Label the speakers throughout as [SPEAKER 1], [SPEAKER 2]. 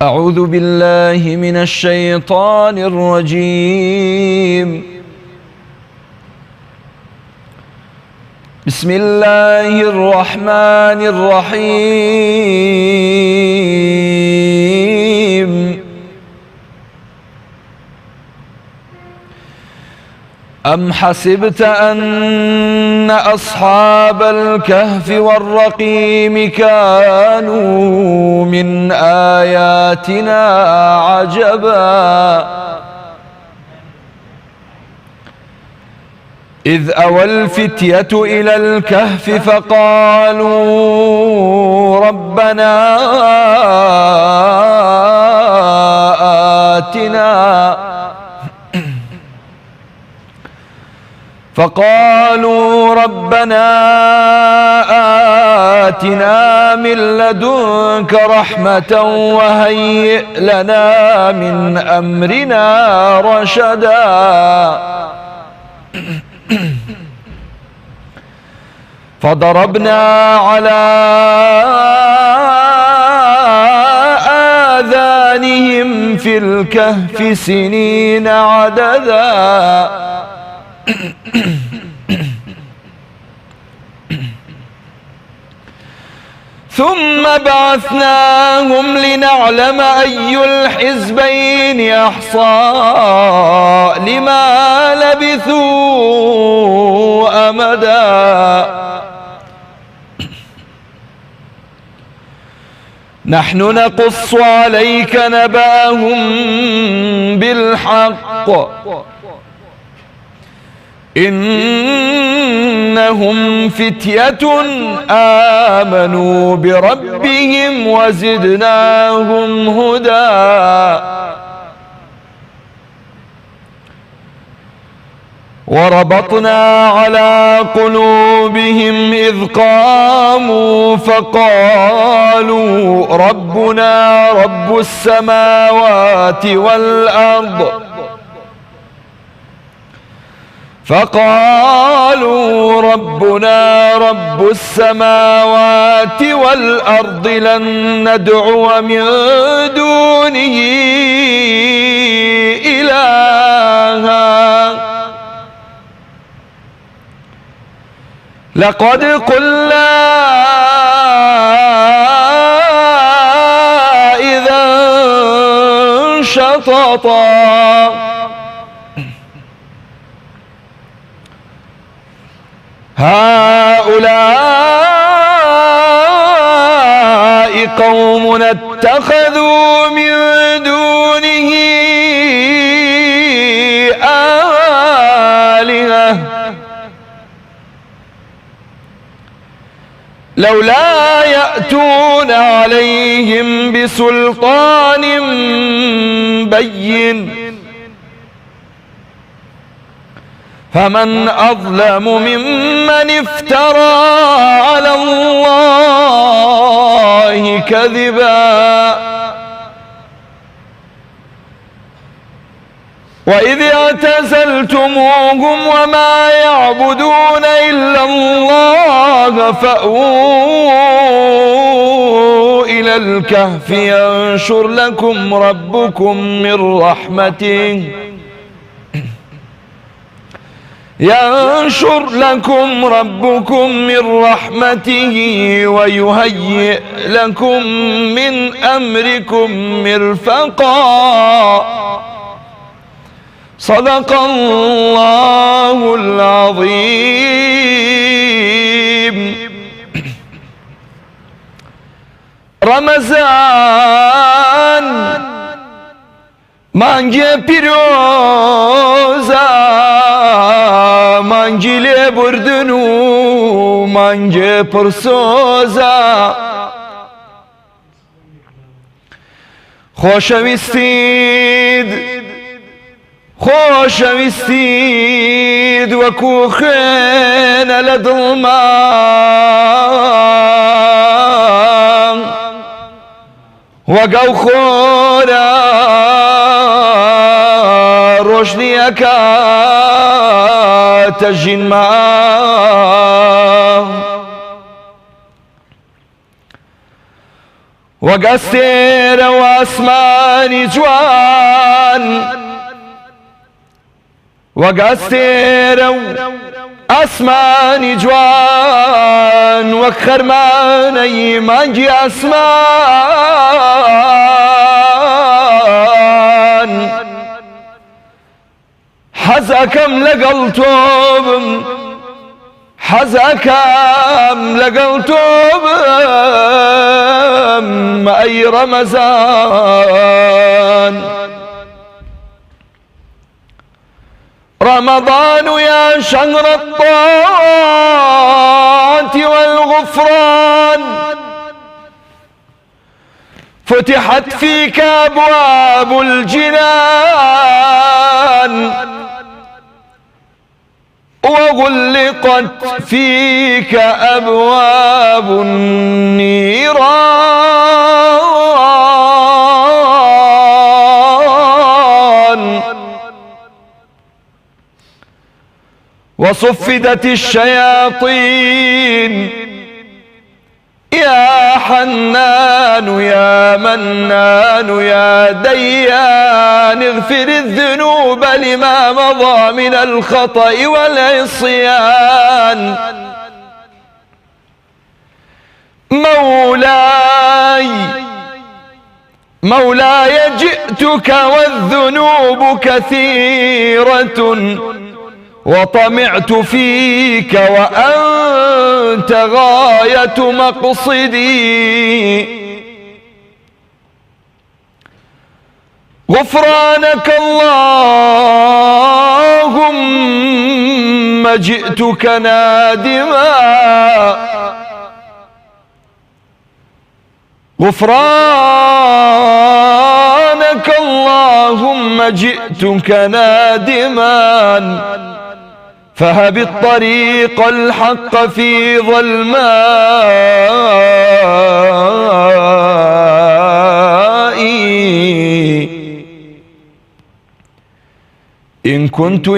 [SPEAKER 1] أعوذ بالله من الشيطان الرجيم. بسم الله الرحمن الرحيم. أم حسبت أن أصحاب الكهف والرقيم كانوا من آياتنا عجبا إذ أوى الفتية إلى الكهف فقالوا ربنا آتنا من لدنك رحمة وهيئ لنا من أمرنا رشدا فضربنا على آذانهم في الكهف سنين عددا ثم بعثناهم لنعلم أي الحزبين أحصى لما لبثوا أمدا نحن نقص عليك نبأهم بالحق إنهم فتية آمنوا بربهم وزدناهم هدى وربطنا على قلوبهم إذ قاموا فقالوا ربنا رب السماوات والأرض لن ندعو من دونه إلها لقد قلنا إذا شططا هؤلاء قوم اتخذوا من دونه آلهة لولا يأتون عليهم بسلطان بين فمن أظلم ممن افترى على الله كذبا وإذ اعتزلتموهم وما يعبدون إلا الله فأووا إلى الكهف ينشر لكم ربكم من رحمته ويهيئ لكم من أمركم مرفقا صدق الله العظيم. رمضان مانجه پیروزا مانجیل بردنو مانجه پرسوزا خوشویستید وکو خین لدڵمان وەگەڵ خۆرە ڕۆژنیەکاتە ژینمان وقستير واسماني جوان وقستير واسماني جوان وخرماني مانجي اسمان حزكم لقلتوب حزكم لقلتوب أي رمضان رمضان يا شهر الطاعة والغفران فتحت فيك أبواب الجنان وغلقت فيك أبواب النيران وصفدت الشياطين يا حنان يا منان يا ديان اغفر الذنوب لما مضى من الخطأ والعصيان مولاي جئتك والذنوب كثيرة وطمعت فيك وأنت غاية مقصدي غفرانك اللهم جئتك نادما غفرانك اللهم جئتك نادما فهب الطريق الحق في ظلماء إن كنت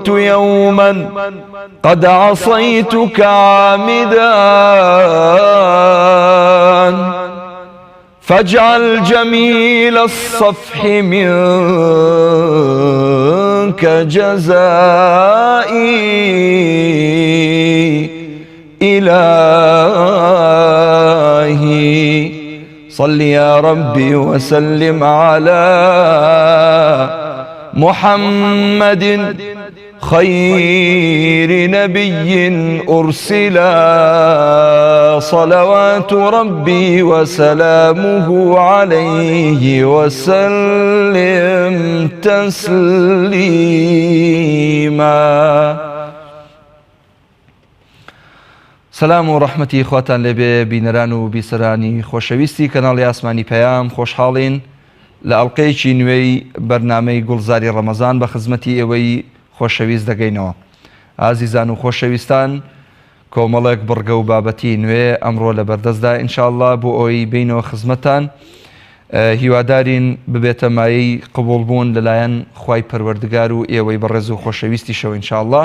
[SPEAKER 1] يوما قد عصيتك عامدا فاجعل جميل الصفح منك جزائي إلهي صل يا ربي وسلم على محمد خير نبي أرسلا صلوات ربي وسلامه عليه وسلم تسليما. سلام و ڕەحمەتی خواتان لێبێ بینەران و بیسەرانی خۆشەویستی کەناڵی ئاسمانی پەیام خۆشحاڵین لە ئەڵقەیەکی نوێی بەرنامەی گوڵزاری ڕەمەزان بە خزمەتی ئێوەی خۆشەویست دەگەینەوە. ئازیزان و خۆشەویستان کۆمەڵێک بڕگە و بابەتی نوێ ئەمڕۆ لە بەردەستدا ئینشاءالله بۆ ئەوەی بینەوە خزمەتان هیوادارین ببێتە مایەی قبوڵبوون لەلایەن خوای پەروەردگار و ئێوەی بەڕێز و خۆشەویستی شەو ئینشاءالله.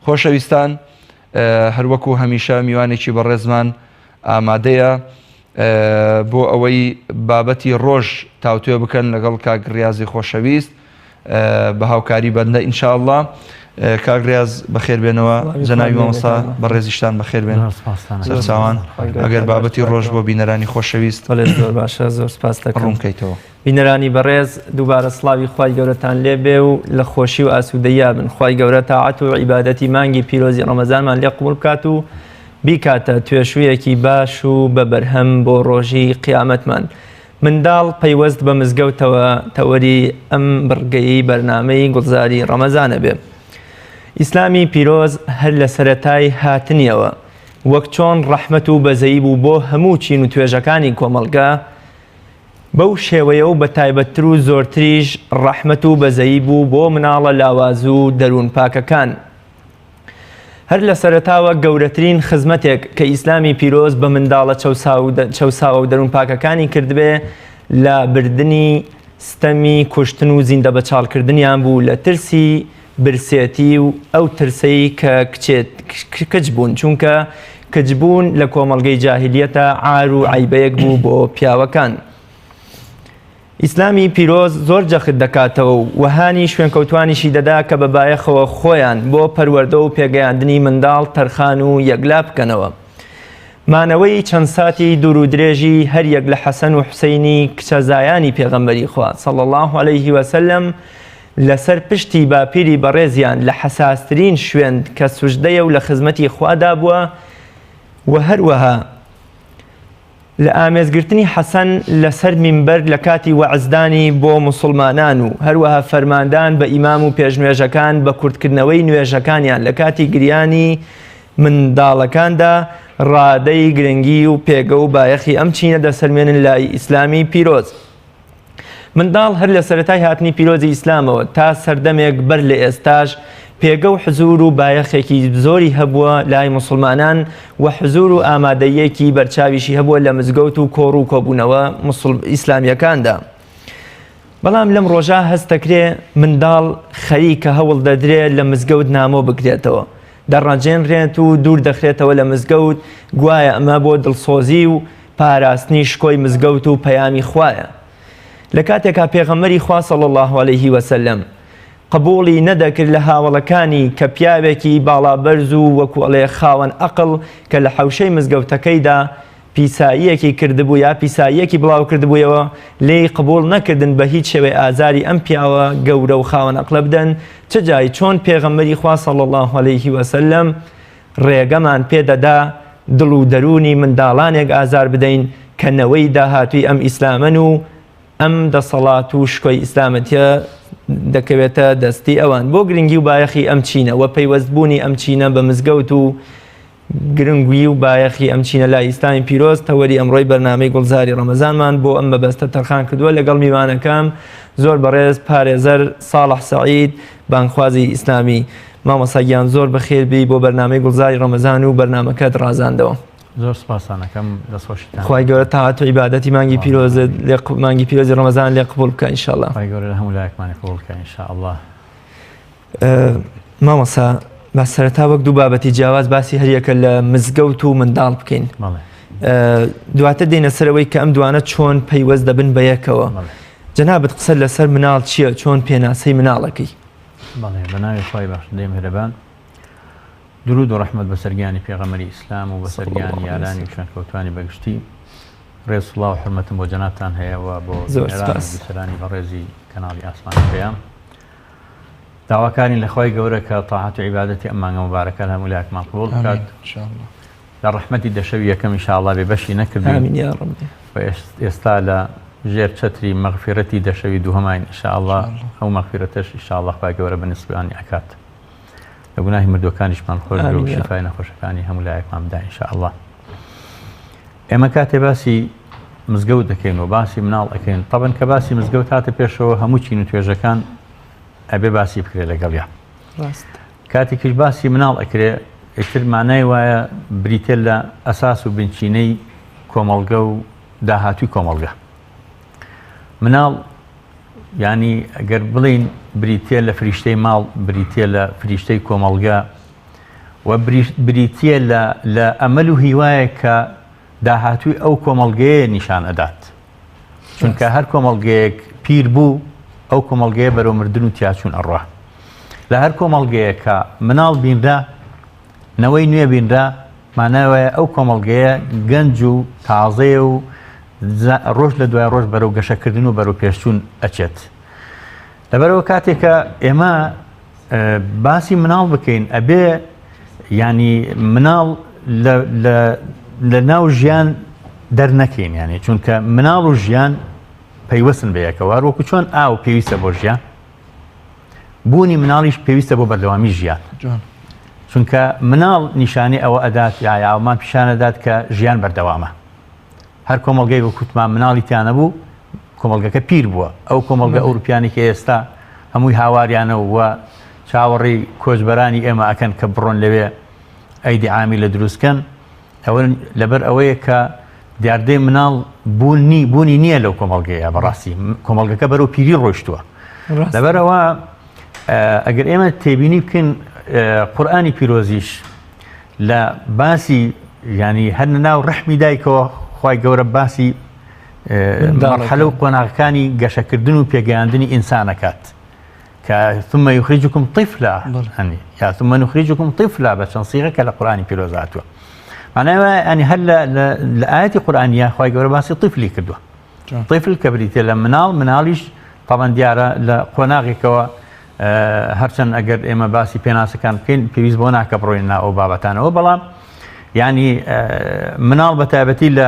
[SPEAKER 1] خۆشەویستان هەروەکو هەمیشە میوانێکی بەڕێزمان ئامادەیە بۆ ئەوەی بابەتی ڕۆژ تاوتوێ بکەن لەگەڵ کاگریازی خۆشەویست بە هاوکاری بەندە ئینشاءالله. کاگریاز بەخێر بێنەوە جەنابی مامۆستا بەڕێزیشتان بەخێر بێن سەرچاوان ئەگەر بابەتی ڕۆژ بۆ بینەرانی خۆشەویست
[SPEAKER 2] زۆر باشە زۆر سپاس دەکەم
[SPEAKER 1] ڕوونکەیتەوە.
[SPEAKER 2] بینەرانی بەڕێز دووبارە سڵاوی خوای گەورەتان لێبێ و لە خۆشی و ئاسوودەیە بن. خوای گەورە تاعەت و عیبادەتی مانگی پیرۆزی ڕەمەزانمان لێ قبوڵ بکات و بیکاتە توێشوویەکی باش و بە بەرهەم بۆ ڕۆژی قیامەتمان. منداڵ پەیوەست بە مزگەوتەوە تەوەری ئەم بڕگەیی بەرنامەی گوڵزاری ڕەمەزانە بێ. ئیسلامی پیرۆز هەر لە سەرەتای هاتنیەوە وەک چۆن ڕەحمەت و بەزەیی بوو بۆ هەموو چین و توێژەکانی کۆمەڵگا، بەو شێوەیە و بە تایبەتتر و زۆرتریش ڕەحمەت و بەزەیی بوو بۆ مناڵە لاواز و دەروون پاکەکان. هەر لە سەرەتاوە گەورەترین خزمەتێک کە ئیسلامی پیرۆز بە منداڵە چەوساوە و دەروون پاکەکانی کردبێ لە بردننی ستەمی کوشتن و زیندە بەچاڵکردنیان بوو لە ترسی برسێتی و ئەو ترسەی کە کچ بوون، چونکە کچ بوون لە کۆمەڵگەی جاهلیەتە عار و عیبەیەک بوو بۆ پیاوەکان. ئیسلامی پیرۆز زۆر جەخت دەکاتەوە و وەهانی شوێنکەوتوانیشی دەدا کە بەبایەخەوە خۆیان بۆ پەروەردە و پێگەیاندنی منداڵ تەرخان و یەکلا بکەنەوە. مانەوەی چەند ساتی دوور و درێژی هەریەک لە حەسەن و حوسەینی کچەزایانی پێغەمبەری خوا صلی الله علیه وسلم لەسەر پشتی باپیری بەڕێزیان لە حەساسترین شوێن کە سوژدەیە و لە خزمەتی خوادا بووە و هەروەها لە ئامێزگرتنی حەسەن لەسەر مینبەر لە کاتی وەعزدانی بۆ موسڵمانان و هەروەها فەرماندان بە ئیمام و پێشنوێژەکان بە کورتکردنەوەی نوێژەکانیان لە کاتی گریانی منداڵەکاندا ڕادەی گرنگی و پێگە و بایەخی ئەم چینە دەسەلمێنن لای ئیسلامی پیرۆز. منداڵ هەر لە سەرەتای هاتنی پیرۆزی ئیسلامەوە تا سەردەمێک بەر لە ئێستاش پێگە و حزور و بایەخێکی زۆری هەبووە لای موسڵمانان و حزور و ئامادەیەکی بەرچاویشی هەبووە لە مزگەوت و کۆڕ و کۆبوونەوە ئیسلامیەکاندا. بەڵام لەم ڕۆژە هەستەکرێ منداڵ خەریکە هەوڵ دەدرێت لە مزگەوت نامۆ بکرێتەوە، دەڕەنجێنرێت و دوور دەخرێتەوە لە مزگەوت، گوایە ئەمە بۆ دڵسۆزی و پاراستنی شکۆی مزگەوت و پەیامی خوایە. لە کاتێکا پێغەمبەری خوا صلی الله علیه وسلم قبوڵی نەدەکرد لە هاوڵەکانی کە پیاوێکی باڵابەرز و وەکو ئەڵێ خاوەن عەقڵ کە لە حەوشەی مزگەوتەکەیدا پیساییەکی کردبوو یا پیساییەکی بڵاو کردبوویەوە لێی قبوڵ نەکردن بە هیچ شێوەی ئازاری ئەم پیاوە گەورە و خاوەن عەقڵە بدەن، چ جای چۆن پێغەمبەری خوا صلی الله علیه وسلم ڕێگەمان پێدەدا دڵ و دەرونی منداڵانێک ئازار بدەین کە نەوەی داهاتووی ئەم ئیسلامن و ئەم دەسەڵات و شکۆی ئیسلامەتیە دەکەوێتە دەستی ئەوان. بۆ گرنگی و بایەخی ئەم چینە و پەیوەستبوونی ئەم چینە بە مزگەوت و گرنگوی و بایەخی ئەم چینە لای ئیسلامی پیرۆز تەوەری ئەمڕۆی بەرنامەی گوڵزاری ڕەمەزانمان بۆ ئەم بەبەستە تەرخان کردووە لەگەڵ میوانەکەم زۆر بەڕێز پارێزەر ساڵح سەعید بانخوازی ئیسلامی. مامۆستاگیان زۆر بەخێربی بۆ بەرنامەی گوڵزاری ڕەمەزان و بەرنامەکەت ڕازاندەوە.
[SPEAKER 3] زۆر سپاسانەکەم دەستخۆشیتان.
[SPEAKER 2] خوای گەورە تاعات و عیبادەتی مانگی پیرۆزی ڕەمەزان لێ قبوڵ بکە ئینشاءالله.
[SPEAKER 3] خوای گەورە لە هەموو لایەکمانی قبوڵ بکە ئینشاءالله.
[SPEAKER 2] مامۆستا با سەرەتا وەک دوو بابەتی جیاواز باسی هەریەکە لە مزگەوت و منداڵ بکەین. دواتر دێنە سەرەوەی کە ئەم دوانە چۆن پەیوەست دەبن بە یەکەوە. جەنابەت قسە لەسەر مناڵ چییە؟ چۆن پێناسەی مناڵەکەی؟
[SPEAKER 3] بەڵێ بە ناوی خوای بەخشندەی میهرەبان، درود و ڕەحمەت بەسەرگیانی پێغەمبەری ئیسلام و بەسەرگیانی یارانی و شوێنکەوتوانی بەگشتی. ڕێز سڵاو و حورمەتم بۆ جەنابتان هەیەەوە بۆ بیسەرانی بەڕێزی کەناڵی ئاسمانی پێیان. داواکارین لە خوای گەورە کە تاعات و عیبادەتی ئەم مانگە مبارەکە لە هەموو لایەکمان قبوڵ بکات. لە ڕەحمەتی دەشەوی یەکەم ئینشاءالله بێبەشی نەکردین و ئێستا لە ژێر چەتری مەغفیرەتی دەشەوی دووهەماین ئینشاءالله ئەو مەغفیرەتەش ئینشاءالله خوای گەورە بەنسبانی ئەکات. لە گوناهی مردوەکانیشمان خۆش و شیفای نەخۆشەکانی هەموو لایەکمان بدا ئینشاءالله. ئێمە کاتێ باسی مزگەوت دەکەین و باسی مناڵ ئەەکەین، طەبەن کە باسی مزگەوت هاتە پێشەوە هەموو چین و توێژەکان ئەبێ باسی بکرێت لەگەڵیا. کاتێکیش باسی مناڵ ئەکرێ ئیتر مانای وایە بریتێ لە ئەساس و بنچینەی کۆمەڵگە و داهاتووی کۆمەڵگە. مناڵ ینی ئەگەر بڵین بریتێ لە فریشتەی ماڵ، بریتێ لە فریشتەی کۆمەڵگە و بریتێ لە ئەمەل و هیوایە کە داهاتووی ئەو کۆمەڵگەیە نیشان ئەدات. چونکە هەر کۆمەڵگەیەک پیر بوو ئەو کۆمەڵگەیە بەرەو مردن و تیاچوون ئەڕوا. لە هەر کۆمەڵگەیە کە مناڵ بینرا، نەوەی نوێ بینرا، ماناوایە ئەو کۆمەڵگەیە گەنج و تازەیە و ڕۆژ لە دوای ڕۆژ بەرەو گەشەکردن و بەرەو پێشچوون ئەچێت. لەبەرەوە کاتێکە ئێمە باسی مناڵ بکەین ئەبێ ینی مناڵ لە ناو ژیان دەرنەکەین، ینی چونکە مناڵ و ژیان پەیوەستن بە یەکەوە، وەکو چۆن ئاو پێویستە بۆ ژیان، بوونی مناڵیش پێویستە بۆ بەردەوامی ژیان. چونکە مناڵ نیشانەی ئەوە ئەدات یامان پیشانەدات کە ژیان بەردەوامە. هەر کۆمەڵگەی بە کووتمان مناڵی تیانە بوو کۆمەڵگەکە پیر بووە. ئەو کۆمەڵگە ئەوروپیانێکی ئێستا هەمووی هاواریانە و چاوەڕی کۆچبەرانی ئێمە ئەکەن کە بڕۆن لەوێ ئەیدی عامی لە دروستکەن. ئەوە لەبەر ئەوەیە کە دیاردەی مناڵ بوونی نییە لەو کۆمەڵگەیە، بەڕاستی کۆمەڵگەکە بەرەو پیری ڕۆیشتووە. لەبەرەوە ئەگەر ئێمە تێبینی بکەین قورئانی پیرۆزیش لە باسی ینی هەر ناو ڕەحمی دایکەوە خوای گەورە باسی مەرحەلە و قۆناغەکانی گەشەکردن و پێگەیاندنی ئینسانەکات کە ثم يخرجكم طفلا يعني يا ثم نخرجكم طفلا بس صيغه للقرآن بيروزاتو معناها يعني هلا الآيات القرآنية خوي قبل باسي طفلي كدوا طفل كبريت لما مناليش طبعا ديارة لقناغك و هرشن اگر اما باسي بيناس كان كين بيز بونا كبروينا او بابتانا او بلا يعني منال بتابتي ل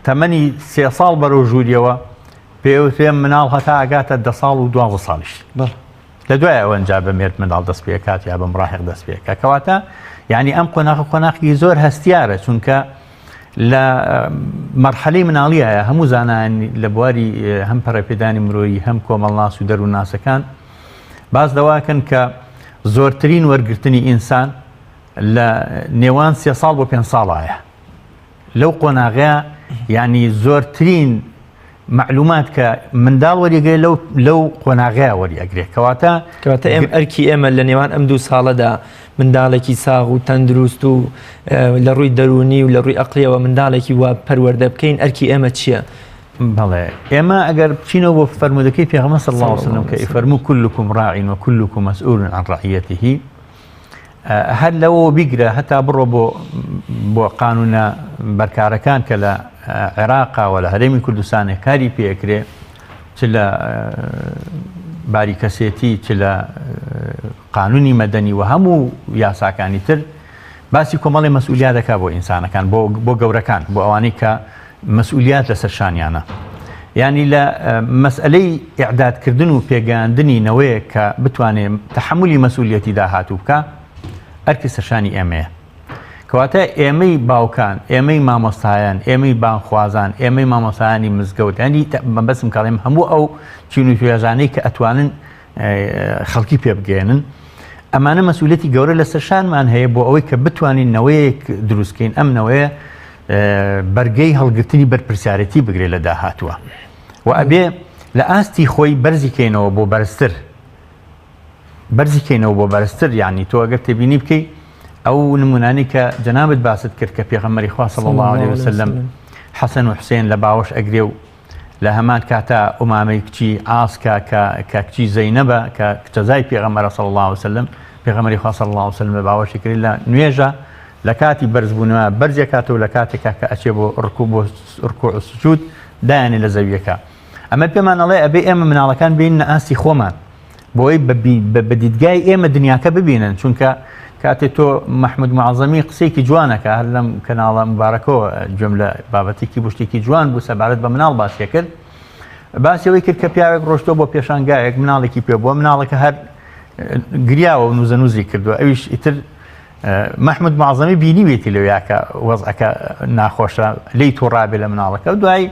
[SPEAKER 3] 8 سال برو جوديوا پێوتێم مناڵ هەتا ئەگاتە 10 ساڵ و 12 ساڵیش لە دوای ئەوەنجا بە مێرد منداڵ دەست پێکات یا بە مڕاحق دەست پێکات کەواتە یعنی ئەم قۆناغی زۆر هەستیارە چونکە لە مەرحەلەی مناڵیایە هەموو زانایان لە بواری هەم پەڕەپێدانی مرۆیی هەم کۆمەڵناس و دەرووناسەکان باز دەواکەن کە زۆرترین وەرگرتنی ئینسان لە نێوان 3 ساڵ بۆ 5 ساڵایە لەو قۆناغەیە یعنی زۆرترین معلومات کە منداڵ وەریەگرێ لەو قۆناغەیە وەریەگرێت کەواتە
[SPEAKER 2] ئێمە ئەرکی ئێمە لە نێوان ئەم 2 ساڵەدا منداڵێکی ساغ و تەندروست و لە ڕووی دەرونی و لە ڕووی ئەقلیەوە منداڵێکی وا پەروەردە بکەین ئەرکی ئێمە چییە؟
[SPEAKER 3] بەڵێ ئێمە ئەگەر بچینەوە بۆ فەرمودەکەی پێغەمبەر صلی الله علیه وسلم کە ئیفەرموو كلكم راع وكلكم مسؤول عن رعيته هەر لەوە بیگرە هەتا بڕۆ بۆ قانونە بەرکارەکان کە لە عێراقا و لە هەرێمی کوردستانە کاری پێکرێ چ لە باری کەسێتی چ لە قانونی مەدەنی و هەموو یاساکانی تر باسی کۆمەڵی مەسئولیات دەکا بۆ ئینسانەکان بۆ گەورەکان بۆ ئەوانەی کە مەسئولیات لەسەر شانیانە یعنی لە مەسئلەی ئیعدادکردن و پێگەیاندنی نەوەیە کە بتوانێت تەحملی مەسئولیەتی داهاتوو بکە ئەرکی سەرشانی ئێمەیە کەواتە ئێمەی باوکان ئێمەی مامۆستایان ئێمەی بانخوازان ئێمەی مامۆستایانی مزگەوت ینی بەسم کاڵێم هەموو ئەو چین و توێژانەی کە ئەتوانن خەڵکی پێ بگەێنن ئەمانە مەسئولیەتی گەورە لە سەرشانمان هەیە بۆ ئەوەی کە بتوانین نەوەیەک دروستکەین ئەم نەوەیە بەرگەی هەڵگرتنی بەرپرسیارەتی بگرێت لە داهاتووە و ئەبێ لە ئاستی خۆی بەرزیکەینەوە بۆ بەرزتر بەرزیکەینەوە بۆ بەرزتر یعنی تۆ ئەگەر تێبینی بکەی ئەو نمونانی کە جەنابەت باست کرد کە پێغەمبەری خوا صلی الله علیه وسلم حەسەن و حوسێن لە باوەش ئەگرێ و لە هەمان کاتە ئومامەی کچی ئاسکا کە کچی زەینەبە کە کچەزای پێغەمبەر صلی الله علیه وسلم پێغەمبەری خوا صلی الله علیه وسلم لە باوەشی کرد لە نوێژە لە کاتی بەرزبوونەوە بەرزێکاتەوە لە کاتێکا کە ئەچێ بۆ ڕکوع و سجود دایانێ لە زەویەکە ئەمە پێمان ئەڵێ ئەبێ ئێمە مناڵەکان بینە ئاستی خۆمان بۆی بە دیدگای ئێمە دنیاکە ببینن چونکە کاتێ تۆ محمود معزەمی قسەیەکی جوانەکە هەر لەم کەناڵە مبارەکەوە گوێم لە بابەتێکی بشتێکی جوان بوو سەبارەت بە مناڵ باسیە کرد باسیەوەی کرد کە پیاوێک ڕۆشتۆ بۆ پێشانگایەک مناڵێکی پێ بووە مناڵەکە هەر گریاوە و نوزەنوزی کردووە ئەویش ئیتر محمود معزەمی بینیوێتی لەوەیە وەزعەکە ناخۆشە لی تۆڕابێ لە مناڵەکە و دوای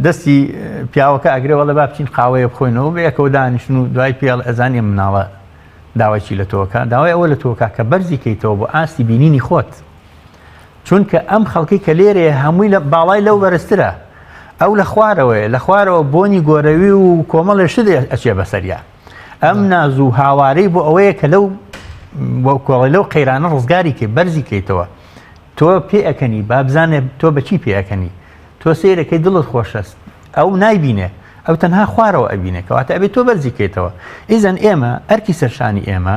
[SPEAKER 3] دەستی پیاوەکە ئەگرێوەڵە با بچین قاوەیە بخۆینەوە بەیەکەوە دانیشتن و دوای پێڵ ئەزانێ مناڵە داوایکی لە تۆکە داوای ئەوە لە تۆکە کە بەرزی کەیتەوە بۆ ئاستی بینینی خۆت چونکە ئەم خەڵکی کە لێرەیە هەمووی لە باڵای لەو بەرزترە ئەو لە خوارەوەیە لە خوارەوە بۆنی گۆرەوی و کۆمەڵی شدێ ئەچێ بەسەریا ئەم ناز و هاوارەی بۆ ئەوەیە کە کۆڵی لەو قەیرانە ڕزگاری کەی بەرزی کەیتەوە تۆ پێ ئەکەنی با بزانێ تۆ بەچی پێ ئەکەنی تۆ سیرەکەی دڵت خۆشەست ئەو نایبینێ ئەو تەنها خوارەوە ئەبینێ کەواتە ئەبێت تۆ بەرزی کەیتەوە ئیزەن ئێمە ئەرکی سەرشانی ئێمە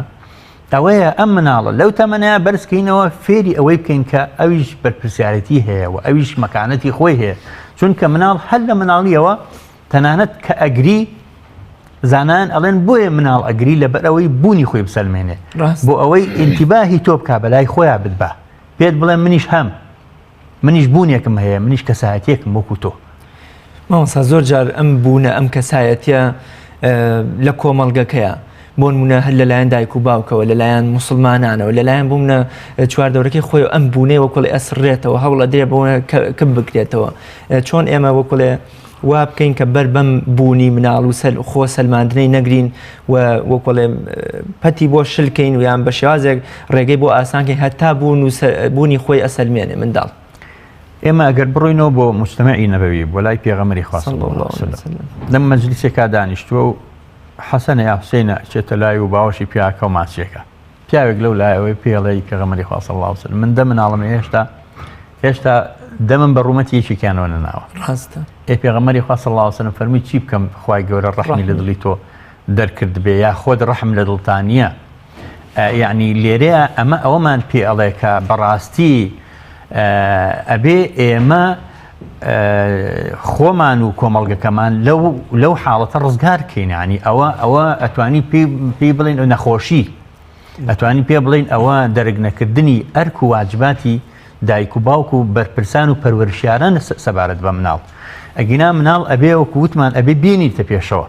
[SPEAKER 3] ئەوەیە ئەم مناڵە لەو تەمەنەیە بەرزکەینەوە فێری ئەوەی بکەین کە ئەویش بەرپرسیارەتی هەیە و ئەویش مەکانەتی خۆی هەیە چونکە مناڵ هەر لە مناڵیەوە تەنانەت کە ئەگری زانان ئەڵێن بۆیە مناڵ ئەگری لەبەر ئەوەی بوونی خۆی بسەلمێنێ بۆ ئەوەی ئینتیباهی تۆ بکا بەلای خۆیان بتبا پێت بڵێن منیش بوونێکم هەیە منیش کەسایەتیەکم وەکو تۆ
[SPEAKER 2] مامۆستا زۆر جار ئەم بوونە ئەم کەسایەتیە لە کۆمەڵگەکەیە بۆ نمونە هەر لەلایەن دایک و باوکەوە لەلایەن موسڵمانانەوە لەلایەن بوونە چواردەورەکەی خۆی ئەم بوونەی وەکوڵی ئەسڕێتەوە هەوڵە دێ بۆ کەم بکرێتەوە چۆن ئێمە وەکوڵێ وا بکەین کە بەر بەم بوونی مناڵ و خۆ سەلماندنەی نەگرین و وەکوڵێ پەتی بۆ شلکەین و یان بە شێوازێک ڕێگەی بۆ ئاسانکەین هەتا بوونی خۆی ئەسەلمێنێ منداڵ
[SPEAKER 3] ئێمە ئەگەر بڕۆینەوە بۆ مجتەمەعی نەبەوی بۆ لای پێغەمبەری خوا صلی الله علیه وسلم لەم مەجلیسێکا دانیشتووە و حەسەنە یا حوسێنە چێتە لای و باوەشی پیاکە و ماچێکە پیاوێک لەو لایەوەی پێڵەی پێغەمبەری خوا صلی الله علیه وسلم من دە مناڵم هێشتا دەمم بە ڕوومەتی یەکێکیانەوە نەناوە
[SPEAKER 2] ڕاستە
[SPEAKER 3] پێغەمبەری خوا صلی الله علیه وسلم فەرمووی چی بکەم خوای گەورە ڕەحمی لە دڵی تۆ دەرکرد بێ یا خۆت ڕەحم لە دڵتان نییە یعنی لێرەیە ئەمە ئەوەمان پێ ئەڵێ کە بەڕاستی ئەبێ ئێمە خۆمان و کۆمەڵگەکەمان لەو حاڵەتە ڕزگار بکەین ینی ئەوە ئەتوانی پێی بڵێن نەخۆشی ئەتوانی پێ بڵین ئەوە دەرگ نەکردنی ئەرک و واجباتی دایک و باوک و بەرپرسان و پەروەرشیاران سەبارەت بە مناڵ ئەگینا مناڵ ئەبێ وەکو وتمان ئەبێ بینیتە پێشەوە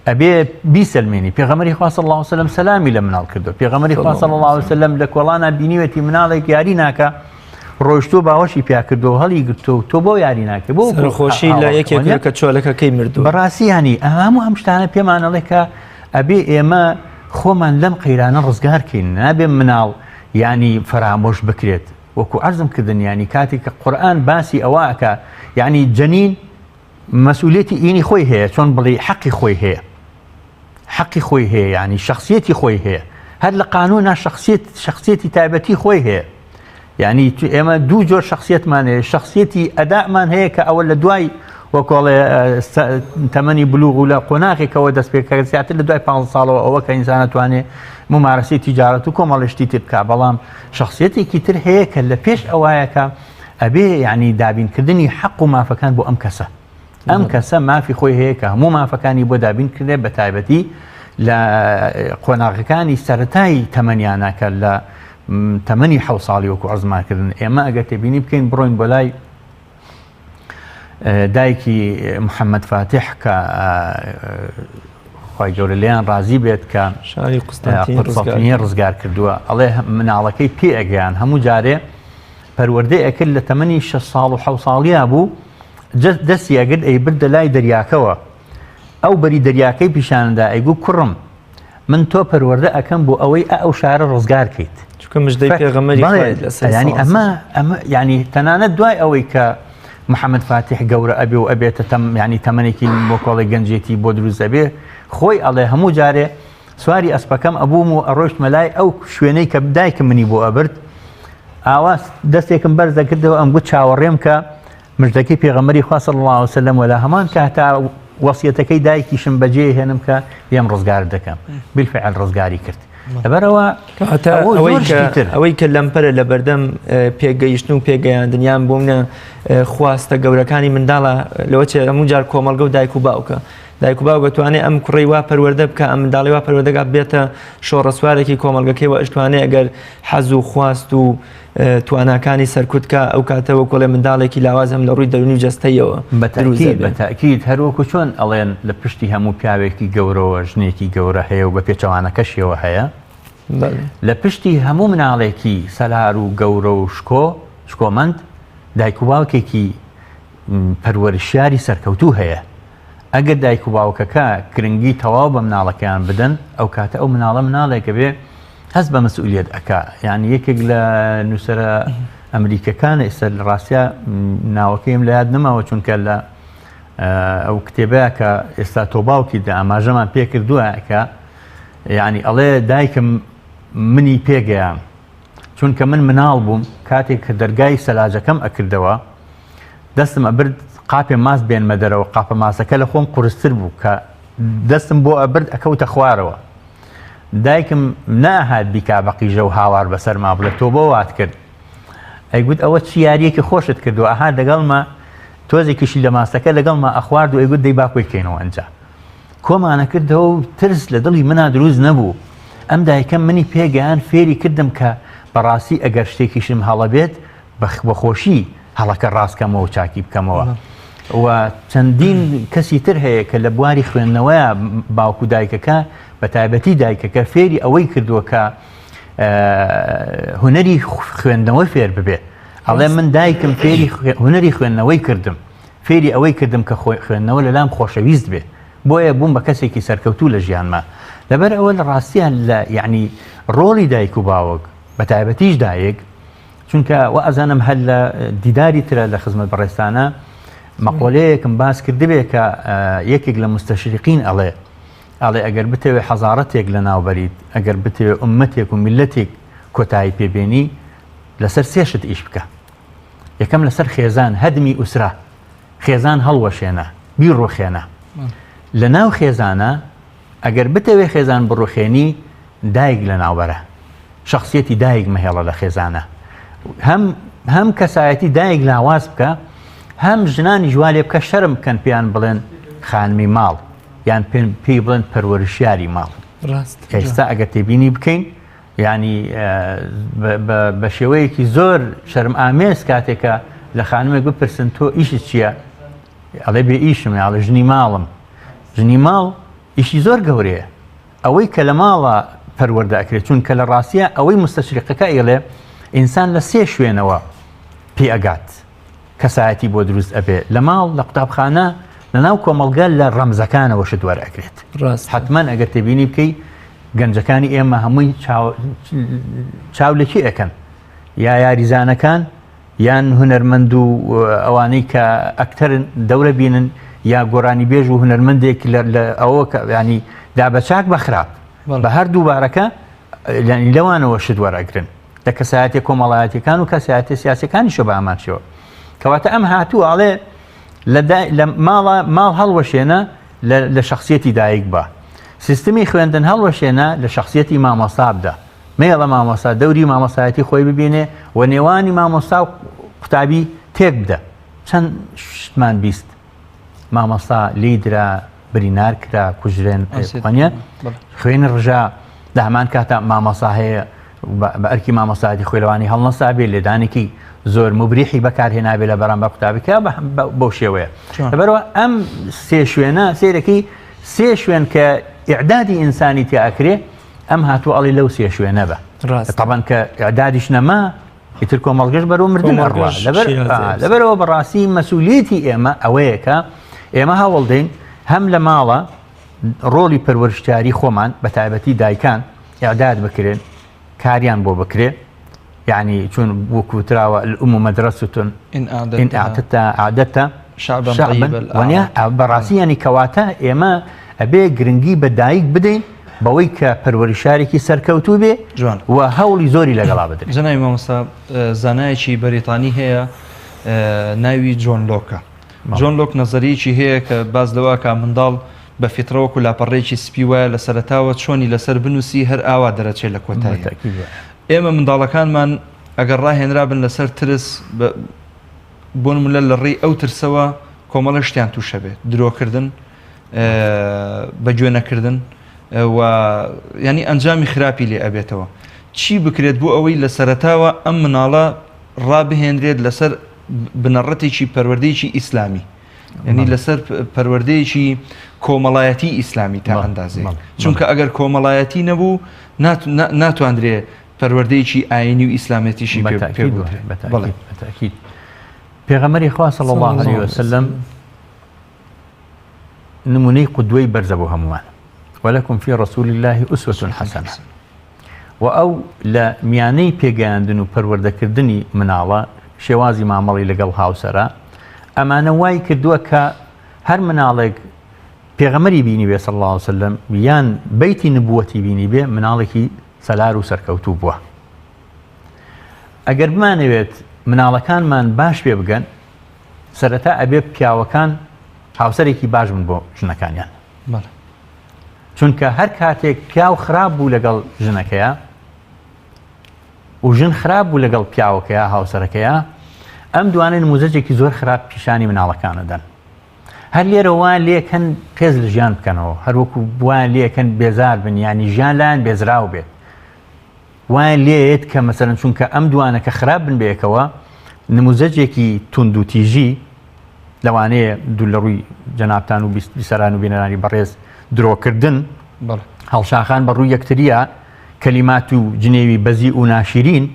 [SPEAKER 3] ئەبێ بیسەلمێنی پێغەمبەری خوا صلی الله علیه وسلم سەلامی لە مناڵ کردو پێغەمبەری خوا صلی الله علیه وسلم لە کۆڵانە بینیوەتی مناڵێک یاری ناکە ڕۆیشتۆ باوەشی پیا کردو هەڵی گرتو تۆ بۆ یاری ناکە بۆ
[SPEAKER 2] سەرخۆشی لە یەکێک کە چۆلەکەکەی مردو
[SPEAKER 3] بەڕاستی هەنی هەموو شتانە پێمانەڵێ کە ئەبێ ئێمە خۆمان لەم قەیرانە ڕزگار کەین نابێ مناڵ ینی فرامۆش بکرێت وەکو عەرزم کردن ینی کاتێک کە قورئان باسی ئەوەکە ینی جەنین مەسئولێتی ئینی خۆی هەیە چۆن بڵێ حەقی خۆی هەیە حەقی خۆی هەیە ینی شخصیەتی خۆی هەیە هەر لە قانونا شخصیەتی تایبەتی خۆی هەیە یعنی ئێمە دوو جۆر شخصیەتمان هەیە شخصیەتی ئەدامان هەیە کە ئەوە لە دوای وەکۆڵێ تەمەنی بلوغ و لە قۆناغێکەوە دەست پێکە زیاتر لە دوای 5 ساڵەوە ئەوە کە ئینسان ئەتوانێت ممارەسەی تیجارەت و کۆمەڵشتی تر بکە بەڵام شخصیەتێکی تر هەیە کە لە پێش ئەوایەکە ئەبێ یعنی دابینکردنی حەق و مافەکان بۆ ئەم کەسە مافی خۆی هەیە کە هەموو مافەکانی بۆ دابین کردێ بە تایبەتی لە قۆناغەکانی سەرەتایی تەمەنیانەکە لە تەمەنی 7 ساڵی وەکو عەرزماکردن ئێمە ئەگەر تێبینی بکەین بڕۆین بۆ لای دایکی محەممەد فاتح کە خی گەورە لیان ڕازی بێت کە
[SPEAKER 2] شاری قوستانتینیە
[SPEAKER 3] ڕزگار کردووە ئەڵێ مناڵەکەی پێ ئەگەیان هەموو جارێ پەروەردەی ئەکرد لە تەمەنی 6 ساڵ و 7 ساڵیە بوو دەستی ئەگرد ئەی بردە لای دەریاکەوە ئەو بەری دەریاکەی پیشاندا ئەیگو کوڕم من تۆ پەروەردە ئەەکەم بۆ ئەوەی ئەو شارە ڕزگار کەیت
[SPEAKER 2] چونکە مژدەی پێغەمبەری
[SPEAKER 3] ینی ئەمە ینی تەنانەت دوای ئەوەی کە محەممەد فاتح گەورە ئەبێ و ئەبێتە ینی تەمەنێکی بۆ کۆڵی گەنجێتی بۆ دروست ئەبێ خۆی ئەڵێ هەموو جارێ سواری ئەسپەکەم ئەبووم و ئەڕۆشتمە لای ئەو شوێنەی کە دایکم منی بۆ ئەبرد ئاوا دەستێکم بەرزەکردەوە ئەم گوت چاوەڕێم کە مژدەکەی پێغەمبەری خوا صلی الله علیه وسلم ولا هەمان کاتا وەسیەتەکەی دایکیشم بەجێ هێنم کە پێم ڕزگار دەکەم بالفعل ڕزگاری کرد لەبەرەوە
[SPEAKER 2] ئەوەی کە لەمپەرە لە بەردەم پێگەیشتن و پێگەیاندنیان بۆ منە خواستە گەورەکانی منداڵە لەوە چێ هەموو جار کۆمەڵگە و دایک و باوکە دایک و باوک دەتوانێت ئەم کوڕی وا پەروەردە بکە ئەم منداڵی وا پەروەردەگا بێتە شۆڕەسوارێکی کۆمەڵگەکەی و ئەشتوانێت ئەگەر حەز و خواست و تواناکانی سەرکوتکە ئەو کاتەوە کۆڵێ منداڵێکی لاواز هەم لە ڕووی دەرونی و جەستەیەوە
[SPEAKER 3] بەتاکید هەروەکو چۆن ئەڵێن لە پشتی هەموو پیاوێکی گەورەوە ژنێکی گەورە هەیە و بە پێچەوانەکەشیەوە هەیە لە پشتی هەموو مناڵێکی سەلار و گەورە و شکۆمەند دایک و باوکێکی پەروەرشیاری سەرکەوتوو هەیە ئەگەر دایک و باوکەکە گرنگی تەواو بە مناڵەکەیان بدەن ئەو کاتە ئەو مناڵێکە بێ هەست بە مەسئولیت ئەکا یعنی یەکێک لە نووسرە ئەمریکەکانە ئێستا لە ڕاستیە ناوەکەیم لە یاد نەماوە چونکە لە ئەو کتێبەیە کە ئێستا تۆ باوکی دا ئاماژەمان پێ کردووە کە یعنی ئەڵێ دایکم منی پێگەیان چونکە من مناڵ بووم کاتێک کە دەرگای سەلاجەکەم ئەکردەوە دەستم ئەبرد قاپێ ماس بێنمە دەرەوە قاپە ماسەکە لە خۆم قورستر بوو کە دەستم بۆ ئەبرد ئەکەوتە خوارەوە دایکم ناهات بیکا بەقیژە و هاوار بەسەر ما بڵێت تۆ بۆ وات کرد ئەیگوت ئەوە چی یاریەکی خۆشت کردو ئاها لەگەڵمە تۆزێکیشی لە ماسەکە لەگەڵمە ئەخوارد و ئەیگوت دەی باکۆی بکەینەوە ئەنجا کۆمانە کردەوە و ترس لە دڵی منا دروست نەبوو ئەم دایکەم منی پێگەیان فێری کردم کە بەڕاستی ئەگەر شتێکیشم هەڵە بێت بەخۆشی هەڵەکە ڕاستکەمەوە و چاکی بکەمەوە و چەندین کەسی تر هەیە کە لە بواری خوێندنەوەیە باوکو دایکەکە بە تایبەتی دایکەکە فێری ئەوەی کردووە کە هونەری خوێندنەوەی فێر ببێت ئەڵێ من دایکم فێری هونەری خوێندنەوەی کردم فێری ئەوەی کردم کە خوێندنەوە لەلام خۆشەویست بێت بۆیە بووم بە کەسێکی سەرکەوتوو لە ژیانما لەبەر ئەوە لە ڕاستیان لە یعنی ڕۆڵی دایک و باوک بە تایبەتیش دایک چونکە و ئەزانم هەل لە دیداری ترە لە خزمەت بەڕێستانە مەقۆلەیەکم باس کردبێ کە یەکێک لە مستەشریقین ئەڵێ ئاڵێ ئەگەر بتەوێ حەزارەتێک لە ناوبەریت ئەگەر بتەوێ ئومەتێک و میلەتێک کۆتایی پێبێنی لەسەر سێشت ئیش بکە. یەکەم لەسەر خێزان هەدمی ئوسرا، خێزان هەڵوەشێنە بیڕۆخێنە. لە ناو خێزانە ئەگەر بتەوێ خێزان بڕۆخێنی دایک لە ناوبەرە، شخصیەتی دایک مەهێڵە لە خێزانە. هەم کەسایەتی دایک لاواز بکە، هەم ژنانی جوالێ بکە شەرم بکەن پێیان بڵێن خانمی ماڵ یان پێی بڵێن پەروەرشیاری ماڵ. ئێستا ئەگەر تێبینی بکەین ینی بە شێوەیەکی زۆر شەرم ئامێز کاتێکە لە خانمێک بپرسن تۆ ئیشت چییە؟ ئەڵێ بێ ئیشم یاڵە ژنی ماڵم. ژنی ماڵ ئیشی زۆر گەورەیە. ئەوەی کە لە ماڵە پەروەردە ئەکرێت، چونکە لە ڕاستیە ئەوەی مستەشریقەکە ئێڵێ ئینسان لە سێ شوێنەوە پێ ئەگات کەسایەتی بۆ دروست ئەبێ، لە ماڵ، لە قوتابخانە، لە ناو کۆمەڵگە لە ڕەمزەکانەوە شت وەرئەگرێت. حتمما ئەگەر تێبینی بکەی گەنجەکانی ئێمە هەمووی چاو لەکی ئەکەن، یا یاریزانەکان یان هونەرمەند و ئەوانەی کە ئەکتەرن دەورە بینن، یا گۆڕانی بێژ و هونەرمەندێک لە ئەوە ینی دابەچاک بەخراپ بە هەردوو بارەکە لەوانەوە شت وەرئەگرن لە کەسایەتی کۆمەڵایەتیەکان و کەسایەتی سیاسیەکانیشە بە ئامانچەوە. کەواتە ئەم هاتووە ئاڵێ لە ماڵ هەڵوەشێنە لە شخصیەتی دایک بە، سیستمی خوێندن هەڵوەشێنە لە شخصیەتی مامۆستا بدە، مێڵە مامۆستا دەوری مامۆستایەتی خۆی ببینێ و نێوانی مامۆستا و قوتابی تێک بدە. چەند شتمان بیست مامۆستا لیدرا برینار کرا کوژرێن پێخوانیە خوێنە ڕژا لە هەمان کاتە مامۆستا هەیە بە ئەرکی مامۆستایەتی خۆیلەوانی هەڵنەسا بێ لێدانێکی زۆر مبریحی بەکارهێنابێ لە بەرامبەر قوتابیکە بەو شێوەیە. لەبەرەوە ئەم سێ شوێنە سێرەکەی سێ شوێن کە ئیعدادی ئینسانی تێئەکرێ ئەم هاتووە ئەڵی لەو سێ شوێنە بە طبعاً کە ئیعدادیش نەما ئیتر کۆمەڵگەش بەرەو مردن ئەڕوا. لەبەرەوە بەڕاستی مەسئولیەتی ئێمە ئەوەیە کە ئێمە هەوڵ دەین هەم لە ماڵە ڕۆڵی پەروەردشتیاری خۆمان بە تایبەتی دایکان ئیعداد بکرێن، کاریان بۆ بکرێ، یعنی چون وەکوتراوە الأم مدرسة إن أعددت شعبا وەنیا بەڕاستی ینی کەواتە ئێمە ئەبێ گرنگی بە دایک بدەین بەوەی کە پەروەردشارێکی سەرکەوتوو بێ و هەوڵی زۆری لەگەڵا بدەین.
[SPEAKER 1] جەنابی مامۆستا زانایەکی بەریتانی هەیە ناوی جۆن لۆکە. جۆن لۆک نەزەریەکی هەیە کە باز لەوە کە منداڵ بە فیترەوەک و لاپەڕێکی سپی وایە لە سەرەتاوە چۆنی لەسەر بنووسی هەر ئاوا دەرەچێت لە کۆتایی. ئێمە منداڵەکانمان ئەگەر ڕاهێنرابن لەسەر ترس بۆ نمونە لە ڕێی ئەو ترسەوە کۆمەڵە شتیان تووشە بێت، درۆکردن، بەگوێنەکردن و ینی ئەنجامی خراپی لێ ئەبێتەوە. چی بکرێت بۆ ئەوەی لە سەرەتاوە ئەم مناڵە ڕابهێنرێت لەسەر بنەڕەتێکی پەروەردەیەکی ئیسلامی، یعنی لەسەر پەروەردەیەکی کۆمەڵایەتی ئیسلامی تا ئەندازێ، چونکە ئەگەر کۆمەڵایەتی نەبوو ناتوانرێ پەروەردەیەکی ئاینی و ئیسلامەتیشی پێ
[SPEAKER 3] بێت. پێغەمبەری خوا صلی الله علیه وسلم نمونەی قودوەی بەرزە بۆ هەمووان، ولكم في رسول الله أسوة حسنة. و ئەو لە میانەی پێگەیاندن و پەروەردەکردنی مناڵە شێوازی مامەڵی لەگەڵ هاوسەرە ئەمانە وای کردووە کە هەر مناڵێک پێغەمبەری بینی بێ صلی الله علیه وسلم یان بەیتی نبووەتی بینی بێ مناڵێکی سەلار و سەرکەوتوو بووە. ئەگەر بمانەوێت مناڵەکانمان باش پێ بگەن سەرەتا ئەبێ پیاوەکان هاوسەرێکی باش بن بۆ ژنەکانیان، چونکە هەر کاتێک پیاو خراپ بوو لەگەڵ ژنەکەیە و ژن خراپ بوو لەگەڵ پیاوەکەیە هاوسەرەکەیە ئەم دوانە نموزەجێکی زۆر خراپ پیشانی مناڵەکانەدەن. هەر لێرە وان لێکەن پێز لە ژیان بکەنەوە، هەروەکو وان لێکەن بێزار بن، ینی ژیان لایەن بێزراو بێت. وان لێت کە مەسەرەن چونکە ئەم دوانە کە خراپ بن بێکەوە نموزەجێکی تونند و تیژی لەوانەیە دوو لە ڕووی جەنابتان و بیسەران و بینەرانی بەڕێز درۆکردن، هەڵشاخان بە ڕووی یەکتریە، کەلیمات و جنێوی بەزی و ناشرین،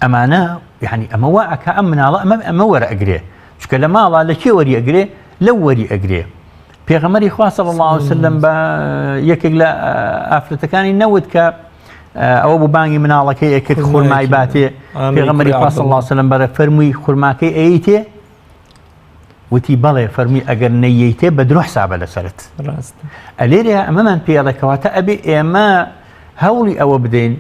[SPEAKER 3] ئەمانە یعنی ئەمەوە ئەکا ئەم مناڵە ئەمە وەرئەگرێ، چونکە لە ماڵە لە کێ وەری ئەگرێ؟ لەو وەری ئەگرێ. پێغەمبەری خوا صلی الله علیه وسلم بە یەکێک لە ئافرەتەکانی نەوت کە ئەوە بۆ بانگی مناڵەکەی ئەکرد خورمای باتێ، پێغەمبەری خوا صلی الله علیه وسلم بەرە فەرمووی خورماکەی ئەیتێ وتی بەڵێ فەرمی ئەگەر نەیەیتێ بە درۆ حسابە لەسەرت ئەلێرە ئەمەمان پێڵێکەواتە ئەبێ ئێمە هەوڵی ئەوە بدەین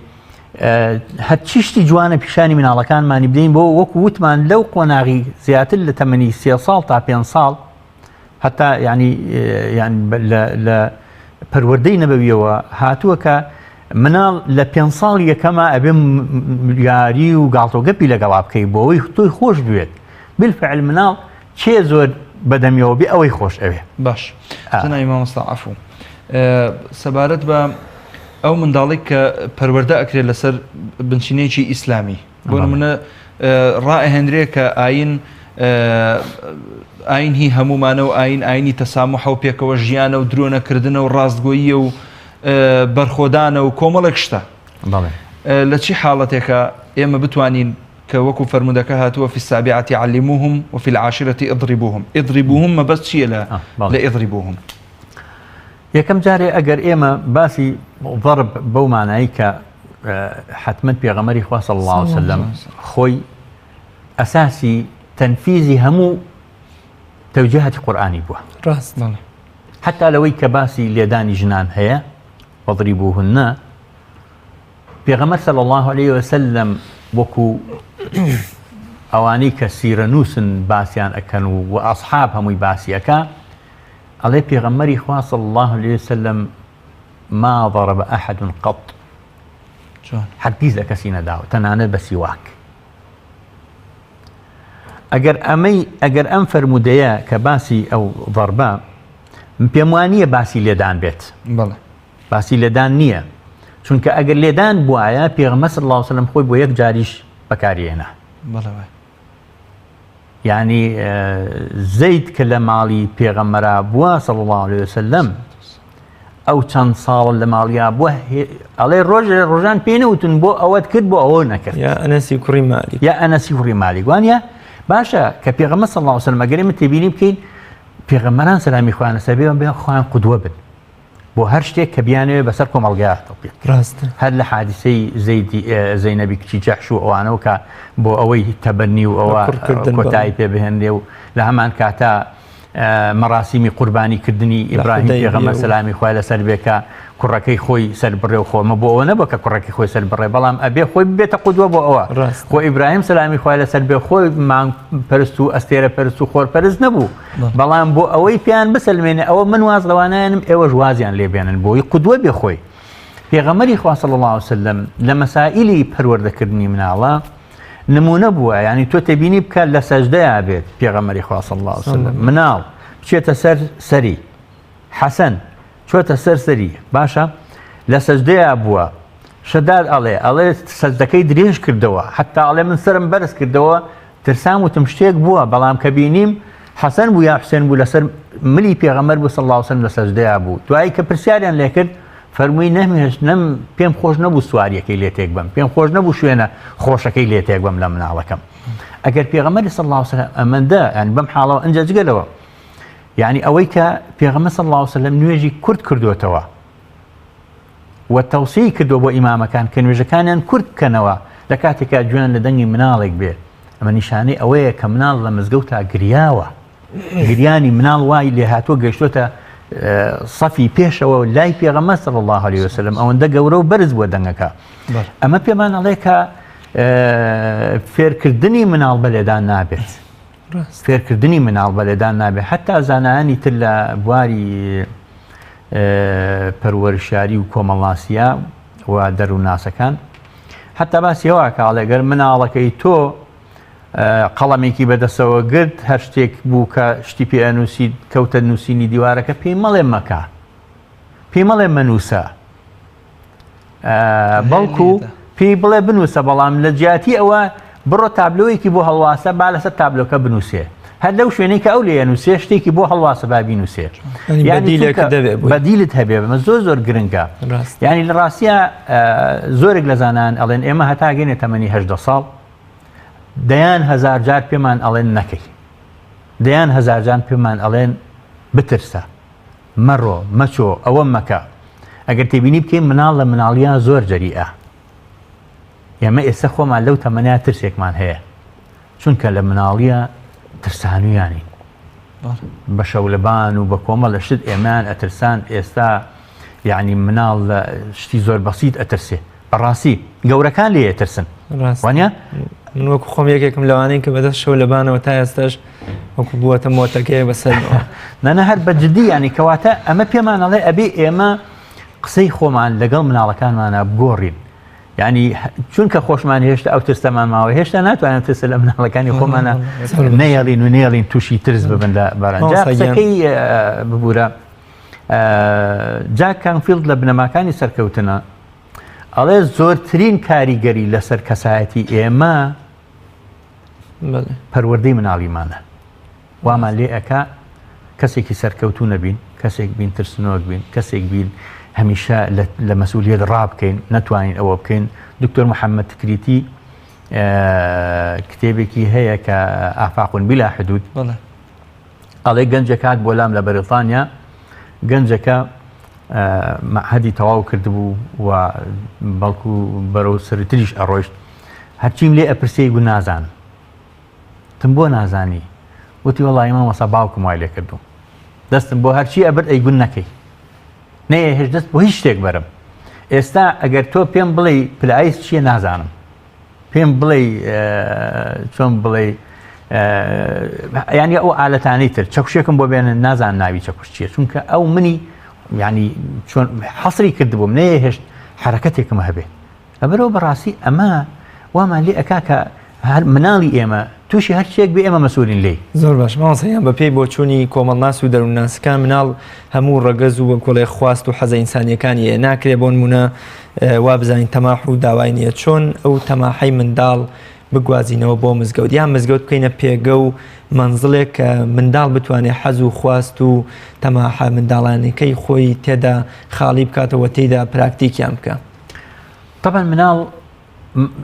[SPEAKER 3] هەرچی شتی جوانە پیشانی مناڵەکانمانی بدەین بۆ وەکو وتمان لەو قۆناغی زیاتر لە تەمەنی 3 ساڵ تا 5 ساڵ حتا ینی لە پەروەردەی نەبەویەوە هاتووە کە مناڵ لە 5 ساڵ یەکەمە ئەبێ یاری و گاڵتۆگەپی لەگەڵا بکەی بۆ ئەوەی تۆی خۆش بوێت بالفعل مناڵ چێ زۆر بەدەمیەوە بێ ئەوەی خۆش ئەوێ
[SPEAKER 1] باش زنای مامۆستا عەفو سەبارەت بە ئەو منداڵێک کە پەروەردە ئەکرێت لەسەر بنچینەیەکی ئیسلامی بۆ نمونە ڕائەهێنرێ کە ئاین هی هەمومانە و ئاینی تەساموحە و پێکەوە ژیانە و درۆنەکردنە و ڕاستگۆییە و بەرخۆدانە و کۆمەڵێک شتە لە چی حاڵەتێکە ئێمە بتوانین کە وەکو فەرمودەکە هاتووە فی السابعة علموهم وفي العاشرة اضربوهم مەبەست چییە لە اضربوهم
[SPEAKER 3] یەکەم جارێ ئەگەر ئێمە باسی ضرب بەو مانایی کە حتمما پێغەمبەری خوا صلی الله علیه وسلم خۆی ئەساسی تەنفیزی هەموو تەوجیهاتی قورئانی بووە
[SPEAKER 2] ڕاست
[SPEAKER 3] حتا لەوەی کە باسی لێدانی ژنان هەیە وەضریبوهن پێغەمبەر صلی الله علیه وسلم وەکو ئەوانەی کە سیرە نووسن باسییان ئەکەن و ئەصحاب هەمووی باسی ئەکا ئەڵێ پێغەمبەری خوا صلی الله عليه وسلم ما ضرب أحد قط هەرگیز لە کەسی نەداوە تەنانەت بە سیواک ئەگەر ئەم فەرمودەیە کە باسی ئەو ضربە پێم وانییە باسی لێدان بێت باسی لێدان نییە چونکە ئەگەر لێدان بووایە پێغەمبەر صلی الله علیه وسلم خۆی بۆ یەک جاریش بەکارهێنا یعنی زەید کە لە ماڵی پێغەمبەرا بووە صلی الله عليه وسلم ئەو چەند ساڵ لە ماڵیا بووە ئەڵێ ڕۆژان پێی نەوتن بۆ ئەوەت کرد بۆ ئەوە نەکرد
[SPEAKER 2] یا ئەنەسی کوڕی مالیک وانە باشە کە پێغەمبەر صلی الله عليه وسلم ئەگەر ئێمە تێبینی بکەین پێغەمبەران سەلامی خوایان لەسەر بێ خۆیان قودوە بن بۆ هەر شتێک کە بیانەوێ بەسەر کۆمەڵگەیە تەڵبیق ڕاستە
[SPEAKER 3] هەر لە حادیسەی زەینەبی کچی جەحش و ئەوانەوە کە بۆ ئەوەی تەبەنی و ئەوە کۆتایی پێ بهێنرێ و لە هەمان کاتە مەراسیمی قوربانیکردنی ئیبراهیم پێغەمبەر سەلامی خوای لەسەر بێ کە کوڕەکەی خۆی سەربڕێ و خۆمە بۆ ئەوە نەبووە کە کوڕەکەی خۆی سەربڕێ بەڵام ئەبێ خۆی ببێتە قودوە بۆ ئەوە خۆ ئیبراهیم سەلامی خوای لەسەر بێ خۆی مانگ پەرست و ئەستێرە پەرست و خۆر پەرست نەبوو بەڵام بۆ ئەوەی پێیان بسەلمێنێ ئەوە من واز لەوانایانم ئێوەش وازیان لێبێنن بۆی قودوە بێ خۆی پێغەمبەری خوا صلی الله علیه وسلم لە مەسائیلی پەروەردەکردنی مناڵە نمونە بووە ینی تۆ تێبینی بکە لە سەجدەیە بێت پێغەمبەری خوا صلی الله علیه وسلم مناڵ بچێتە سەر سەری حەسەن چۆتە سەر سەری باشە لە سەجدەیە بووە شەداد ئەڵێ سەجدەکەی درێژ کردەوە حتا ئەڵێ من سرم بەرز کردەوە ترسام وتم شتێک بووە بەڵام کە بینیم حەسەن بوو یا حوسێن بوو لەسەر ملی پێغەمبەر بوو صلی الله علیه وسلم لە سەجدەیە بوو دوایی کە پرسیاریان لێ کرد فەرمووی پێم خۆش نەبوو سواریەکەی لێ تێک بم پێم خۆش نەبوو شوێنە خۆشەکەی لێ تێک بم لە مناڵەکەم ئەگەر پێغەمبەری صلی الله علیه وسلم ئەمەندە ینی بەم حاڵەوە ئەنجە جگەلەوە یعنی ئەوەی کە پێغەمبەر صلی الله علیه وسلم نوێژی کورد کردوتەوە و تەوسیی کردو بۆ ئیمامەکان کە نوێژەکانیان کورد بکەنەوە لە کاتێکا گوێن لە دەنگی مناڵێک بێ ئەمە نیشانەی ئەوەیە کە مناڵ لە مزگەوتا گریاوە گریانی مناڵ وای لێ هاتووە گەیشتۆتە صەفی پێشەوە لای پێغەمبەر صلی الله علیه وسلم ئەوەندە گەورە و بەرز بووە دەنگەکە ئەمە پێمان ئەڵێ کە فێرکردنی مناڵ بەلێدان نابێت فێرکردنی مناڵ بەلێدان نابێت حتا زانایانی تر لە بواری پەروەرشاری و کۆمەڵناسیە و دەرووناسەکان حتا باسی ئەوە کاڵێگەر مناڵەکەی تۆ قەڵەمێکی بەدەستەوە گرت هەر شتێک بوو کە شتی پێ ئەنووسی کەوتە نووسینی دیوارەکە پێی مەڵێ مەکە پێی مەڵێ مەنووسە بەڵکو پێی بڵێ بنووسە بەڵام لە جیاتی ئەوە بڕۆ تابلۆیەکی بۆ هەڵواسە با لەسەر تابلۆکە بنووسێ هەر لەو شوێنەی کە ئەو لێ نووسێ شتێکی بۆ هەڵواسە با بینووسێ بەدیلت هەبێ بەمە زۆر گرنگە یعنی لە ڕاستیە زۆرێک لە زانان ئەڵێن ئێمە هەتا گەێنێ تەمەنی 18 ساڵ دەیان هەزار جار پێمان ئەڵێن نەکەی دەیان هەزار جار پێمان ئەڵێن بترسە مەڕۆ مەچۆ ئەوە مەکە ئەگەر تێبینی بکەین مناڵ لە مناڵیان زۆر جەریئە ئێمە ئێستا خۆمان لەو تەمەنیا ترسێکمان هەیە چونکە لە مناڵیە ترسانویانی بە شەولەبان و بە کۆمەڵ لە شت ئێمان ئەترسان ئێستا یعنی مناڵ شتی زۆر بەسیط ئەترسێ بەڕاستی گەورەکان لێ ئەترسن وانە
[SPEAKER 2] من وەکو خۆم یەکێکم لەوانەیە کە بەدەست شەولەبانەوە تا ئێستاش وەکو بووەتە مۆتەکەی بەسەرەوە
[SPEAKER 3] نانە هەر بەجددی ینی کەواتە ئەمە پێمانەڵێ ئەبێ ئێمە قسەی خۆمان لەگەڵ مناڵەکانمانە بگۆڕین ینی چونکە خۆشمان هێشتا ئەو ترسەمان ماوە هێشتا ناتوانین ترسە لە مناڵەکانی خۆمانە نەیەڵین و نێڵین تووشی ترس ببن لە بارانجا قسەکەی ببوورە جاک کانفیلد لە بنەماکانی سەرکەوتنە ئەڵێ زۆرترین کاریگەری لەسەر کەسایەتی ئێمە پەروەردەی مناڵیمانە وامان لێ ئەکا کەسێکی سەرکەوتوو نەبین کەسێک بین ترسنۆک بین کەسێک بین هەمیشە لە مەسئولیت ڕابکەین نەتوانین ئەوە بکەین دکتۆر محەممەد تکریتی کتێبێکی هەیە کە ئافاقون بلا حدود ئەڵێ گەنجەکات بۆ لام لە بەریتانیا گەنجەکە هەدی تەواو کردبوو و بەڵکو بەرەو سەرتریش ئەڕۆیشت هەرچیم لێ ئەپرسێ گو نازانم تم بۆ نازانی وتی وەڵی مامۆستا باوکم وای لێ کردو دەستم بۆ هەرچی ئەبرد ئەیگون نەکەی نەیە هێش دەست بۆ هیچ شتێک بەرم ئێستا ئەگەر تۆ پێم بڵێ پلایس چییە نازانم پێم بڵێ چۆن بڵێ ینی ئەو ئالەتانەی تر چەکوشێکم بۆ بێنن نازان ناوی چەکوش چیە چونکە ئەو منی ینی چۆن حەسری کردبووم نەیە هێشت حرەکەتێکم هەبێ ئەبەرەوە بەڕاستی ئەمە وامان لێ ئەکا کە مناڵی ئێمە تووشی هەرچێک بێ ئێمە مەسئولین لێ
[SPEAKER 2] زۆر باش ماوەسەیان بە پێی بۆ چوونی کۆمەڵناس و دەروونناسەکان مناڵ هەموو ڕەگەز و کۆڵێ خواست و حەزە ئینسانیەکانی ناکرێ بۆ نمونە وا بزانین تەماح و داوای نییە چۆن ئەو تەماحەی منداڵ بگوازینەوە بۆ مزگەوت یان مزگەوت بکەینە پێگە و منزڵێک کە منداڵ بتوانێت حەز و خواست و تەماحە منداڵانەکەی خۆی تێدا خاڵی بکاتەوە تێدا پراکتیکیان بکە
[SPEAKER 3] طبعا مناڵ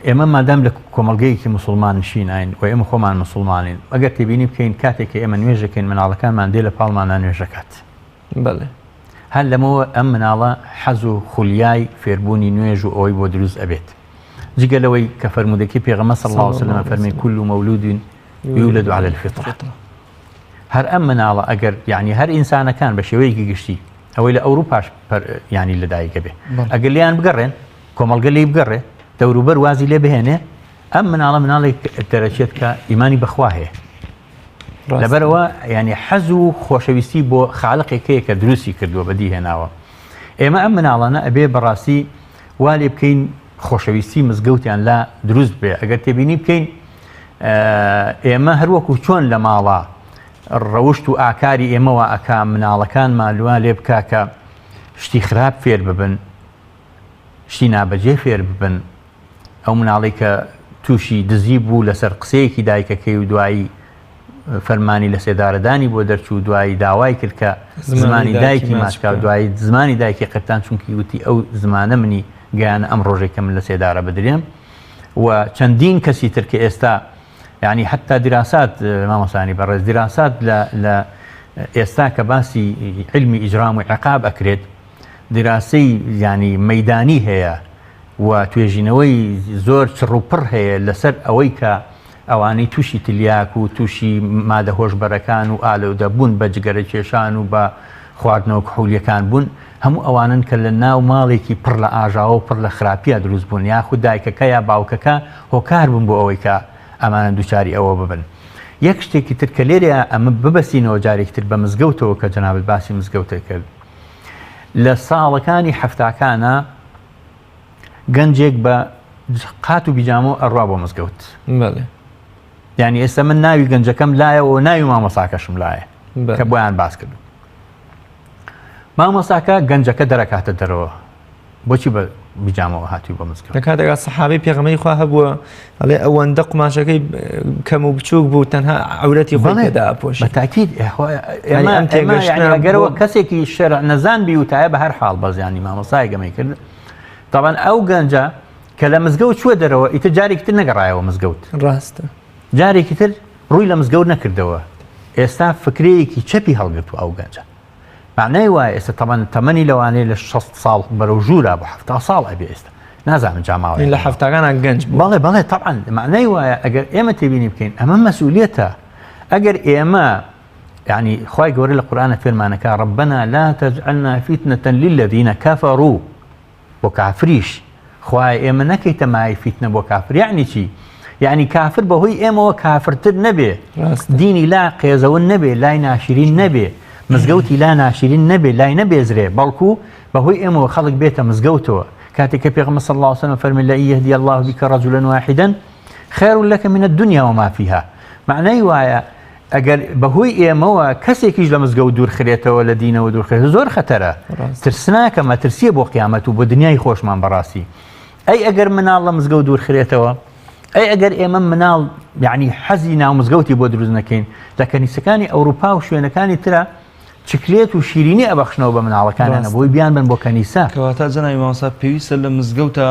[SPEAKER 3] ئێمە مادام لە کۆمەڵگەیەکی مسلمان نشینین و ئێمە خۆمان مسلمانین ئەگەر تێبینی بکەین کاتێک ئێمە نوێژەکەین مناڵەکانمان دێ لە پاڵمانە نوێژەکات
[SPEAKER 2] بەڵێ
[SPEAKER 3] هەر لەمەوە ئەم مناڵە حەز و خولیای فێربوونی نوێژ و ئەوەی بۆ دروست ئەبێت جگەلەوەی کە فەرمودەکەی پێغەمبەر صلی الله علیه و سلم فەرمی كل مولود يولد على الفطرة هەر ئەم مناڵە ئەگەر یعنی هەر ئینسانەکان بە شێوەیەکی گشتی ئەوەی لە ئەوروپاش یعنی لەدایکە بێ ئەگەر لیان بگەڕێن کۆمەڵگە لی بگەڕێ دەوروبەر وازی لێ بهێنێ ئەم مناڵێک دەرەچێت کە ئیمانی بەخوا هەیە لەبەرەوە ینی حەز و خۆشەویستی بۆ خاڵقێکەیە کە دروستی کردووە بەدی هێناوە ئێمە ئەم مناڵانە ئەبێ بەڕاستی وا لێ بکەین خۆشەویستی مزگەوتیان لا دروست بێ ئەگەر تێبینی بکەین ئێمە هەروەکو چۆن لە ماڵە ڕەوشت و ئاکاری ئێمەوە ئەکا مناڵەکان مالووا لێ بکا کە شتی خراپ فێر ببن شتی نابەجێ فێر ببن ئەو مناڵی کە تووشی دزی بوو لەسەر قسەیەکی دایکەکەی و دوایی فەرمانی لە سێدارەدانی بۆ دەرچوو دوایی داوای کرد کە زمانی دایکی ماچکا دوایی زمانی دایکی قەتان چونکی وتی ئەو زمانە منی گەیانە ئەم ڕۆژێکە من لە سێدارە بدرێم و چەندین کەسی تر کە ئێستا یعنی حتا دراسات مامۆسانی بەڕێز دراسات لە ئێستا کە باسی علمی ئیجرام و عقاب ئەکرێت دراسەی ینی مەیدانی هەیە و توێژینەوەی زۆر چڕوپڕ هەیە لەسەر ئەوەی کە ئەوانەی تووشی تلیاک و تووشی مادە هۆشبەرەکان و ئالەودە بوون بە جگەرە کێشان و بە خواردنەوە کحولیەکان بوون هەموو ئەوانن کە لە ناو ماڵێکی پڕ لە ئاژاوە و پڕ لە خراپیە دروست بوون یاخود دایکەکە یا باوکەکە هۆکار بوون بۆ ئەوەی کە ئەمانە دووچاری ئەوە ببن یەک شتێکی تر کە لێرە ئەمە ببەستینەوە جارێکتر بە مزگەوتەوە کە جەنابەت باسی مزگەوتە کرد لە ساڵەکانی حەفتاکانە گەنجێک بە قات و بیجامە ئەڕوا بۆ مزگەوت یعنی ئێستا من ناوی گەنجەکەم لایەوە ناوی مامۆساکەشم لایە کە بۆیان باس کردو مامۆساکە گەنجەکە دەرەکاتە دەرەوە بۆچی بە بیجامەوە هاتووی بە مزگەوت
[SPEAKER 2] دەکاتێکا سەحابەی پێغەمبەری خوا هەبووە ئەڵێ ئەوەندە قماشەکەی کەم و بچووک بوو تەنها عەورەتی خۆی تێدا ئەپۆشی
[SPEAKER 3] بە تاکید ئەگەرەوە کەسێکی شەرع نەزان بی وتایە بە هەر حاڵ بەزیانی مامۆسای گەمەی کرد طبعا ئەو گەنجە کە لە مزگەوت چووە دەرەوە ئیتر جارێکی تر نەگەڕایەوە مزگەوت
[SPEAKER 2] ڕاستە
[SPEAKER 3] جارێکی تر ڕووی لە مزگەوت نەکردەوە ئێستا فکرەیەکی چەپی هەڵگرتو ئەو گەنجە معنای وایە ئێستا طبعا تەمەنی لەوانەیە لە 6 ساڵ بەرەو ژوورە بۆ 7 ساڵ ئەبێ ئێستا نازانم جاماوە
[SPEAKER 2] لە حەفتاکانە گەنج
[SPEAKER 3] بەڵێ طبعا معنای وایە ئەگەر ئێمە تێبینی بکەین ئەمە مەسئولیەتە ئەگەر ئێمە يعني خواهي قوري القرآن في المعنى ربنا لا تجعلنا فتنة للذين كفروا وكافريش خواهي إما نكيت معي فتنة وكافر يعني شي يعني كافر بهوي إما وكافر تر نبي ديني لا قيزون نبي لا ناشرين نبي مزقوتي لا ناشرين نبي لا نبي زري بلكو بهوي إما وخلق بيته مزقوته كاتك بيغمس صلى الله عليه وسلم فرمي لا يهدي الله بك رجلا واحدا خير لك من الدنيا وما فيها معناه ويا اگر بهوی ئێمەوە کەسێکیش لە مزگەوت دوور خرێتەوە لە دینەوە دوور خرێت زۆر خەتەرە ترسناکەمە ترسیە بۆ قیامەت و بۆ دنیای خۆشمان بەڕاستی ئەی ئەگەر مناڵ لە مزگەوت دوور خرێتەوە ئەی ئەگەر ئێمە مناڵ یعنی حەزی ناو مزگەوتی بۆ دروست نەکەین لە کەنیسەکانی ئەوروپا و شوێنەکانی ترە چکلێت و شیرینی ئەبەخشنەوە بە مناڵەکانیانە بۆی بیان بن بۆ کەنیسە
[SPEAKER 1] کەواتە جەنابی مامۆستا پێویستە لە مزگەوتە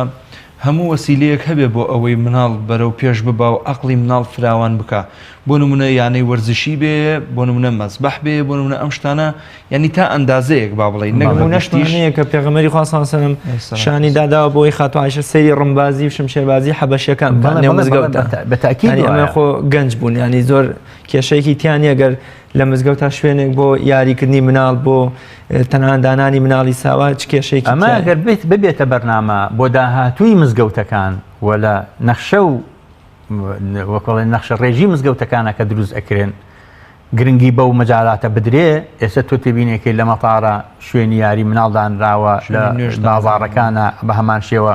[SPEAKER 1] هەموو وەسیلەیەک هەبێ بۆ ئەوەی مناڵ بەرەو پێش ببا و عەقڵی مناڵ فراوان بکە بۆ نمونە یانەی وەرزشی بێ بۆ نمونە مەسبەح بێ بۆ نمونە ئەم شتانە یعنی تا ئەندازەیەک با بڵێ
[SPEAKER 2] نەشتیشەیە کە پێغەمبەری خوا صلی الله علیه و سلم شانی داداوە بۆی خاتو عایشە سەیری ڕمبازی و شمشێربازی حەبەشیەکان نێو مزگەوتە
[SPEAKER 3] بەتاکید
[SPEAKER 2] ئەمە خۆ گەنج بوون ینی زۆر کێشەیەکی تیان ئەگەر لە مزگەوتە شوێنێک بۆ یاریکردنی مناڵ بۆ تەناندانانی مناڵی ساوا چ کێشەیەکی
[SPEAKER 3] ئەمە ئەگەر ببێتە بەرنامە بۆ داهاتووی مزگەوتەکان ولا نەخشە و وەکڵێ نەخشە ڕێژی مزگەوتەکانە کە دروست ئەکرێن گرنگی بەو مەجالاتە بدرێ ئێستا تۆ تێبینێکی لە مەتاڕە شوێنی یاری مناڵدانراوە لە بازاڕەکانە بە هەمان شێوە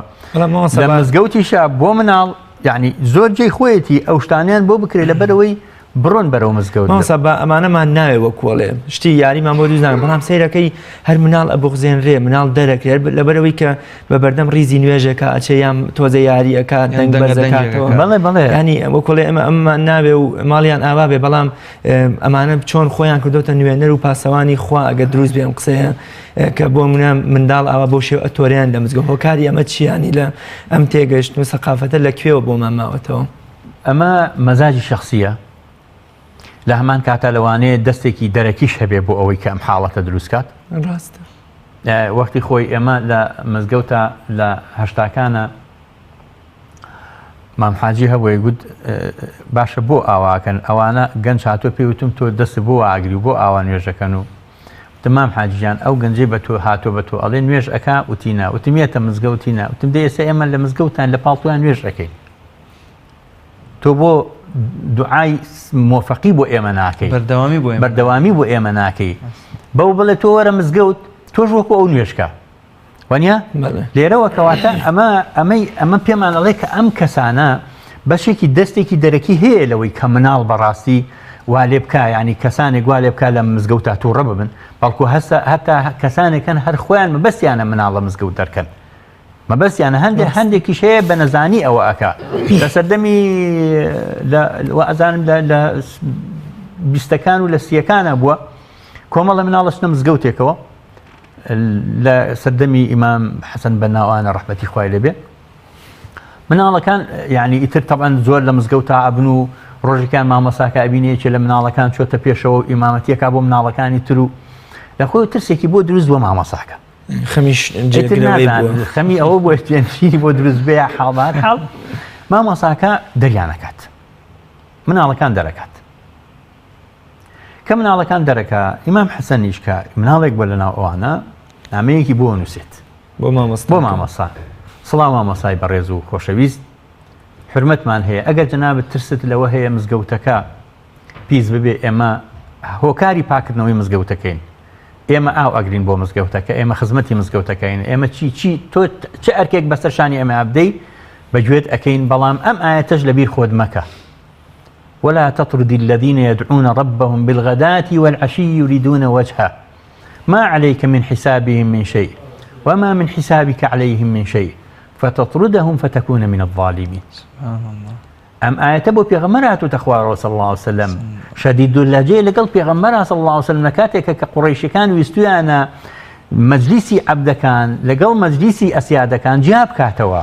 [SPEAKER 3] لە مزگەوتیشە بۆ مناڵ یعنی زۆر جێی خۆیەتی ئەو شتانیان بۆ بکرێت لەبەرەوەی بڕۆن بەرەو مزگەوت
[SPEAKER 2] مامۆستا بە ئەمانەمان ناوێ وەکوڵێ شتی یاریمان بۆ دووزانم بەڵام سەیرەکەی هەر مناڵ ئەبوغزێنرێ مناڵ دەرەکرێت لەبەرەوەی کە بە بەردەم ڕیزی نوێژەکە ئەچێ یان تۆزە یاریەکە دەنگ بەرزەکاتەوە
[SPEAKER 3] بەڵێ
[SPEAKER 2] ینی وەکوڵێ ئەمەمان ناوێ و ماڵیان ئاوا بێ بەڵام ئەمانە چۆن خۆیان کردوتە نوێنەر و پاسەوانی خوا ئەگە دروست بێ ئەم قسەیە کە بۆ منە منداڵ ئاوا بۆ شێو ئەتۆریان لە مزگەوت هۆکاری ئەمە چیانی لە ئەم تێگەشت و سەقافەتە لەکوێوە بۆمان ماوەتەوە
[SPEAKER 3] ئەمە مەزاجی شخصیە لە هەمان کاتە لەوانەیە دەستێکی دەرەکیش هەبێ بۆ ئەوەی کە ئەم حاڵەتە دروستکات
[SPEAKER 2] ڕاستە
[SPEAKER 3] وەختی خۆی ئێمە لە مزگەوتە لە هەشتاکانە مام حاجی هەبووی گوت باشە بۆ ئاواکەن ئەوانە گەنج هاتۆ پێوتم تۆ دەست بۆ ئاگری و بۆ ئاوا نوێژەکەن و تمام حاجیان ئەو گەنجەی بە تۆ هاتۆ بە تۆ ئەڵێ نوێژ ئەکا وتینا وتمیێتە مزگەوتینا وتم دە ئێستا ئێمە لە مزگەوتان لە پاڵتویان نوێژ ئەەکەین تۆ بۆ دوعای مۆفەقی بۆ ئێمە ناکەی بەردەوامی بۆ ئێمە ناکەی بەو بڵێ تۆ وەرە مزگەوت تۆش وەکو ئەو نوێژکە وانیا لێرەوە کەواتە ئەمە پێمان ئەڵێ کە ئەم کەسانە بەشێکی دەستێکی دەرەکی هەیە لەوەی کە مناڵ بەڕاستی وا لێ بکە ینی کەسانێک وا لێ بکە لە مزگەوتە تووڕە ببن بەڵکو هەتا کەسانێکن هەر خۆیان مەبەستیانە مناڵ لە مزگەوت دەرکەن مەبەستیانە هەندێکیش هەیە بە نەزانی ئەوە ئەکا لە سەردەمی ئەزانم لە بیستەکان و لە سیەکانە بووە کۆمەڵە مناڵەچنە مزگەوتێکەوە لە سەردەمی ئیمام حەسەن بەناوانە ڕەحمەتی خوای لێبێ مناڵەکان یعنی ئیتر تەبعەن زۆر لە مزگەوتە ئەبن و ڕۆژێکیان مامۆساکە ئەبینەیەکی لە مناڵەکان چۆتە پێشەوە و ئیمامەتیەکە بۆ مناڵەکانی تر و لە خۆی ترسێکی بۆ دروست بۆ مامۆساکە خەمی ئەوە بۆ شتێنشیری بۆ دروست بێ حاڵات حاڵ مامۆساکە دەریانەکات مناڵەکان دەرەکات کە مناڵەکان دەرەکە ئیمام حەسەنیش کە مناڵێک بۆ لەناو ئەوانە نامەیەکی بۆ نووسێت بۆ مامۆستا سڵاو مامۆسای بەڕێز و خۆشەویست حرمەتمان هەیە ئەگەر جەنابەت ترست لەوە هەیە مزگەوتەکە پیس ببێ ئێمە هۆکاری پاکردنەوەی مزگەوتەکەین ئێمە ئاو ئەگرین بۆ مزگەوتەکە ئێمە خزمەتی مزگەوتەکەین ئێمە چی تۆ چه ئەرکێک بەسەرشانی ئێمە ئابدەی بەگوێت ئەەکەین بەڵام ئەم ئاەتەش لەبیر خۆت مەکە ولا تطرد الذين يدعون ربهم بالغداة والعشي يريدون وجهه ما عليك من حسابهم من شيء وما من حسابك عليهم من شيء فتطردهم فتكون من الظالمين سبحان الله ئەم ئاەتە بۆ پێغەمبەر تەخوارەوە صلی الله عليه وسلم شەدید اللهجەیە لەگەڵ پێغەمبەر صلی الله عليه وسلم لە کاتێکە کە قوڕەیشەکان ویستویانە مەجلیسی عەبدەکان لەگەڵ مەجلیسی ئەسیادەکان جیا بکاتەوە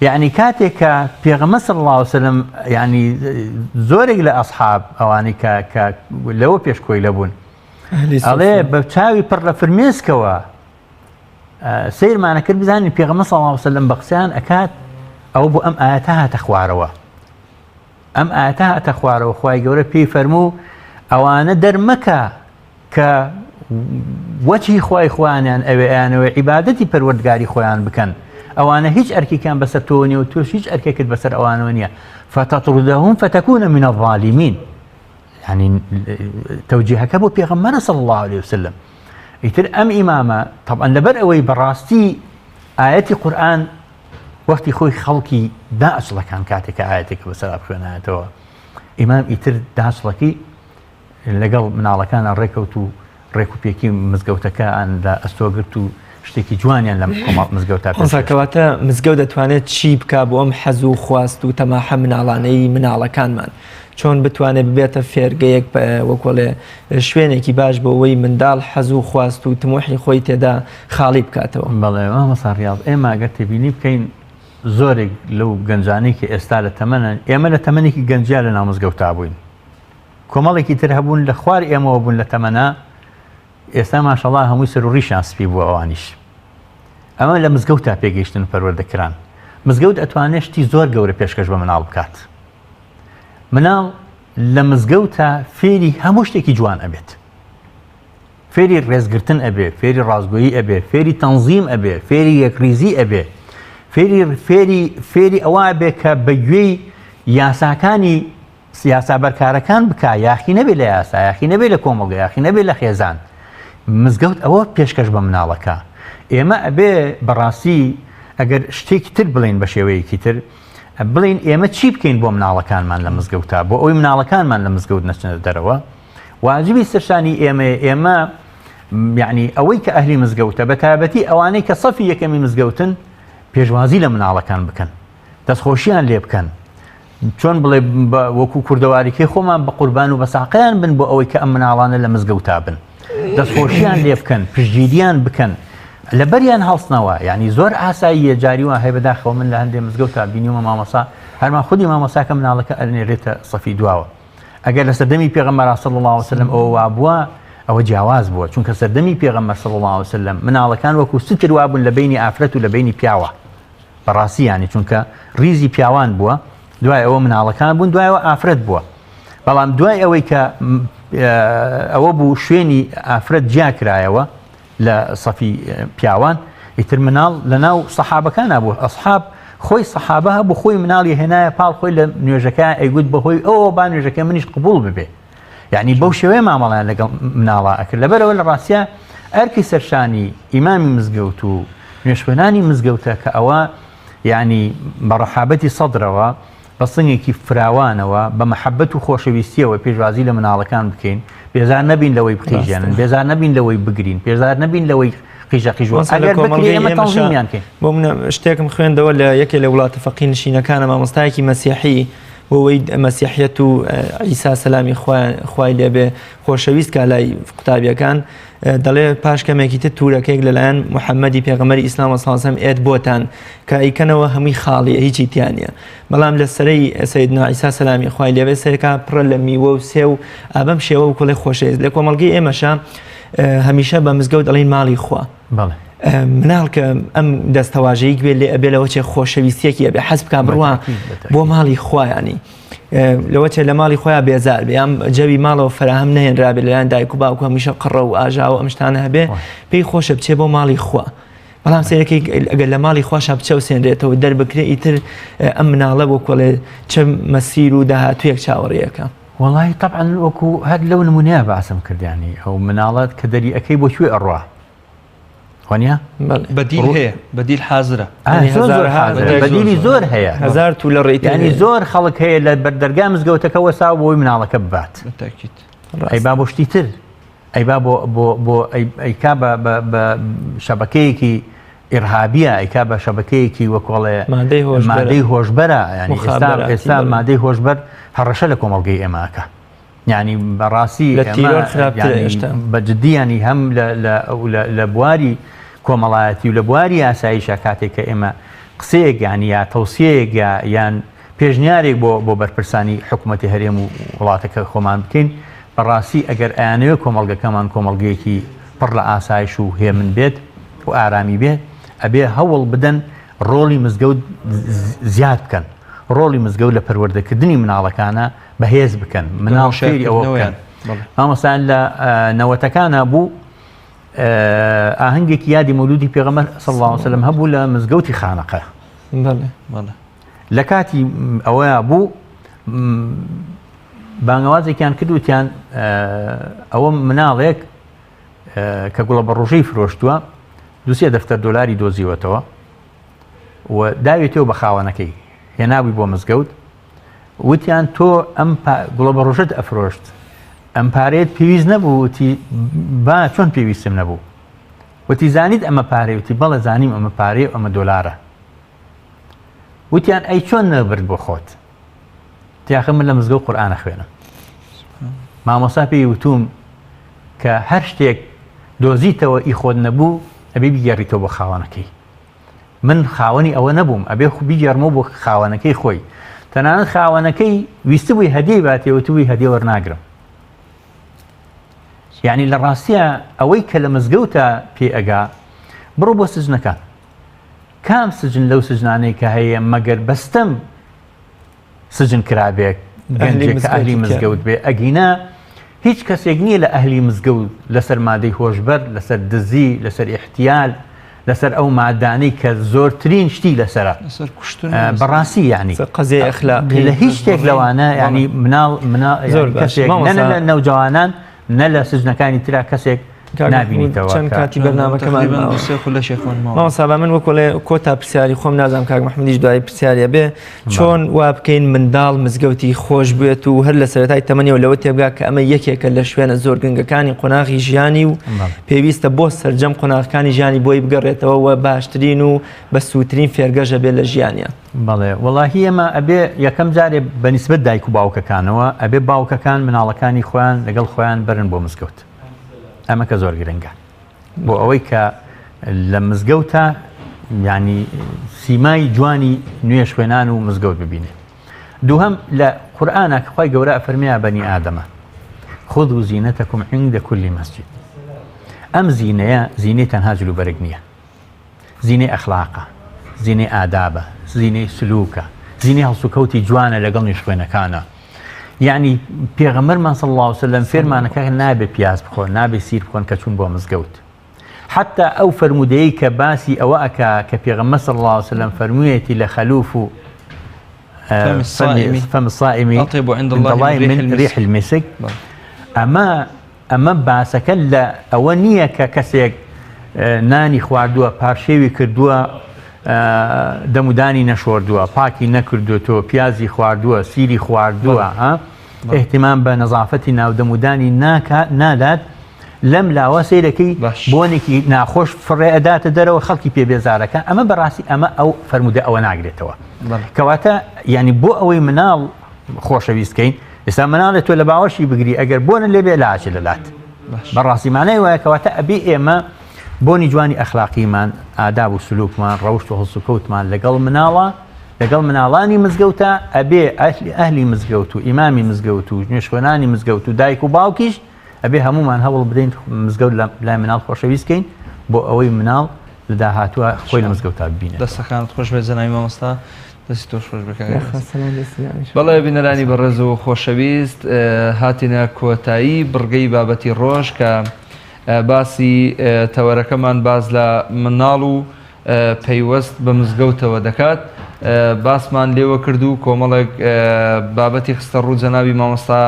[SPEAKER 3] یعنی کاتێک کە پێغەمبەر صلی الله عليه وسلم یعنی زۆرێک لە ئەصحاب ئەوانی کە لەوە پێشکۆی لەبوون ئەڵێ بە چاوی پڕ لە فرمێسکەوە سیرمانە کرد بزانین پێغەمبەر صلی الله عليه وسلم بە قسەیان ئەکات ئەو بۆ ئەم ئاەتە هاتە خوارەوە ئەم ئاەتە هاتە خوارەوە خوای گەورە پێی فەرموو ئەوانە دەرمەکە کە وەچی خۆی خۆیانیان ئەوێیانەوە عیبادەتی پەروەردگاری خۆیان بکەن ئەوانە هیچ ئەرکێکیان بەسەر تۆ نیە و توش هیچ ئەرکێکت بەسەر ئەوانەوە نییە فتطردهم فتكون من الظالمين يعني توجيهك بو پیغمبر صلى الله عليه وسلم يتر ام امامه طبعا لبر اوي براستي آياتي قرآن وقتی خوی خەڵکی داچڵەکان کاتێککە ئاەتێکە بەسەر خوێنایەتەوە ئیمام ئیتر داچڵەکەی لەگەڵ مناڵەکانە ڕێکەوت و ڕێک و پێکی مزگەوتەکان لە ئەستۆگرت و شتێکی جوانیان لە
[SPEAKER 2] مزگەوتە مزگەوت دەتوانێت چی بکە بۆ ئەم حەز و خواست و تەماحە مناڵانەی مناڵەکانمان چۆن بتوانێت ببێتە فێرگەیەک وەکۆڵێ شوێنێکی باش بۆ ئەوەی منداڵ حەز و خواست و تموحی خۆی تێدا خاڵی بکاتەوە.
[SPEAKER 3] بەڵێ مەساڕیاض ئێمە ئەگەر تێبینی بکەین زۆرێک لەو گەنجانێکی ئێستا لە تەمەنە ئێمە لە تەمەنێکی گەنجیا لە ناو مزگەوتا بووین کۆمەڵێکی تر هەبوون لە خوار ئێمەوە بوون لە تەمەنە ئێستا ماشەڵڵا هەمووی سەر و ڕیشیان سپی بوو ئەوانیش ئەمە لە مزگەوتا پێگەیشتن پەروەردەکران مزگەوت ئەتوانێت شتی زۆر گەورە پێشکەش بە مناڵ بکات مناڵ لە مزگەوتە فێری هەموو شتێکی جوان ئەبێت فێری ڕێزگرتن ئەبێ فێری ڕازگۆیی ئەبێ فێری تەنزیم ئەبێ فێری یەکریزی ئەبێ فێری ئەوە بێ کە بەگوێی یاساکانی سیاسا بەرکارەکان بکە یاخی نەبێت لە یاسا یاخی نەبێت لە کۆمەڵگە یاخی نەبێت لە خێزان مزگەوت ئەوە پێشکەش بە مناڵەکە ئێمە ئەبێ بەڕاستی ئەگەر شتێکی تر بڵین بە شێوەیەکی تر بڵین ئێمە چی بکەین بۆ مناڵەکانمان لە مزگەوتە بۆ ئەوی مناڵەکانمان لە مزگەوت نەچنە دەرەوە واجبی سەرشانی ئێمە یعنی ئەوەی کە ئەهلی مزگەوتە بە تایبەتی ئەوانەی کە سەفی یەکەمی مزگەوتن پێشوازی لە مناڵەکان بکەن دەستخۆشییان لێ بکەن چۆن بڵێ وەکو کوردەواریکەی خۆمان بە قوربان و بەساقیان بن بۆ ئەوەی کە ئەم مناڵانە لە مزگەوتا بن دەستخۆشییان لێ بکەن پشتگیریان بکەن لە بەریان هەڵسنەوە یعنی زۆر ئاساییە جاری وان هەیە بەداخەوە من لە هەندێک مزگەوتا بینیومە مامۆسا هەرمان خودی مامۆساکە مناڵەکە ئەنێرێتە سەفی دواوە ئەگەر لە سەردەمی پێغەمبەر صلی الله علیه وسلم ئەوە وابووە ئەوە جیاواز بووە چونکە سەردەمی پێغەمبەر صلی الله علیه وسلم مناڵەکان وەکو ستر وابوون لە بینی ئافرەت و لە بینی پیاوە بەڕاستی یعنی چونکە ریزی پیاوان بووە دوای ئەوە مناڵەکان بوون دوایەوە ئافرەت بووە بەڵام دوای ئەوەی کە ئەوە بوو شوێنی ئافرەت جیا کرایەوە لە سەفی پیاوان ئیتر مناڵ لە ناو سەحابەکانە بوو ئەسحاب خۆی سەحابە هەبوو خۆی مناڵی هێنایە پاڵ خۆی لە نوێژەکە ئەیگوت بەهۆی ئەوە با نوێژەکە منیش قبول ببێ یعنی بەو شێوەیە مامەڵیان لەگەڵ مناڵە ئەکرد لەبەرەوە لە ڕاستیە ئەرکی سەرشانی ئیمامی مزگەوت و نوێشخوێنانی مزگەوتە کە ئەوە یعنی بە ڕەحابەتی سەدرەوە بە سنگێکی فراوانەوە بە مەحەبەت و خۆشەویستیەوە پێشوازی لە مناڵەکان بکەین بێزار نەبین لەوەی بخیژێنن بێزار نەبین لەوەی بگرین پێزار نەبین لەوەی
[SPEAKER 2] بۆ منە شتێکم خوێندەوە لە یەکێ لە وڵاتە فەقی نشینەکانە مامۆستایەکی مەسیحی بۆەوەی مەسیحیەت و عیسا سەلامی خوای لێبێ خۆشەویست کا لای قوتابیەکان دەڵێ پاش کەمێکی تر تورەکەیک لەلایەن محەممەدی پێغەمبەری ئیسلام ساسەم ئێت بۆتان کە ئەیکەنەوە هەمووی خاڵیە هیچی تیانە بەڵام لە سەرەی سەیدنا عیسا سەلامی خوای لێبێ سەرەکە پڕە لە میوە و سێ و ئابەم شێوە و کوڵی خۆشەویست لە کۆمەڵگەی ئێمەشە هەمیشە بە مزگەوت دەڵێن ماڵی خوا مناڵ کە ئەم دەستەواژەیەک بێت لێ ئەبێ لەوە چێ خۆشەویستیەکی ئەبێ حەز بکە بڕوا بۆ ماڵی خوایانی لەوە چێ لە ماڵی خۆیان بێزار بێ ئەم جەوی ماڵەوە فراهم نەهێنرابێ لەلایەن دایک و باوکو هەمیشە قڕە و ئاژا و ئەم شتانە هەبێ پێی خۆشە بچێ بۆ ماڵی خوا بەڵام سێرەکەی ئەگەر لە ماڵی خواشە بچە و سێنرێتەوە دەربکرێ ئیتر ئەم مناڵە بۆ کۆڵێ چ مەسیر و داهاتوویەک چاوەڕێیەکە
[SPEAKER 3] والله طبعا وەکو هەر لەو نمونەیە باسم کردیانی ئەو مناڵەت کە دەری ئەەکەی بۆ کوێ ئەڕوا وانە
[SPEAKER 1] بەدیل هەیە بەدیل حازرە
[SPEAKER 3] بەدیلی زۆر هەیە
[SPEAKER 2] هزار تو لە ڕێیتانی
[SPEAKER 3] زۆر خەڵک هەیە لە بەردەرگا مزگەوتەکە وەسا بۆی مناڵەکە ببات ئەی با بۆ شتی تر ئەی با بۆ ئەیکا بە شەبەکەیەکی ئێرهابیە ئەیکا بە شەبەکەیەکی وەکۆڵێ مادەی هۆشبەرە ینی ئێستا مادەی هۆشبەر هەڕەشە لە کۆمەڵگەی ئێماکە یعنی بەڕاستی بەجددیانی هەم لە بواری کۆمەڵایەتی و لە بواری ئاساییشە کاتێک کە ئێمە قسەیەک یانی یا تەوسیەیەک یان پێشنیارێک بۆ بەرپرسانی حکوومەتی هەرێم و وڵاتەکە خۆمان بکەین بەڕاستی ئەگەر ئەیانەوێت کۆمەڵگەکەمان کۆمەڵگەیەکی پڕ لە ئاسایش و هێمن بێت و ئارامی بێت ئەبێ هەوڵ بدەن ڕۆڵی مزگەوت زیاد بکەن ڕۆڵی مزگەوت لە پەروەردەکردنی مناڵەکانە بەهێز بکەن مناڵ شێری ئەوە بکەن مامۆستا لە نەوەتەکانە بوو ئاهەنگێکی یادی مەولودی پێغەمبەر صلی الله علیه و سلم هەبوو لە مزگەوتی خانەقە لە کاتی ئەوەیە بوو بانگەوازێکیان کردوتیان ئەوە مناڵێک کە گوڵە بەڕۆژەی فرۆشتووە دووسێ دەفتەر دۆلاری دۆزیوەتەوە و داوێتەوە بە خاوەنەکەی هێناوی بۆ مزگەوت وتیان تۆ ئەم گوڵە بەڕۆژەت ئەفرۆشت ئەم پارەیەت پێویست نەبوو وتی با چۆن پێویستم نەبوو وتی زانیت ئەمە پارەی وتی بەڵێ زانیم ئەمە پارەیە ئەمە دۆلارە وتیان ئەی چۆن نەبرد بۆ خۆت تیاخە من لە مزگەوت قورئانە خوێنم مامۆستا پێی وتوم کە هەر شتێک دۆزیتەوە ئی خۆت نەبوو ئەبێ بیگەڕیتەوە بۆ خاوەنەکەی من خاوەنی ئەوە نەبووم ئەبێ بیگەڕمەوە بۆ خاوەنەکەی خۆی تەنانەت خاوەنەکەی ویستبووی هەدیە باتێوەتوی هەدیە وەرناگرم یعنی لە ڕاستیە ئەوەی کە لە مزگەوتە پێ ئەگا بڕۆ بۆ سجنەکان کام سجن لەو سجنانەی کە هەیە مەگەر بەستەم سجن کرابێک گەنجێک کە ئەهلی مزگەوت بێ ئەگینا هیچ کەسێک نییە لە ئەهلی مزگەوت لەسەر مادەی هۆشبەر لەسەر دزی لەسەر احتیال لەسەر ئەو مادانەی کە زۆرترین شتی لەسەرە بەڕاستی یعنی
[SPEAKER 2] قەزای ئەخلاقی
[SPEAKER 3] لە هیچ شتێک لەوانە ینی کەسێک نە لە نەوجەوانان نە لە سجنەکانی ترا کەسێک نابینیتەوە
[SPEAKER 2] چەند کاتی بەرنامەکەمان مامۆستا من وەکو کۆتا پرسیاری خۆم نازانم کاک محمەدیش دوای پرسیاریە بێ چۆن وا بکەین منداڵ مزگەوتی خۆش بێت و هەر لە سەرەتای تەمەنیەوە لەوە تێبگا کە ئەمە یەکێکە لە شوێنە زۆر گرنگەکانی قۆناغی ژیانی و پێویستە بۆ سەرجەم قۆناغەکانی ژیانی بۆی بگەڕێتەوە و باشترین و بە سووترین فێرگەژە بێت لە ژیانیە
[SPEAKER 3] بەڵێ وەڵاهی ئێمە ئەبێ یەکەم جارێ بەنسبەت دایک و باوکەکانەوە ئەبێ باوکەکان مناڵەکانی خۆیان لەگەڵ خۆیان بەرن بۆ مزگەوت ئەمە کە زۆر گرنگە بۆ ئەوەی کە لە مزگەوتە ینی سیمای جوانی نوێش خوێنان و مزگەوت ببینێ دووهەم لە قورئانە کە خۆی گەورە ئەفەرمێ بەنی ئادەمە خذوا زینەتەکم عند كل مسجد ئەم زینەیە زینەی تەنها جلوبەرگ نییە زینەی ئەخلاقە زینەی ئادابە زینەی سلووکە زینەی هەڵسوکەوتی جوانە لەگەڵ نیش خوێنەکانە یعنی پێغەمبەرمان صلی الله علیه و سلم فێرمانەکە نابێ پیاز بخۆن نابێ سیر بخۆن کە چوون بۆ مزگەوت حتى ئەو فەرمودەیەی کە باسی ئەوە ئەکا کە پێغەمبەر صلی الله علیه و سلم فەرموویەتی لە خەلوف و فم الصائم
[SPEAKER 1] أطيب عند الله من
[SPEAKER 3] ريح المسك ئەمە باسەکە لە ئەوە نییە کە کەسێک نانی خواردووە پارشێوی کردووە دەمودانی نەشۆردووە پاکی نەکردووە پیازی خواردووە سیری خواردووە احتیمام بە نەزافەتی ناودەمودانی نادات لەم لاوە سیرەکەی بۆنێکی ناخۆش فڕێ ئەداتە دەرەوە خەڵکی پێ بێزارەکە ئەمە بەڕاستی ئەمە ئەو فەرمودە ئەوە ناگرێتەوە کەواتە ینی بۆ ئەوەی مناڵ خۆشەویستکەین ئێستا مناڵێت تۆ لە باوەشی بگری ئەگەر بۆنە لێبێ لاچ لەلات بەڕاستی مانای وایە کەواتە ئەبێ ئێمە بۆنی جوانی ئەخلاقیمان ئاداب و سلوکمان ڕەوشت و هەڵسوکەوتمان لەگەڵ مناڵانی مزگەوتە ئەبێ ئەهلی مزگەوت و ئیمامی مزگەوت و نوێشخوێنانی مزگەوت و دایک و باوکیش ئەبێ هەمومان هەوڵ بدەین مزگەوت لای مناڵ خۆشەویستکەین بۆ ئەوەی مناڵ لە داهاتووە خۆی لە مزگەوتە ببینێت
[SPEAKER 1] دەستەکانت خۆش بێت جەنابی مامۆستا دەستی تۆش خۆش بکە بەڵێ بینەرانی بەڕێز و خۆشەویست هاتینە کۆتایی بڕگەی بابەتی ڕۆژ کە باسی تەوەرەکەمان باز لە مناڵ و پەیوەست بە مزگەوتەوە دەکات باسمان لێوە کرد و کۆمەڵێک بابەتی خستە ڕوو جەنابی مامۆستا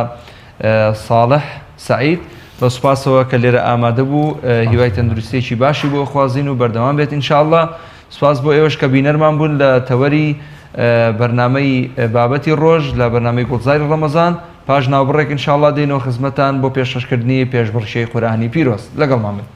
[SPEAKER 1] ساڵح سعید بە سوپاسەوە کە لێرە ئامادە بوو هیوای تەندروستێکی باشی بۆ خوازین و بەردەوام بێت ئینشاءالله سوپاس بۆ ئێوەش کە بینەرمان بوون لە تەوەری بەرنامەی بابەتی ڕۆژ لە بەرنامەی گوڵزاری ڕەمەزان پاش ناوبڕێک ئینشاءالله دێنەوە خزمەتان بۆ پێشکەشکردنی پێشبڕکێی قورئانی پیرۆست لەگەڵمان بن.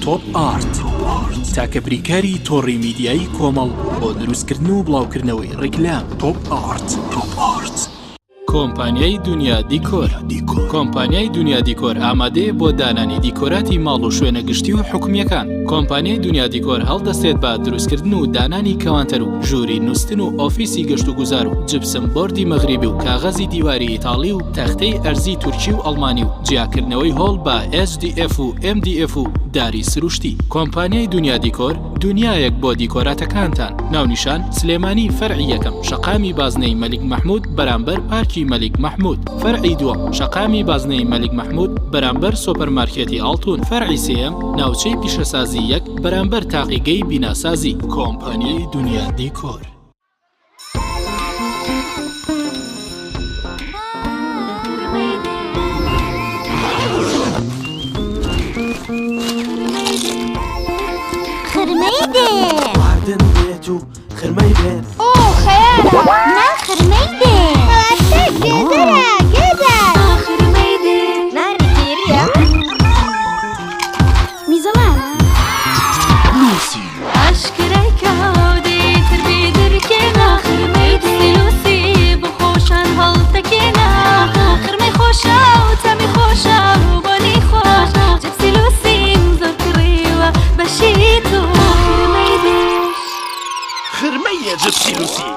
[SPEAKER 4] تۆپ ئارت تاکە بریکاری تۆڕی میدیایی کۆمەڵ بۆ دروستکردن و بڵاوکردنەوەی ڕیکلام. تۆپ ئارت کۆمپانیای دنیا دیکۆر. کۆمپانیای دنیا دیکۆر ئامادەیە بۆ دانانی دیکۆراتی ماڵ و شوێنە گشتی و حکومیەکان. کۆمپانیای دنیا دیکۆر هەڵدەستێت بە دروستکردن و دانانی کەوانتەر و ژووری نووسن و ئۆفیسی گەشت و گوزار و جبسم بۆردی مەغریبی و کاغەزی دیواری ئیتاڵی و تەختەی ئەرزی تورکی و ئەڵمانی و جیاکردنەوەی هۆڵ بە SDF و MDF و داری سروشتی. کۆمپانیای دنیا دیکۆر دنیایەک بۆ دیکۆراتەکانتان. ناونیشان سلێمانی فەرعی یەکەم شەقامی بازنەی مەلیک مەحموود بەرامبەر پارکی مەلیک مەحموود. فەرعی دووەم شەقامی بازنەی مەلیک مەحموود بەرامبەر سۆپەرمارکێتی ئاڵتون. فەرعی سێیەم ناوچەی پیشەسازی یەک بەرامبەر تاقیگەی بیناسازی. کۆمپانیای دنیا دیکۆر.
[SPEAKER 5] خرمەی دێ
[SPEAKER 6] واردن بێت و خرمەی بێت.
[SPEAKER 5] ئۆ خەیارە نا خرمەی دێ گێدەرە گێدەر خرمەی دێ نانی تێریە میزەڵانە
[SPEAKER 6] لوسی
[SPEAKER 5] ئاشکرای کاودێ تربێ دەرکێنا خرمەی دێ لوسی بخۆشان هەڵتەکێنا خرمەی خۆشە و تەمی خۆشە و بۆنی خۆش جبسی لوسیم زۆر کڕێوە بەشی تۆ خرمەی دێ
[SPEAKER 6] خرمەیە جبسی لوسی.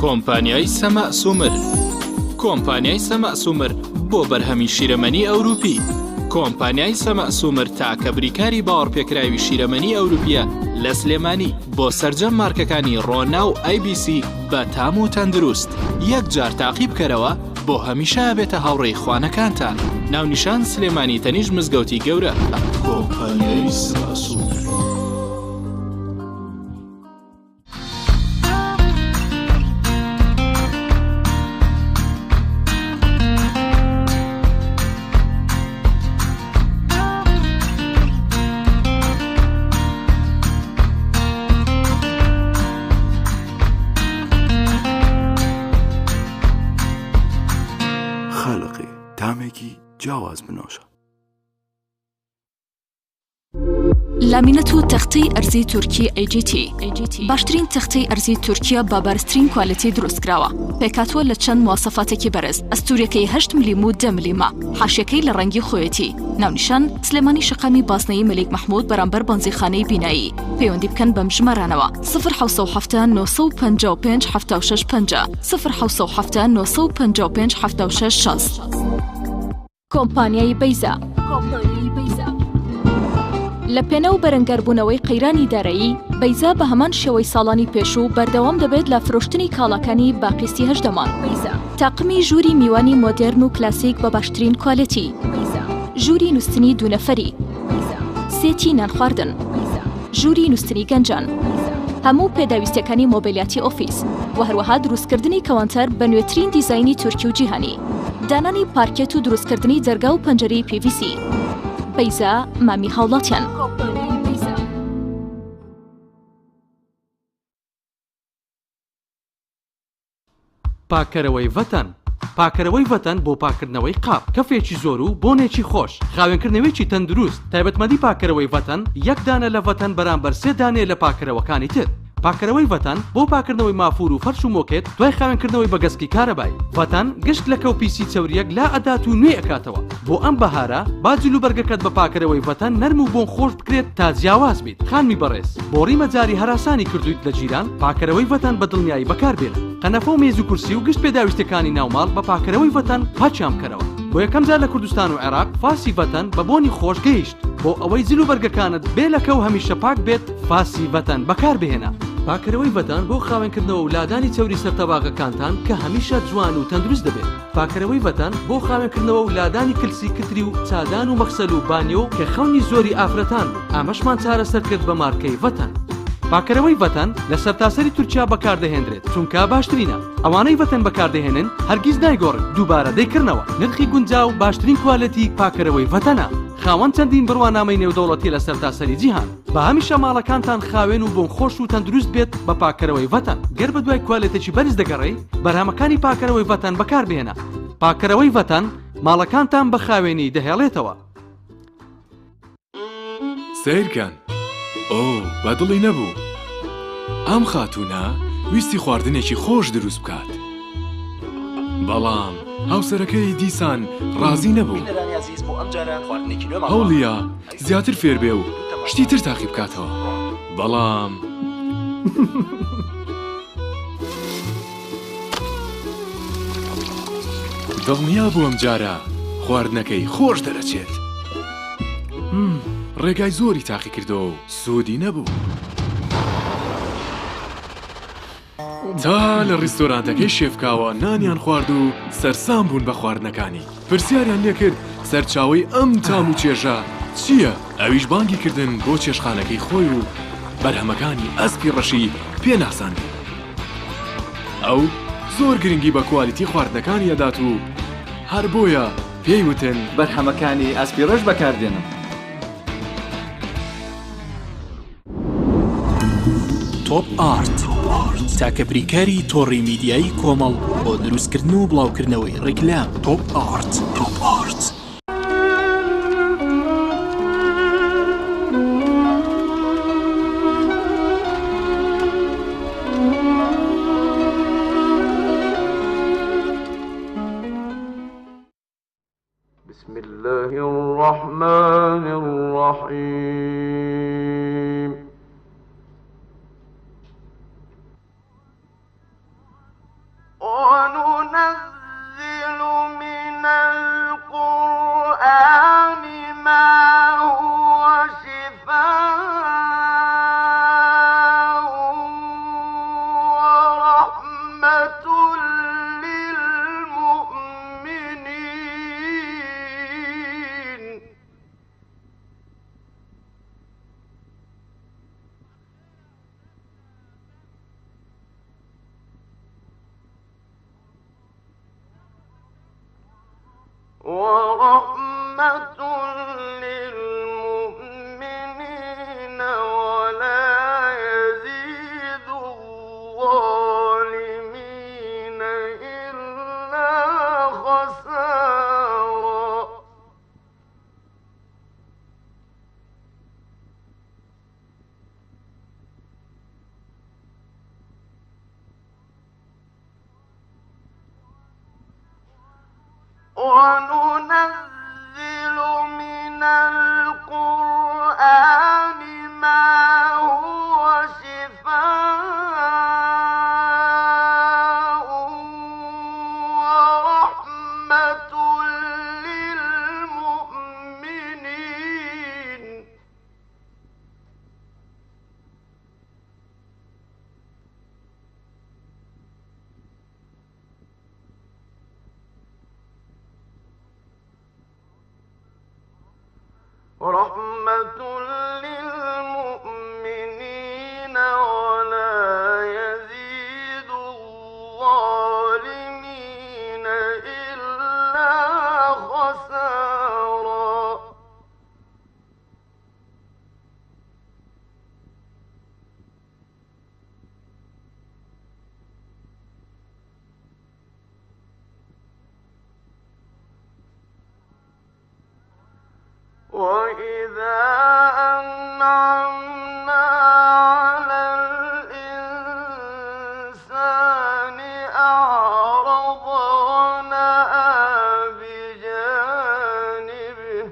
[SPEAKER 4] کۆمپانیای سەمە سومر. کۆمپانیای سەمە سومر بۆ بەرهەمی شیرەمەنی ئەوروپی. کۆمپانیای سەمە سومر تاکە بریکاری باوەڕپێکراوی شیرەمەنی ئەوروپیە لە سلێمانی بۆ سەرجەم مارکەکانی ڕۆنا و IBC بە تام و تەندروست. یەکجار تاقی بکەرەوە بۆ هەمیشە بێتە هاوڕێی خوانەکانتان. ناونیشان سلێمانی تەنیژ مزگەوتی گەورە. کۆمپانیای سەمە سومر.
[SPEAKER 6] خەڵقی تامێکی جیاواز بنۆشە.
[SPEAKER 7] لامینەت و تەختەی ئەرزی تورکی AGT باشترین تەختەی ئەرزی تورکیا با بارزترین کوالیتی دروستکراوە. پێکاتوە لە چەند مواسەفاتێکی بەرز. ئەستوورەکەی 8 ملم و 10 ملیمە. حاشیەکەی لە ڕەنگی خۆیەتی. ناونیشان سلێمانی شەقامی باسنەی مەلیک مەحموود بەرامبەر بەنزیخانەی بینایی. پەیوەندی بکەن بەم ژمارانەوە 070 955 76 50 070 955 76 60. کۆمپانیای بەیزا. لە پێنە و بەرەنگەربوونەوەی قەیرانی دارایی بەیزا بە هەمان شێوەی ساڵانی پێشوو بەردەوام دەبێت لە فرۆشتنی کاڵەکانی باقیستی هەژدەمان. تاقمی ژووری میوانی مۆدێرن و کلاسیک بە باشترین کوالیتی. ژووری نووسنی دوونەفەری. سێتی نان خواردن. ژووری نووسنی گەنجان. هەموو پێداویستەکانی مۆبیلیاتی ئۆفیس و هەروەها دروستکردنی کەوانتەر بە نوێترین دیزاینی تورکی و جیهانی. دانانی پارکێت و دروستکردنی جەرگا و پەنجەرەی PVC. بەیزا مامی هاوڵاتیان.
[SPEAKER 8] پاکەرەوەی ڤەتەن. پاکەرەوەی ڤەتەن بۆ پاکردنەوەی قاپ، کەفێکی زۆر و بۆنێکی خۆش، خاوێنکردنەوەیکی تەندروست. تایبەتمەندی پاکەرەوەی ڤەتەن یەک دانە لە ڤەتەن بەرامبەر 3 دانێ لە پاکەرەوەکانی تر. پاکەرەوەی ڤەتەن بۆ پاکردنەوەی مافور و فەرش و مۆکێت دوای خاوێنکردنەوەی بە گەسکی کارەبای. ڤەتەن گشت لە کەوپیسی چەوریەک لا ئەدات و نوێ ئەکاتەوە. بۆ ئەم بەهارە با جلوبەرگەکەت بە پاکەرەوەی ڤەتەن نەرم و بۆن خۆش بکرێت تا جیاواز بیت. خانمی بەڕێز بۆ ڕیمەجاری هەراسانی کردویت لە جیران پاکەرەوەی ڤەتەن بە دڵنیایی بەکاربێنن. قەنەفە و مێز و کورسی و گشت پێداویستەکانی ناوماڵ بە پاکەرەوەی ڤەتەن پاچیان بکەرەوە. بۆ یەکەم جار لە کوردستان و عێراق فاسی ڤەتەن بە بۆنی خۆش گەیشت. بۆ ئەوەی جلوبەرگەکانت بێ لەکە و هەمیشە پاک بێت فاسی ڤەتەن بەکاربهێنە. پاکەرەوەی ڤەتەن بۆ خاوێنکردنەوە و لادانی چەوری سەرتەباغەکانتان کە هەمیشە جوان و تەندروست دەبێت. پاکەرەوەی ڤەتەن بۆ خاوێنکردنەوە و لادانی کلسی کتری و چادان و مەخسەل و بانیۆ کە خەونی زۆری ئافرەتان بوو. ئامەشمان چارەسەر کرد بە مارکەی ڤەتەن. پاکەرەوەی ڤەتەن لە سەرتاسەری تورکیا بەکاردەهێنرێت چونکە باشترینە. ئەوانەی ڤەتەن بەکاردەهێنن هەرگیز نایگۆڕن، دووبارە دەیکردنەوە. نرخی گونجاو باشترین کوالەتی پاکەرەوەی ڤەتەنە. خاوەن چەندین بڕوانامەی نێودەوڵەتی لە سەرتاسەری جیهان. بە هەمیشە ماڵەکانتان خاوێن و بۆن خۆش و تەندروست بێت بە پاکەرەوەی ڤەتەن. گەر بە دوای کوالێتێکی بەرز دەگەڕێی بەرهەمەکانی پاکەرەوەی ڤەتەن بەکاربهێنە. پاکەرەوەی ڤەتەن ماڵەکانتان بە خاوێنی دەهێڵێتەوە.
[SPEAKER 9] سیرکەن ئۆ بەدڵی نەبوو ئەم خاتوونە
[SPEAKER 6] ویستی خواردنێکی خۆش دروست بکات بەڵام هاوسەرەکەی دیسان ڕازی نەبوو هەوڵیە زیاتر فێر بێ و شتی تر تاقی بکاتەوە بەڵام دڵنیا بووم جارە خواردنەکەی خۆش دەرەچێت ڕێگای زۆری تاقی کردەوە و سوودی نەبوو تا لە ڕیستۆرانتەکەی شێفکاوە نانیان خوارد و سەرسام بوون بە خواردنەکانی پرسیاریان لێ کرد سەرچاوی ئەم تام و چێژە چییە؟ ئەویش بانگی کردن بۆ چێشخانەکەی خۆی و بەرهەمەکانی ئەسپی ڕەشی پێ ناساندی ئەو زۆر گرنگی بە کوالیتی خواردنەکانی ئەدات و هەر بۆیە پێی وتن
[SPEAKER 9] بەرهەمەکانی ئەسپی ڕەش بەکاردێنم
[SPEAKER 4] تۆپ ئارت تاکە بریکاری تۆڕی میدیایی کۆمەڵ بۆ دروستکردن و بڵاوکردنەوەی ڕیکلام تۆپ ئارت
[SPEAKER 10] بسم الله الرحمن الرحيم وننزل من القرآن ما هو شفاء ورحمة للمؤمنين ورحمة للمؤمنين ولا يزيد الظالمين إلا خسارا وننزل من القرآن ما هو شفاء ورحمة للمؤمنين ورحمة للمؤمنين ولا يزيد الظالمين إلا خسارا وإذا أنعمنا على الإنسان أعرض ونأى بجانبه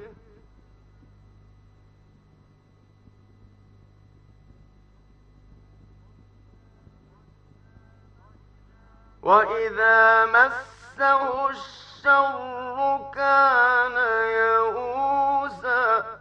[SPEAKER 10] وإذا مسه الشر كان يئوسا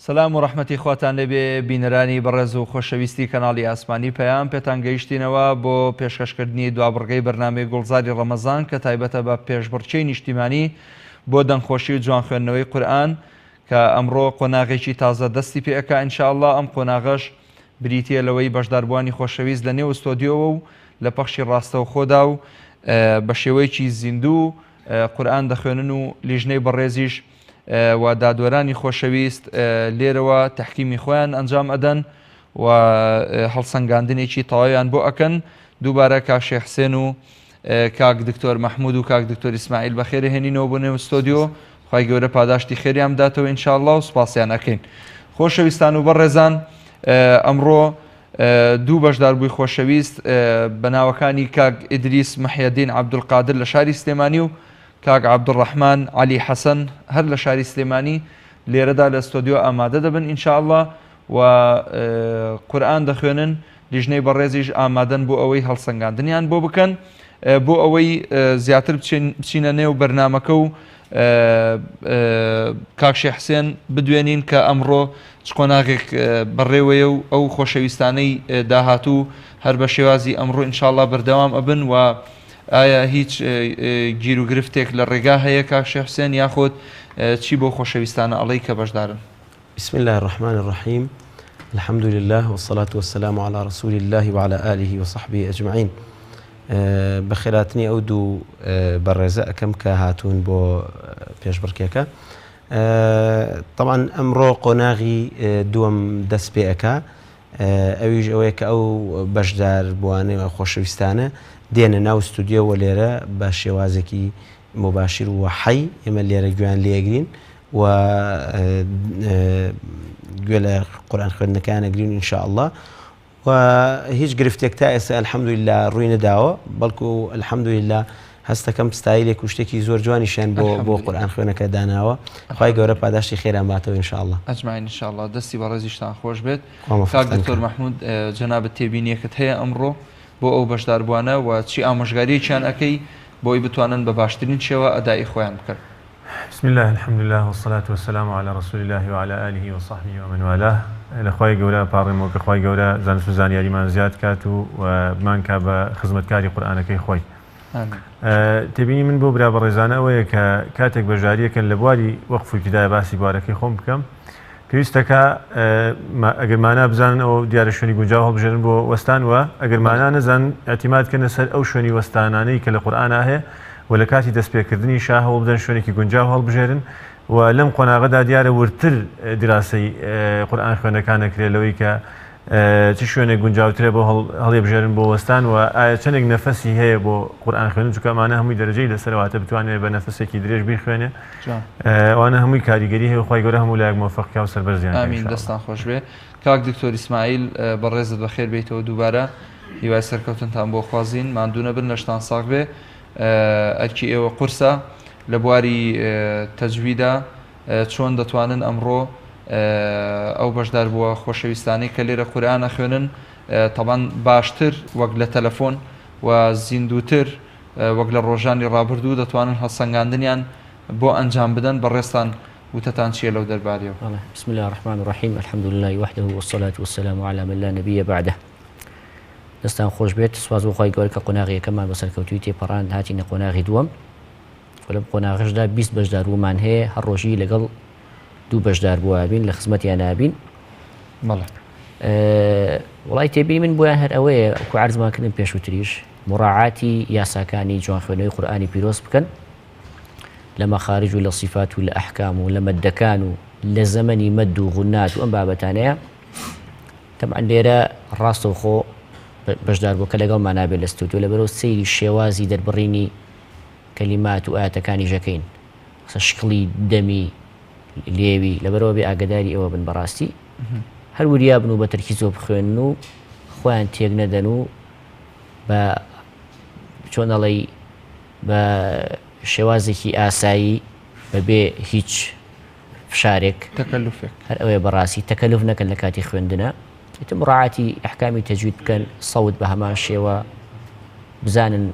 [SPEAKER 1] سلام و ڕەحمەتی خواتان لەبێ بینەرانی بەڕێز و خۆشەویستی کەناڵی ئاسمانی پەیام پێتان گەیشتینەوە بۆ پێشکەشکردنی دوابڕگەی بەرنامەی گوڵزاری ڕەمەزان کە تایبەتە بە پێشبڕکێی نیشتیمانی بۆ دەنگخۆشی و جوان خوێندنەوەی قورئان کە ئەمڕۆ قۆناغێکی تازە دەستی پێ ئەکا ئینشاءالله ئەم قۆناغەش بریتیە لەوەی بەشداربووانی خۆشەویست لە نێو ئستۆدیۆوە و لە پەخشی ڕاستەوخۆدا و بە شێوەیەکی زیندوو قورئان دەخوێنن و لیژنەی بەڕێزیش و دادوەرانی خۆشەویست لێرەوە تەحکیمی خۆیان ئەنجام ئەدەن و هەڵسەنگاندنێکی تەواویان بۆ ئەکەن. دووبارە کاک شێخ حسێن و کاک دکتۆر مەحموود و کاک دکتۆر ئیسماعیل بەخێر هێنینەوە بۆ نێو ستۆدیۆ. خوای گەورە پاداشتی خێریان بداتەوە ئینشاءالله و سوپاسیان ئەکەین. خۆشەویستان و بەڕێزان، ئەمڕۆ دوو بەشدار بووی خۆشەویست بە ناوەکانی کاک ئیدریس محیەدین عەبدولقادر لە شاری سلێمانی و کاک عەبدوڕەحمان عەلی حەسەن هەر لە شاری سلێمانی لێرەدا لە ستۆدیۆ ئامادە دەبن ئینشاءالله و قورئان دەخوێنن. لیژنەی بەڕێزیش ئامادەن بۆ ئەوەی هەڵسەنگاندنیان بۆ بکەن بۆ ئەوەی زیاتر بچینە نێو بەرنامەکە و کاک شێخ حسێن بدوێنین کە ئەمڕۆ چ قۆناغێک بەڕێوەیە و ئەو خۆشەویستانەی داهاتوو هەر بە شێوازی ئەمڕۆ ئینشاءالله بەردەوام ئەبن و ئایا هیچ گیر و گرفتێک لە ڕێگا هەیە کاک شێخ حسێن یاخۆت چی بۆ خۆشەویستانە ئەڵەی کە بەشدارن؟
[SPEAKER 11] بسم الله الرحمن الرحيم الحمد لله والصلاة والسلام على رسول الله وعلى آله وصحبه أجمعين. بەخێراتنی ئەو دوو بەڕێزە ئەەکەم کە هاتوون بۆ پێشبڕکێکە. طبعا ئەمڕۆ قۆناغی دووەم دەست پێ ئەکا، ئەویش ئەوەیە کە ئەو بەشدار بوانێ و خۆشەویستانە دێنە ناو ستودیۆوە لێرە بە شێوازێکی مباشر و حەی ئێمە لێرە گوێیان لێگرین و گوێ لە قورئان خوێندنەکانە گرین ئینشاءالله و هیچ گرفتێک تا ئێستا ئەلحەمدوللیلا ڕووی نەداوە، بەڵکو ئەلحەمدوللیلا هەستەکەم ستایلێک و شتێکی زۆر جوانیشیان بۆ قورئان خوێنەکە داناوە. خوای گەورە پاداشتی خێران باتەوە ئینشاءالله.
[SPEAKER 1] ئەجمعین ئینشاءالله. دەستی بەڕێزیشتان خۆش بێت. کاک دکتۆر مەحموود جەنابەت تێبینیەکەت هەیە ئەمڕۆ بۆ ئەو بەشداربوانە و چی ئامۆژگاریەکیان ئەەکەی بۆی بتوانن بە باشترین شێوە ئەدای خۆیان بکەن؟
[SPEAKER 12] بسم الله الحمد لله والصلاة والسلام على رسول الله وعلى آله وصحبه ومن والاه. لخوای گەورە پاڕێمەوە کە خوای گەورە زانست و زانیاریمان زیاد کات و بمان کا بە خزمەتکاری قورئانەکەی خۆی. تێبینی من بۆ برا بەڕێزانە ئەوەیە کە کاتێک بەژاریەکەن لە بواری وەقف و ابتیدای باسی بوارەکەی خۆم بکەم، پێویستەکە ئەگەر مانا بزانن ئەو دیارە شوێنی گونجاو هەڵبژێرن بۆ وەستان وە ئەگەر مانا نەزان ئەتیمادکەنە سەر ئەو شوێنی وەستانانەی کە لە قورئانە هەیە و لە کاتی دەستپێکردنی شا هەوڵ بدەن شوێنێکی گونجاو هەڵبژێرن و لەم قۆناغەدا دیارە ورتر دیراسی قورئان خوێندنەکان دەکرێت لەوەی کە چ شوێنێک گونجاوترێ بۆ هەڵێبژێرن بۆ وەستان و ئایا چەندێک نەفەسی هەیە بۆ قورئان خوێندن، چونکە ئەمانە هەمووی دەرەجەی لەسەرەواتە بتوانێت بە نەفەسێکی درێژ بیخوێنێ. ئەوانە هەمووی کاریگەری هەیە و خوای گەورە هەموو لایەک مۆفەقیا و سەربەرزیان.
[SPEAKER 1] ئامین. دەستان خۆش بێ. کاک دکتۆر ئیسماعیل بەڕێزت بەخێر بیتەوە دووبارە، هیوای سەرکەوتنتان بۆ خوازین، ماندوو نەبن لەشتان ساغ بێ. ئەرکی ئێوە قورسە لە بواری تەجویدا چۆن دەتوانن ئەمڕۆ ئەو بەشدار بووە خۆشەویستانی کە لێرە قورئان خوێنن تەبان باشتر وەک لە تەلەفۆن و زیندووتر وەک لە ڕۆژانی ڕابردوو دەتوانن هەڵسەنگاندنیان بۆ ئەنجام بدەن. بەڕێستان وتەتان چیە لەو دەربارەیەوە؟
[SPEAKER 13] بسم الله الرحمن الرحيم الحمد لله وحده والصلاة والسلام على من لا نبي بعده. دەستان خۆش بێت، سواز بۆ خوای گەورە کە قۆناغیەکەمان بەسەرکەوتووی تێپەڕاند هاتینە قۆناغی دووەم. لەم قۆناغشدا 20 بەشدار بوومان هەیە، هەر ڕۆژی لەگەڵ دوو بەشدار بووابین لە خزمەتیان نابین. وڵای تێبینی من بۆیان هەر ئەوەیە وەکو عەرزمانکردن پێشووتریش مراعاتی یاساکانی جوان خوێنەوەی قورئانی پیرۆز بکەن لە مەخارج و لە صیفات و لە ئەحکام و لە مەدەکان و لە زەمەنی مەد و غونات و ئەم بابەتانەیە. تەبعاً لێرە ڕاستەوخۆ بەشدار بووکە لەگەڵمان نابێت لە ستودیۆ لەبەرەوە سەیری شێوازی دەربڕینی کەلیمات و ئاەتەکانی ژەکەین، شکڵی دەمی لێوی لەبەرەوە بێ ئاگداری ئەوە بن بەڕاستی هەر وریا بن و بە تەرکیزۆ بخوێن و خۆیان تێک نەدەن و بە چۆن دەڵێ بە شێوازێکی ئاسایی بەبێ هیچ فشارێک هەر ئەوەیە بەڕاستی تەکەلف نەکەن لە کاتی خوێندنە. ئیتر مراعاتی ئەحکامی تەجوید بکەن، سەوت بە هەمان شێوە بزانن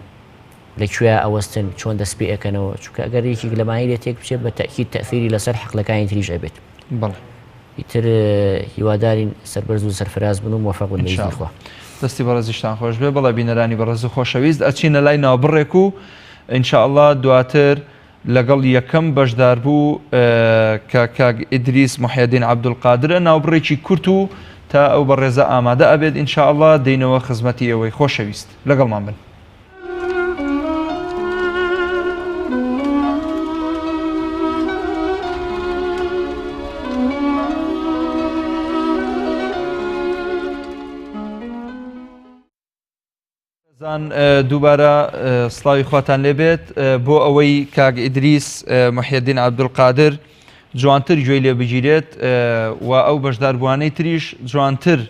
[SPEAKER 13] لەکوێ ئەوەستن چۆن دەست پێ ئەەکەنەوە، چونکە ئەگەر یەکێک لەمانی لێ تێک بچێت بە تەئکید تەئثیری لەسەر حەقلەکانی تریش ئەبێت. ئیتر هیوادارین سەربەرز و سەرفراز بن و موفق بن بەئیزنی خوا.
[SPEAKER 1] دەستی بەڕێزیشتان خۆش بێ. بەڵێ بینەرانی بەڕێز و خۆشەویست ئەچینە لای ناوبڕێک و ئینشاءالله دواتر لەگەڵ یەکەم بەشدار بوو کە کاک ئیدریس محیەدین عەبدولقادرە ناوبڕێکی کورت و تا ئەو بەڕێزە ئامادە ئەبێت ئینشاءالله دێنەوە خزمەتی ئەوەی خۆشەویست. لەگەڵمان بن. دووبارە سڵاوی خواتان لێبێت بۆ ئەوەی کاک ئیدریس محیدین عەبدولقادر جوانتر گوێی لێ بگیرێت و ئەو بەشداربوانەی تریش جوانتر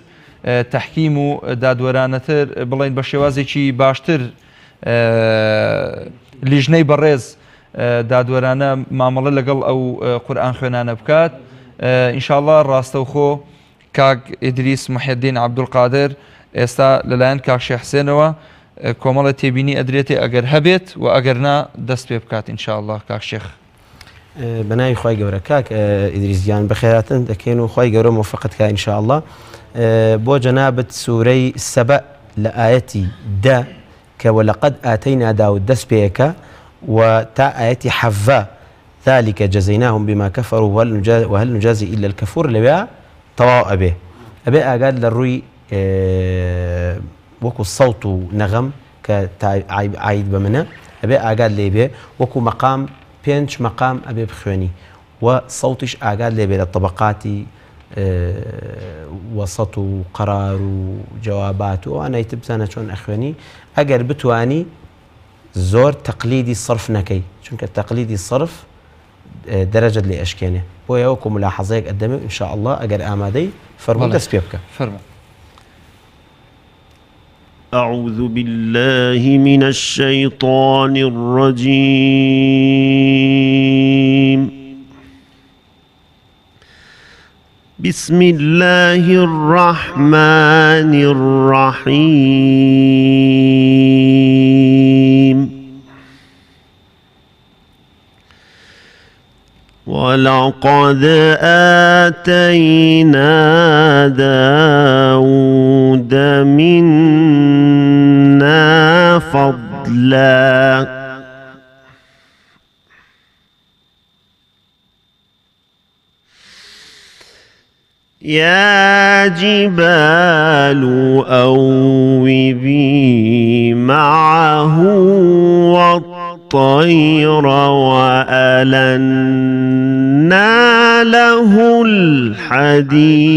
[SPEAKER 1] تەحکیم و دادوەرانەتر بڵێن بە شێوازێکی باشتر لیژنەی بەڕێز دادوەرانە مامەڵە لەگەڵ ئەو قورئان خوێنانە بکات ئینشاءڵڵا ڕاستەوخۆ کاک ئیدریس محیدین عەبدولقادر ئێستا لەلایەن کاک شێخ حسێنەوە کۆمەڵە تێبینی ئەدرێتێ ئەگەر هەبێت و ئەگەرنا دەست پێ بکات ئینشاءڵڵا کاک شێخ
[SPEAKER 11] بەناوی خوای گەورە کاک ئیدریس گیان بەخێراتن دەکەین و خوای گەورە موفقتکە ئینشاءڵڵا بۆ جەنابەت سوورەی سەبە لە ئایەتی دە کە وەلەقەد ئاتەینا داود دەست پێیەکە و تا ئایەتی حەڤە ذلك جزيناهم بما كفروا وهل نجازي إلا الكفور لەوێ تەواو ئەبێ ئاگات لە ڕووی وەکو سەوت و نەغەم کە عاید بە منە ئەبێ ئاگات لێبێ وەکو مەقام 5 مەقام ئەبێ بخوێنی و سەوتیش ئاگات لێبێ لە طبقاتی وەسەط و قەرار و جوابات و ئەوانەی بزانە چۆن ئەخوێنی ئەگەر بتوانی زۆر تەقلیدی صرف نەکەی چونکە تەقلیدی صرف دەرەجەت لێ ئەشکێنێ بۆیە وەکو ملاحەزەیەک ئەدەمێ ئینشاءالله ئەگەر ئامادەی فەرموو دەست پێ بکە
[SPEAKER 1] فەرموو
[SPEAKER 14] أعوذ بالله من الشيطان الرجيم بسم الله الرحمن الرحيم ولقد آتينا داود منا فضلا يا جبال أوبي معه والطير وألنا له الحديد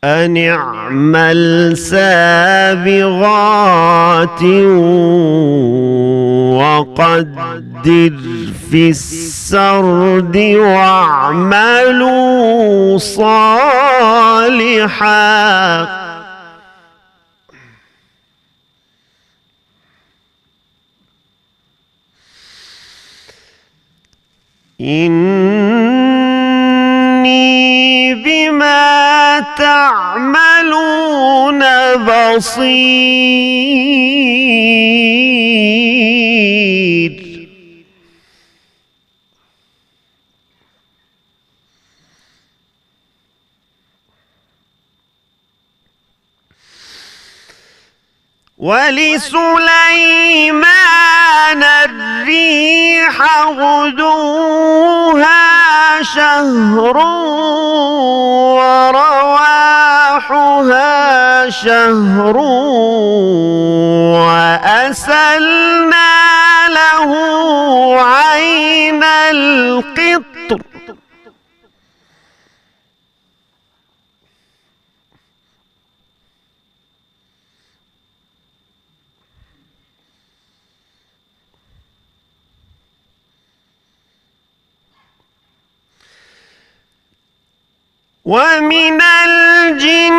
[SPEAKER 14] أن اعمل سابغات وقدر في السرد واعملوا صالحا إني بما تعملون بصير ولسليمان الريح غدوها شهر ورواحها شهر وأسلنا له عين القطر ومن الجن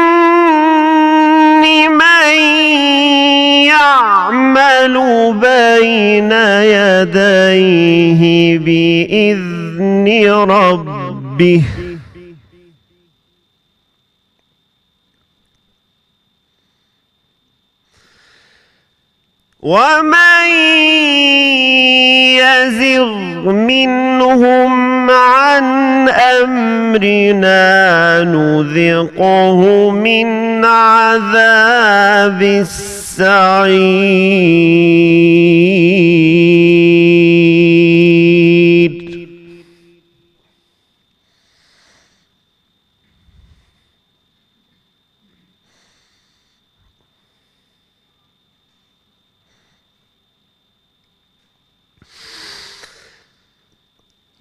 [SPEAKER 14] من يعمل بين يديه بإذن ربه ومن يزغ منهم عن أمرنا نذقه من عذاب السعير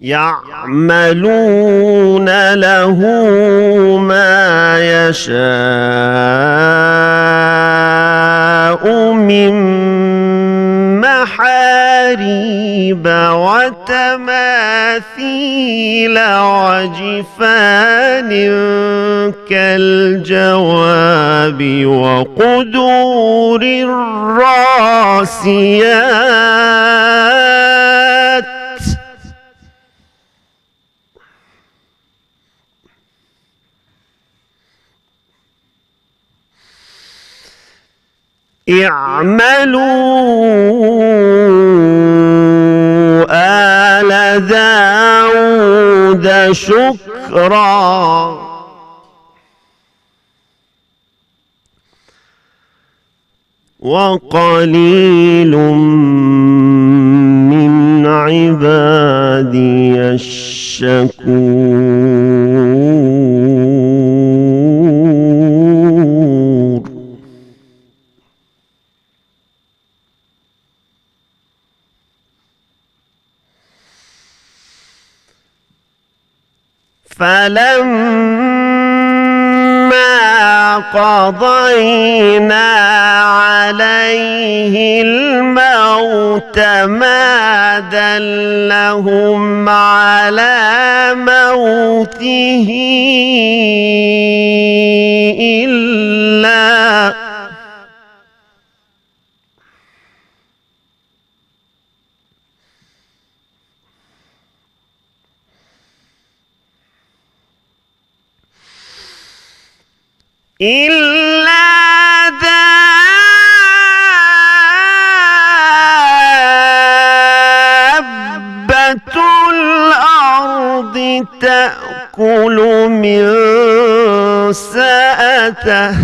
[SPEAKER 14] يعملون له ما يشاء من محاريب وتماثيل وجفان كالجواب وقدور الراسيات اعملوا آل داود شكرا وقليل من عبادي الشكور فلما قضينا عليه الموت ما دلهم على موته إلا دابة الأرض تأكل من سأته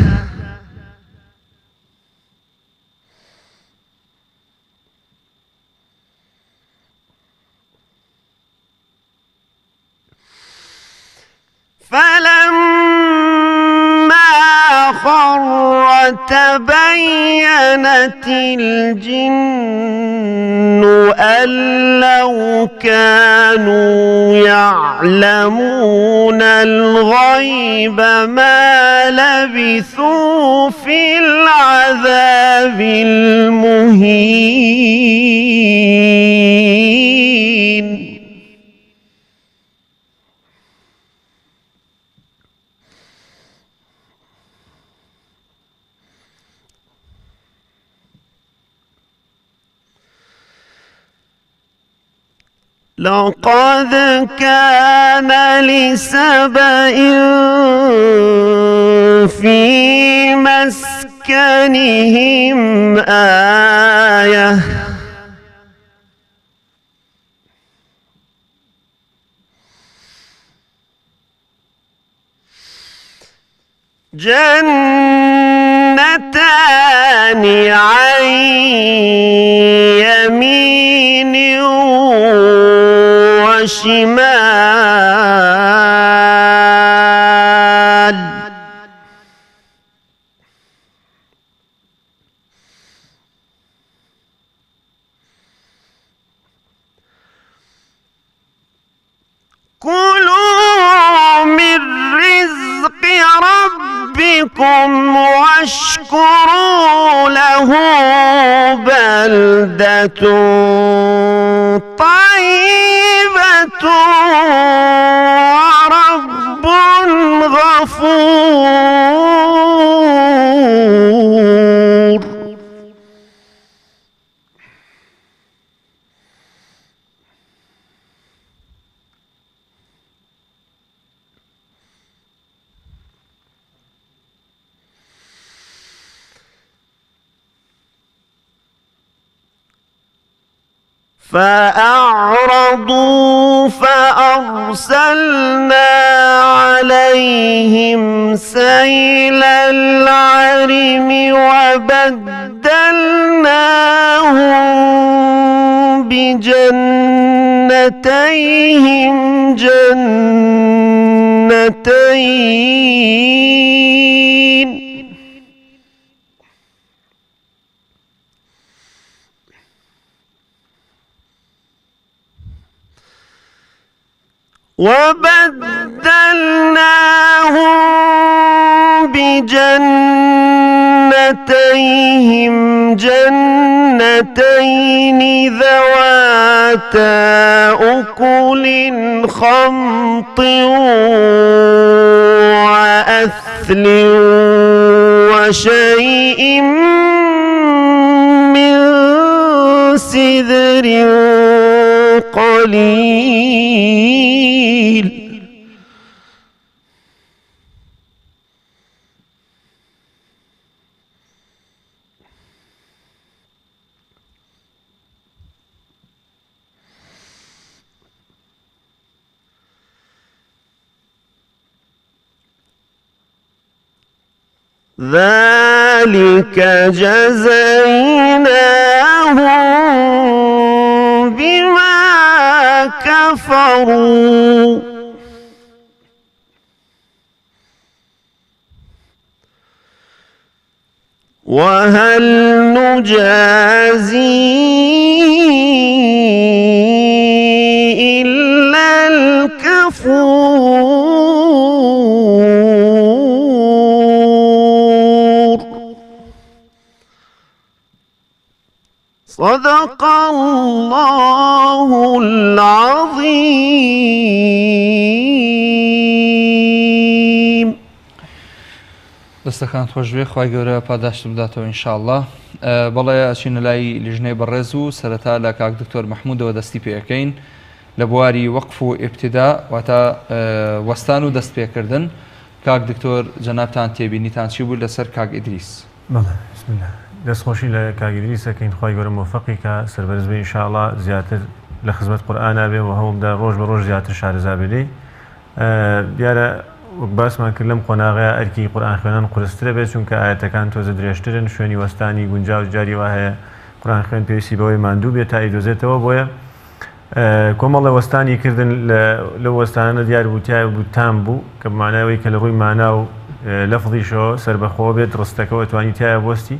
[SPEAKER 14] فلما خر تبينت الجن أن لو كانوا يعلمون الغيب ما لبثوا في العذاب المهين لقد كان لسبإ في مسكنهم آية جنتان عن يمين وشمال كلوا من رزق ربكم واشكروا له بلدة طيبة ورب غفور فأعرضوا فأرسلنا عليهم سيل العرم وبدلناهم بجنتيهم جنتين وبدلناهم بجنتيهم جنتين ذواتا أكل خمط وأثل وشيء من سدر قليل ذلك جزيناهم بما كفروا وهل نجازي إلا الكفور صدق الله العظيم.
[SPEAKER 1] دەستەکان خۆشوێ خی گەورە پاداشت بداتەوە ئینشاءالله. بەڵێ ئەچینە لای لیژنەی بەڕێز و سەرەتا لە کاک دکتۆر مەحموودەوە دەستی پێەکەین لە بواری وەقف و ئیبتیدا واتە وەستان و دەست پێکردن. کاک دکتۆر جەنابتان تێبینیتان چی بوو لەسەر کاک ئیدریس؟
[SPEAKER 12] دەستخۆشی لە کاک ئیدریسەکەین خی گەورە مۆفەقی کە سەربەرز بێ ئینشاءالله زیاتر لە خزمەت قورئانە بێ و هەوڵدا ڕۆژ بە ڕۆژ زیاتر شارەزا بێ. دیارە وەک باسمان کرد لەم قۆناغەیە ئەرکی قورئان خوێنان قورسترە بێت چونکە ئاەتەکان تۆزە درێژترن شوێنی وەستانی گونجاو جاری وا هەیە قورئان خوێن پێویستی بەوەی ماندوو بێت تا ئیدۆزێتەوە. بۆیە کۆمەڵە وەستانی کردن لە وەستانە دیار بووتیای بوو تام بوو کە ماناوەی کە لە ڕووی مانا و لەفظیشەوە سربەخۆ بێت ڕستەکەەوە توانی تایە بۆستی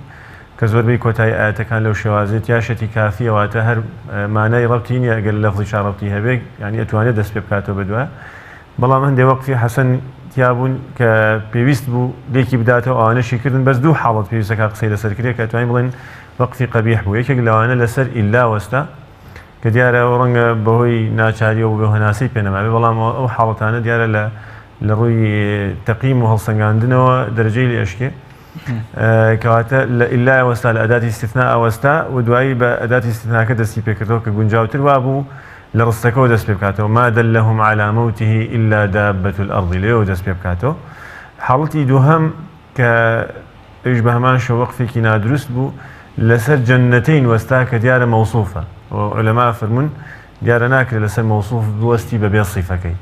[SPEAKER 12] کە زۆربەی کۆتایی ئاەتەکان لەو شێوازێت یاشەتی کافیەواتە هەر مانای ڕەبتی نیە ئەگەر لەفظی شاڕەبتی هەبێت یعنی ئەتوانێت دەست پێ بکاتەوە بەدووە. بەڵام هەندێک وەقفی حەسەن تیابوون کە پێویست بوو لێکی بداتەوە ئەوانەشی کردن بەس دوو حاڵەت پێویستەکە قسەی لەسەر کرێت کە توانین بڵێن وەقفی قەبیح بوو. یەکێک لەوانە لەسەر ئیلا وەستا کە دیارە ڕەنگە بەهۆی ناچاریەوە و بێهۆناسی پێنەمابێ بەڵام ئەو حاڵەتانە دیارە لە ڕووی تەقیم و هەڵسەنگاندنەوە دەرەجەی لێ ئەشکێ کەواتە لە ئیلا وەستا لە ئەداتی استثنا ئەوەستا و دوایی بە ئەداتی استثناکە دەستی پێکردەوە کە گونجاوتر وا بوو لە ڕستەکەەوە دەست پێ بکاتەوە ما دلهم على موته إلا دابة الأرض لێەوە دەست پێ بکاتەوە. حاڵەتی دووهەم کە ئەویش بە هەمان شێوە وەقفێکی نادروست بوو لەسەر جەنەتەین وەستا کە دیارە مەوسوفە و عولەما فەرمون دیارە ناکرێت لەسەر مەوسوف بوەستی بەبێ سیفەکەی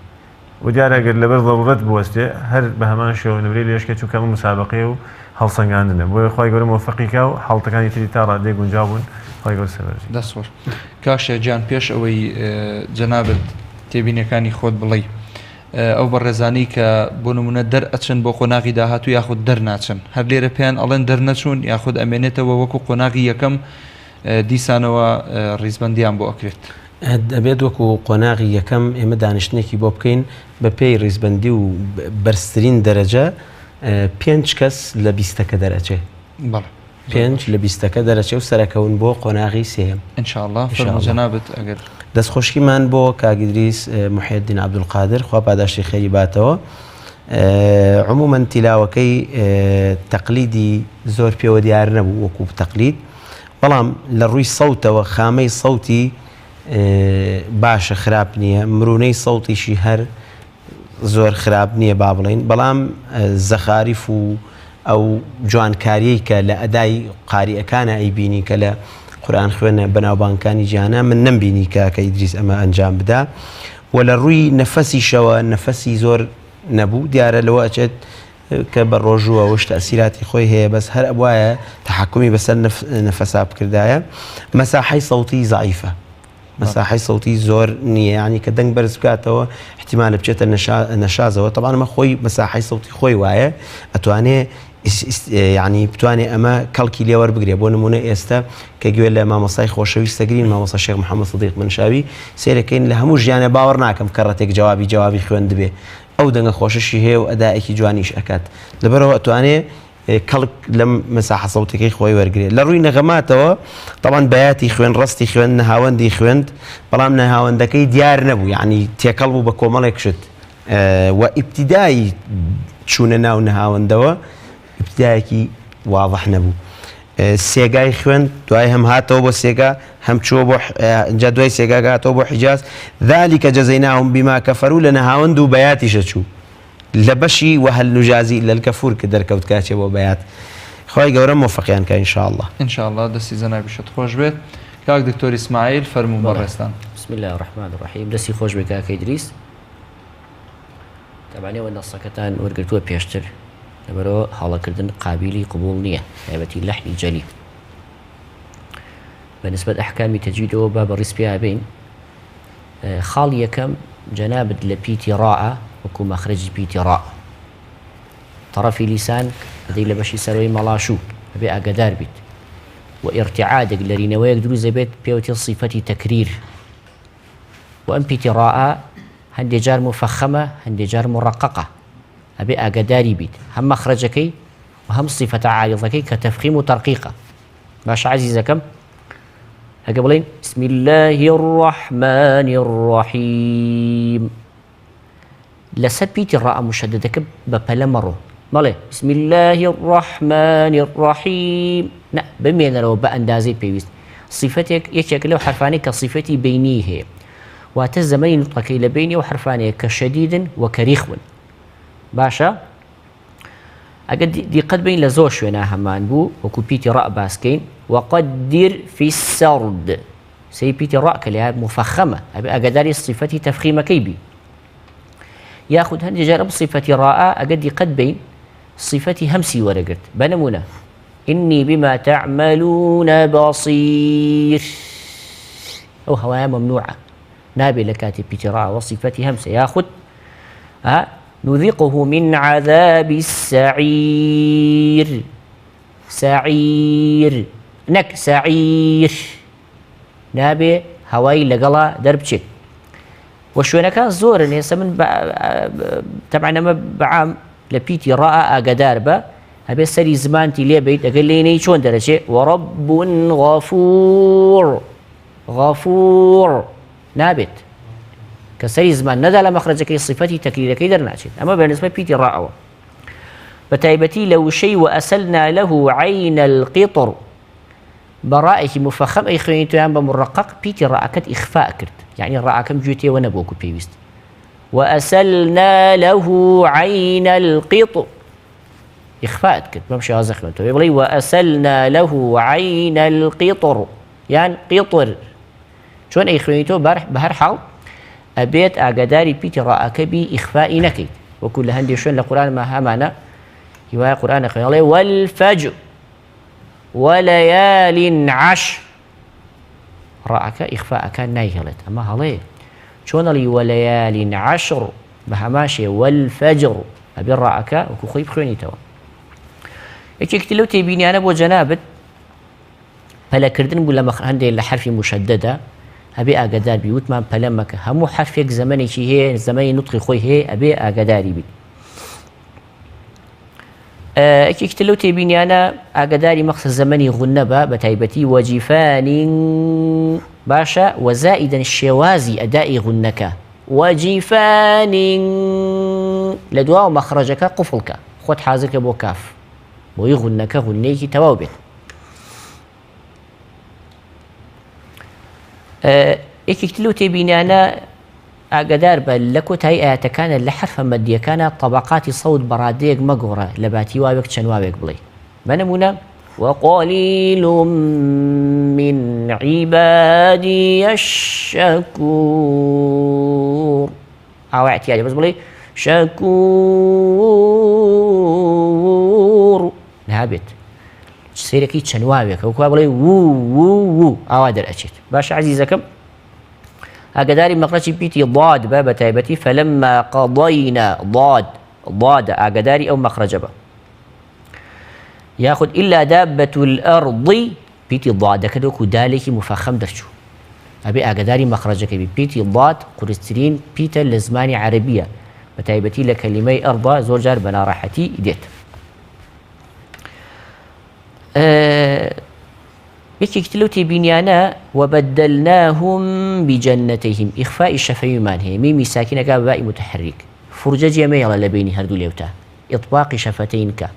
[SPEAKER 12] و دیارە ئەگەر لەبەر ضرورەت بوەستێ هەر بە هەمان شێوە نەبرێت لێشکە چونکە مسابقەیە و هەڵسەنگاندنە. بۆیە خی گەورە مۆفەقیکە و حاڵەتەکانی تری تا ڕادێ گونجاو بوون. خی گەورە سەبەرزی.
[SPEAKER 1] دەستخۆش کاشە گیان پێش ئەوەی جەنابەت تێبینەکانی خۆت بڵێ ئەو بەڕێزانەی کە بۆ نمونە دەرئەچن بۆ قۆناغی داهاتوو یاخود دەرناچن هەر لێرە پێیان ئەڵێن دەرنەچوون یاخود ئەمێنێتەوە وەکو قۆناغی یەکەم دیسانەوە ڕیزبەندیان بۆ ئەکرێت.
[SPEAKER 11] دەبێت وەکو قۆناغی یەکەم ئێمە دانیشتێکی بۆ بکەین بە پێی ڕیزبەندی و بەرزترین دەرەجە 5 کەس لە 20ەکە دەرەچێ. 5 لە 20ەکە دەرەچێ و سەرەکەون بۆ قۆناغی سێم
[SPEAKER 1] ئینشاءالله. جەنابەت ئەگەر
[SPEAKER 11] دەستخۆشیمان بۆ کاک ئیدریس محیدین عەبدولقادر خوا پاداشتی خێری باتەوە. عمومەن تیلاوەکەی تەقلیدی زۆر پێوە دیار نەبوو وەکو تەقلید بەڵام لە ڕووی سەوتەوە خامەی سەوتی باشە خراپ نییە مرونەی سەوتیشی هەر زۆر خراپ نییە با بڵین بەڵام زەخاریف و ئەو جوانکاریەی کە لە ئەدای قاریەکانە ئەیبینی کە لە قورئان خوێنە بەناوبانگەکانی جیهانە من نەمبینی کە ئیدریس ئەمە ئەنجام بدا و لە ڕووی نەفەسیشەوە نەفەسی زۆر نەبوو دیارە لەوە ئەچێت کە بە ڕۆژووە وشت ئەسیراتی خۆی هەیە بەس هەر ئەوایە تەحکومی بەسەر نەفەسا بکردایە. مەساحەی سەوتی زەعیفە مەساحەی سەوتی زۆر نییە ینی کە دەنگ بەرز بکاتەوە احتیمال بچێتە نەشازەوە. طبعاً ئەمە خۆی مەساحەی سەوتی خۆی وایە ئەتوانێ ینی بتوانێت ئەمە کەڵکی لێوە بگرێ بۆ نمونە ئێستا کە گوێ لە مامۆستای خۆشەویستەگرین مامۆستا شێخ محەممەد سەدیق منشاوی سێرەکەین لە هەموو ژیانە باوەڕ ناکەم کە ڕەتێک جوابی خوێن دەبێ ئەو دەنگە خۆشەشی هەیە و ئەدایەکی جوانیش ئەکات لەبەرەوە ئەتوانێت کەڵک لەم مەساحە سەوتەکەی خۆی وەرگێت لە ڕووی نەغەماتەوە طبعاً بەیاتی خوێن ڕستی خوێن نەهاوەندی خوێند بەڵام نەهاوەندەکەی دیار نەبوو یعنی تێکەڵ بوو بە کۆمەڵێک شت و ئیبتیدایی چوونە ناو نەهاوەندەوە ابتدایەکی واضح نەبوو سێگای خوێن دوای هەم هاتەوە بۆ سێگا هەم چووە بۆ جا دوای سێگا هاتەوە بۆ حیجاز ذلك جەزەیناهم بما كفروا لە نەهاوەند و بەیاتیشە چوو لە بەشی وهل نجازی لە الکەفور کە دەرکەوت کاچێ بۆ بەیات خۆی گەورە موفقیان کە ئینشاءالله
[SPEAKER 1] ئینشاءالله دەستی زەنای بشت خۆش بێت کاک دکتۆر ئیسماعیل فەرموو بەڕێستان
[SPEAKER 13] بسم الله الرحمن الرحیم دەستی خۆش بێ کاکە ئیدریس تەبانەوە نەسەکەتان وەرگرتووە پێشتر لەبەرەوە هەڵەکردن قابلی قبول نییە تایبەتی لەحنی جەلی بەنسبەت ئەحکامی تەجویدەوە با بەڕیز پێیا بین خاڵ یەکەم جەنابەت لە پیتی ڕائە وەکو مەخرەجی پیتی ڕاء طرفی لیسان دەی لە بەشی سەرەوەی مەڵاشوو بێ ئاگادار بیت و ئیرتیعادێک لە رینەوەیەک دروست دەبێت پێوتێ صیفەتی تەکریر و ئەم پیتی ڕائە هەندێک جار مفەخەمە هەندێک جار مڕەقەقە ئەبێ ئاگاداری بیت هەم مەخرەجەکەی و هەم صیفەتە عارضەکەی کە تەفخیم و تەرقیقە باشە عەزیزەکەم ئەگە بڵێن بسم الله الرحمن الرحیم لەسەر پیتی ڕائە مشەددەکە بە پەلە مەڕۆ بەڵێ بسم الله الرحمن الرحیم نە بمێنەرەوە بە ئەندازەی پێویست صیفەتێک یەکێک لەو حرفانەی کە صیفەتی بینی هەیە واتە زەمەنی نوتقەکەی لە بینی ئەو حرفانەیە کە شەدیدن و کەریخون باشە ئەگەر دیقەت بین لە زۆر شوێنە هەمان بوو وەکو پیتی ڕاء باسکەین وقدر في السرد سەی پیتی ڕاء کە لێ مفەخەمە ئەبێ ئاگاداری صیفەتی تەفخیمەکەی بی یاخود هەندێک جار ئەم صیفەتی ڕائە ئەگەر دیقەت بین صیفەتی هەمسی وەرەگرت بە نمونە إني بما تعملون بصير ئەو هەوایە مەمنوعە نابێت لە کاتی پیتی ڕائە وصیفەتی هەمسە یاخود نذيقه من عذاب السعير سعير نك سعير نابێ هەوای لەگەڵا دەربچێت وشوێنەکان زۆرن ێستا من تەبعەن ئەمە بەعام لە پیتی ڕائە ئاگادار بە هەبێ سەری زمانتی لێ بیت ئەگەر لێنەی چۆن دەرەچێ وەڕەب غەفوور نابێت کە سەری زمان نەدا لە مەخرەجەکەی صیفەتی تەکریرەکەی دەرناچێت ئەمە بەنسبەت پیتی ڕائەوە بە تایبەتی لە وشەی وەئەسەلنا لەه عەینە القیطر بە ڕائێکی مفەخەم ئەی خوێنیتۆیان بە مڕەقەق پیتی ڕائەکەت ئیخفا کرد یعنی ڕائەکەم گوێتێوە نەبووکو پێویست وەئەسەلنا لەه عەینە القیطر ئیخفات کرد بەم شێوازە خوێنتەوە بڵێ وەئەسەلنا لەه عەینە القیطر یان قیطر چۆن ئەی خوێنیتۆ بە هەر حاڵ ئەبێت ئاگاداری پیتی ڕائەکە بی ئیخفائی نەکەیت وەکو لە هەندێک شوێن لە قورئانما هەمانە هیوایە قورئان خوێن ئەڵێ وەالفەجر وەلەیال عەشر ڕائەکە ئیخفاءەکان نایهێڵێت ئەمە هەڵەیە چۆن ئەڵێ وەلەیال عەشر بە هەماشێ وەالفەجر ئەبێ ڕائەکە وەکو خۆی بخوێنیتەوە یەکێکتی لەو تێبینیانە بۆ جەنابەت پەلەکردن بوو لە هەندێک لە حرفی مشەددەدا ئەبێ ئاگادار بی وتمان پەلە مەکە هەموو حرفێک زەمەنێکی هەیە زەمەنی نوتقی خۆی هەیە ئەبێ ئاگاداری بیت یەکێکتر لەو تێبینیانە ئاگاداری مەخصە زەمەنی غونە بە بە تایبەتی وەجیفانی باشە وەزائیدەن شێوازی ئەدای غونەکە وەجیفانی لە دواوە مەخرەجەکە قوفڵکە خۆت حازرکە بۆ کاف بۆی غونەکە غونەیەکی تەواو بێت یەکێکتر لەو تێبینیانە ئاگادار بە لە کۆتایی ئاەتەکانە لە حرفە مەدیەکانە طەبەقاتی سەوت بەڕادەیەک مەگۆڕە لە باتی واوێک چەند واوێک بڵێ بە نمونە وقلیل من عیبادی الشەکوور ئاوا احتیاجە بەس بڵێ شەکوور نابێت سیرەکەی چەند واوێکە وەکوا بڵێ و ئاوا دەرئەچێت باشە عەزیزەکەم ئاگاداری مەخرەجی پیتی ضاد بە بە تایبەتی فەلەما قەضەینا ضاد ئاگاداری ئەو مەخرەجە بە ياخذ إلا دابة الأرض بيتي ضاد كدوك ودالك مفخم درشو أبي أقداري مخرجك بيتي ضاد قرسترين بيتا لزماني عربية بتايبتي لكلمي أرض زور جار بنا راحتي ديت يكي كتلو تبينيانا وبدلناهم بجنتيهم إخفاء الشفيمان هي ميمي ساكنة باء متحرك فرجج يمي على لبيني هردو ليوتا إطباق شفتين ك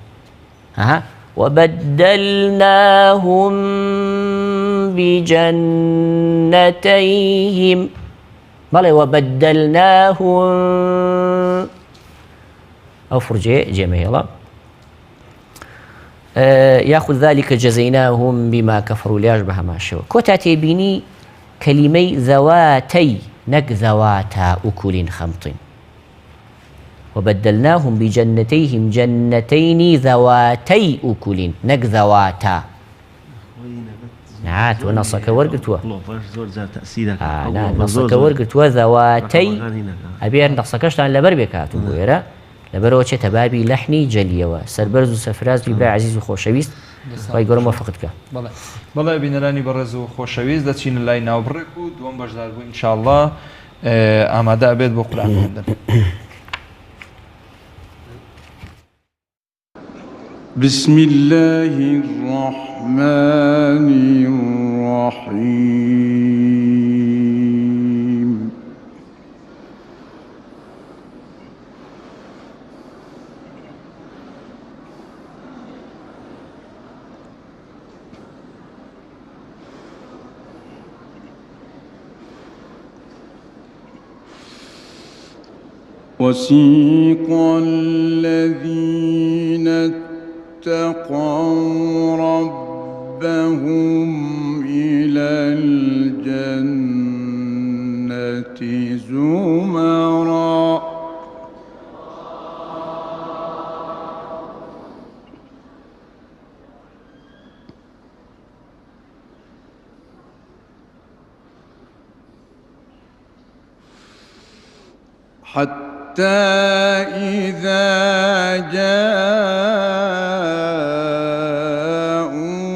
[SPEAKER 13] وبدلناهم بجنتيهم مالي وبدلناهم أو فرجي جميع الله ياخذ ذلك جزيناهم بما كفروا ليشبه ما شو كوتا تبيني كلمي ذواتي نك ذواتا أكل خمط وبدلناهم بجنتيهم جنتين ذواتي أكل نك ذواتا نعات ونصك ورقتوا نصك ورقتوا ذواتي أبي نصكشت عن لبربكات وغيره لبروچه تبابي لحني جليوا سربرز وسفراز بلا عزيز وخوشويست ويقولوا موافقتك
[SPEAKER 1] والله بينراني برز وخوشويست دتشين الله ناوبرك ودوم بجدار ان شاء الله اماده ابد بقران عندنا
[SPEAKER 15] بسم الله الرحمن الرحيم وسيق الذين اتقوا ربهم إلى الجنة زمرا حتى إذا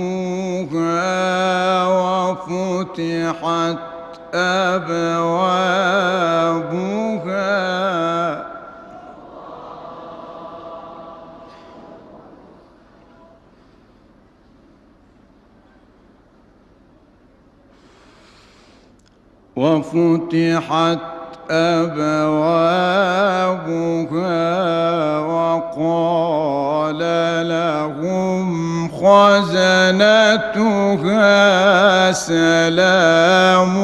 [SPEAKER 15] جاءوها وفتحت أبوابها وقال لهم خزنتها سلام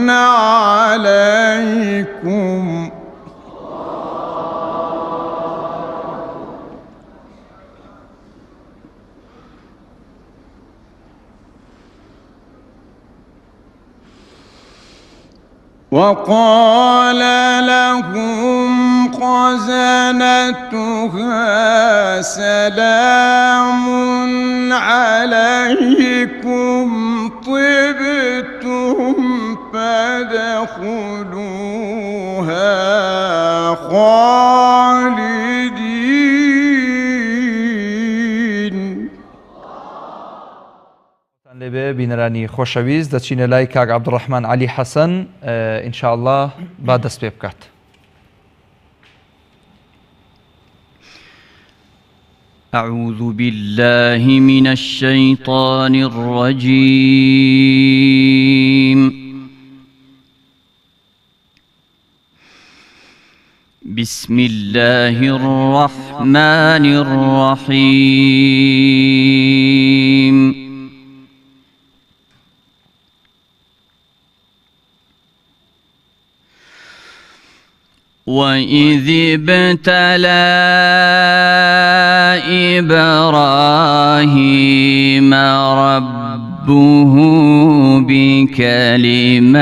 [SPEAKER 15] عليكم وقال لهم خزنتها سلام عليكم طبتم فادخلوها خالدين
[SPEAKER 1] لێبێ بینەرانی خۆشەویست دەچینە لای کاک عەبدوڕەحمان عەلی حەسەن ئینشاءالله با دەست پێ بکات.
[SPEAKER 16] أعوذ بالله من الشيطان الرجيم بسم الله الرحمن الرحيم وإذ ابتلى إبراهيم ربه بكلمات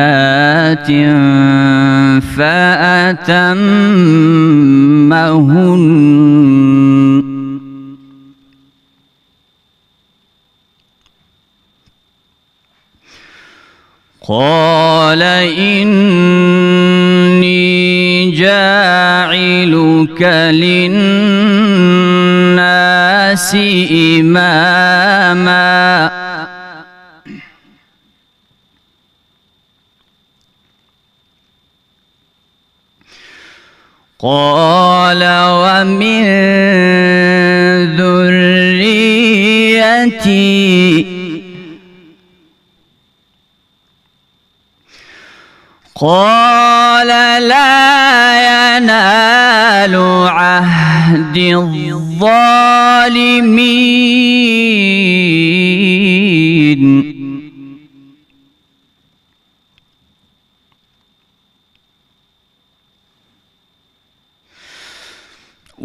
[SPEAKER 16] فأتمهن قال إني جاعلك للناس إماما قال ومن ذريتي قال لا ينال عهد الظالمين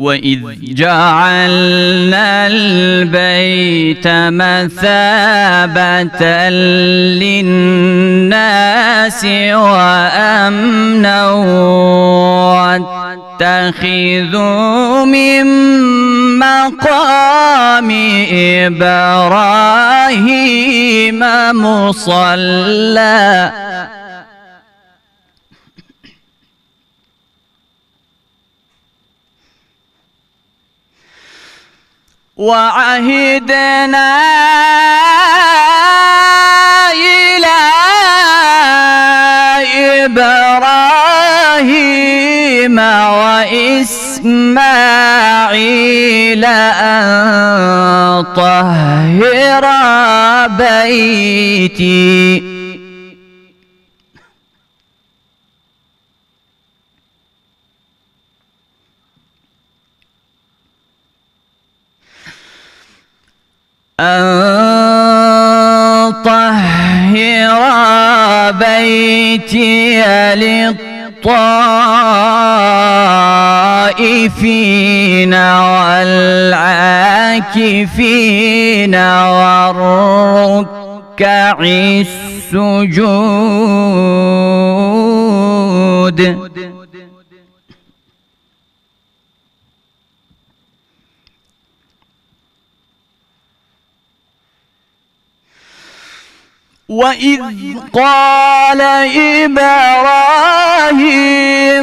[SPEAKER 16] وإذ جعلنا البيت مثابة للناس وأمنا واتخذوا من مقام إبراهيم مصلى وعهدنا إلى إبراهيم وإسماعيل أن طهر بيتي أن طهر بيتي للطائفين والعاكفين والركع السجود وإذ قال إبراهيم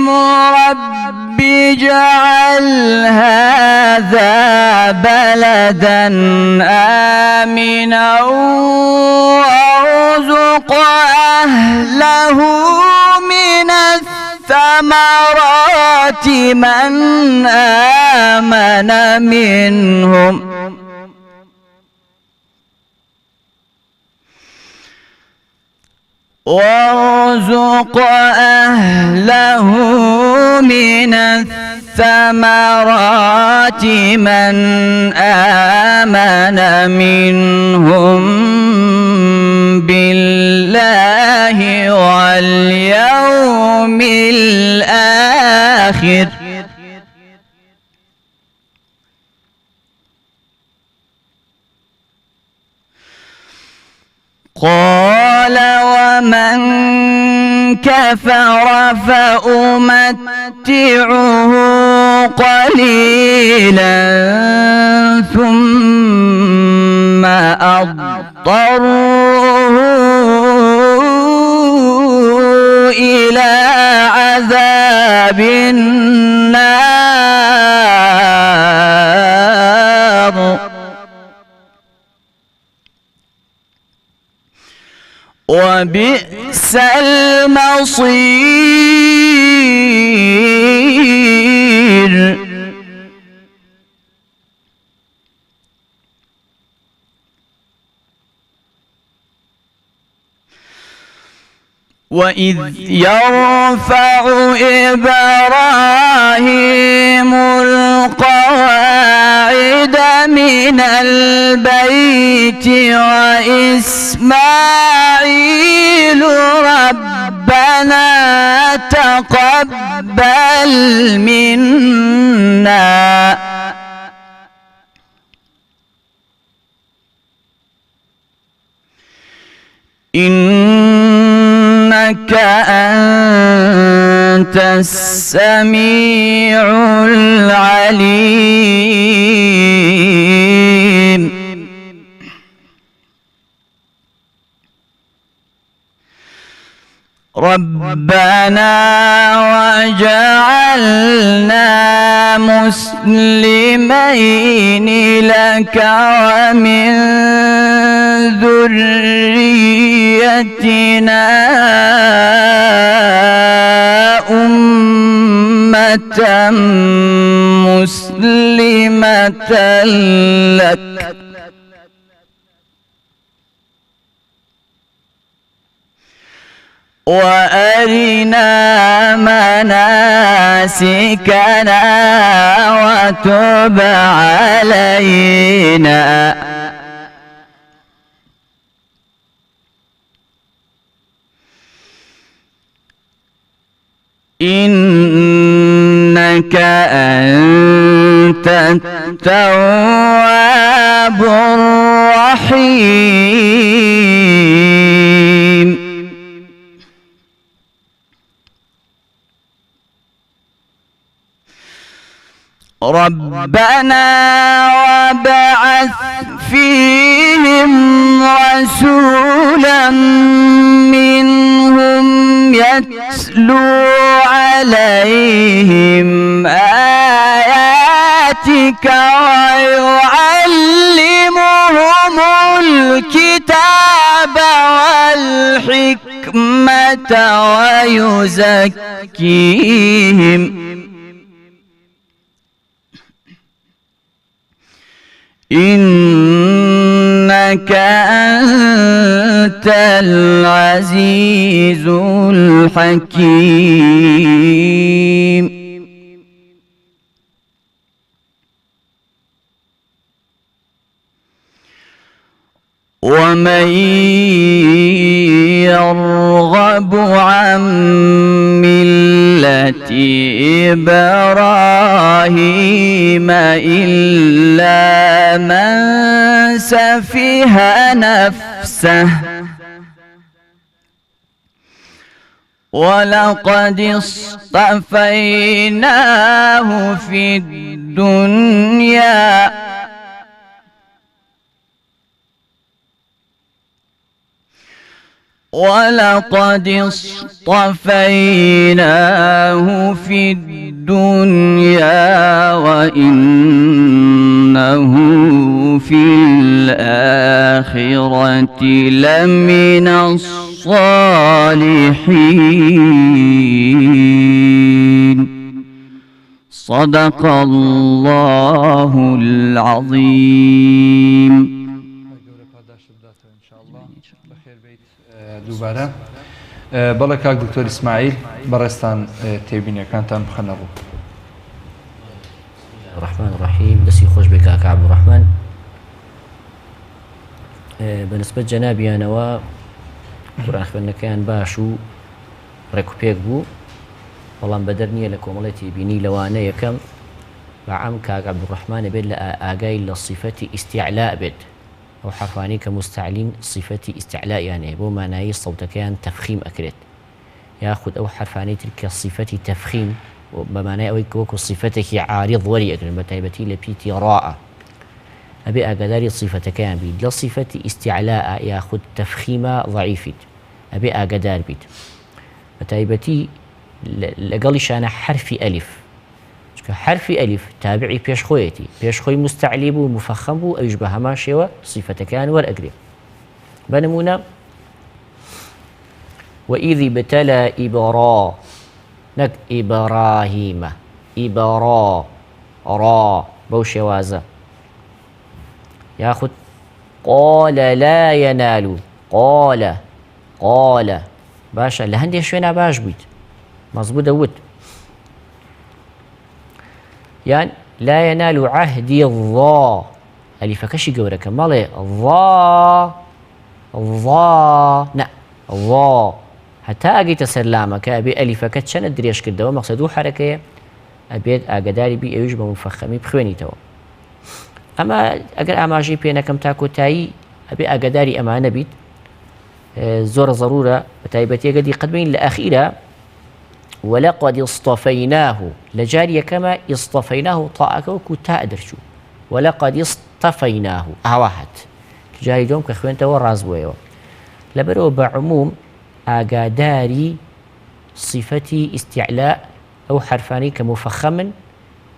[SPEAKER 16] رب اجعل هذا بلدا آمنا وارزق أهله من الثمرات من آمن منهم وارزق أهله من الثمرات من آمن منهم بالله واليوم الآخر قال ومن كفر فأمتعه قليلا ثم أضطره إلى عذاب النار وبئس المصير وإذ يرفع إبراهيم القواعد من البيت وإسماعيل ربنا تقبل منا إنك أنت السميع العليم ربنا وجعلنا مسلمين لك ومن ذريتنا أمة مسلمة لك وأرنا مناسكنا وتب علينا إنك أنت التواب الرحيم ربنا وابعث فيهم رسولا منهم يتلو عليهم آياتك ويعلمهم الكتاب والحكمة ويزكيهم إنك أنت العزيز الحكيم ومن يرغب عن ملة إبراهيم إلا من سفه نفسه ولقد اصطفيناه في الدنيا ولقد اصطفيناه في الدنيا وإنه في الآخرة لمن الصالحين صدق الله العظيم.
[SPEAKER 1] دووبارە بەڵێ کاک دکتۆر ئیسماعیل بەڕێستان تێبینیەکانتان بخەنەڕوو.
[SPEAKER 13] الرحمن الرحیم دەستی خۆش بێ کاک عەبدوڕەحمان. بەنسبەت جەنابیانەوە قورئان خوێندنەکەیان باش و ڕێک و پێک بوو، بەڵام بەدەر نییە لە کۆمەڵی تێبینی لەوانە یەکەم بەعام کاک عەبدوڕەحمانە بێت لە ئاگای لە صیفەتی ئیستیعلا بێت. أو حرفاني كمستعلين صفتي استعلاء يعني بو معناي صوت كان تفخيم أكرت ياخذ أو حرفاني تلك صفتي تفخيم بمعنى أو كوكو صفتك عارض ولي أكرت بتايبتي لبيتي راء أبي أقداري صفة كان بيد لا صفتي استعلاء ياخذ تفخيم ضعيف أبي أقدار بيد بتايبتي لقاليش أنا حرفي ألف حرفي ألف تابعي بيش خويتي بيش خوي مستعلي بو مفخم بو أو يشبه ما شوى صفة كان والأقرب بنمونا وإذ ابتلى إبراهيم را بو شوازة ياخد قال لا ينال قال باشا لهندي شوينا باش بيت مظبوط داود يعني لا ينال عهدي الضا ألف كشي جورك مالي الضا نا الضا حتى أجي سلامك أبي ألف كتشن أدريش كده ومقصده حركة أبي أقداري بي أيش بمفخمي بخواني توا أما أجر أماجي بينا كم تاكو تاي أبي أقداري أمانة بيت زور ضرورة بتايبتي قد يقدمين الأخيرة ولقد اصطفيناه لجارية كما اصطفيناه طاعك وكتا أدرشو ولقد اصطفيناه أواحد جاري دوم كخوين توا رازبويو لبرو بعموم أقاداري صفتي استعلاء أو حرفاني كمفخم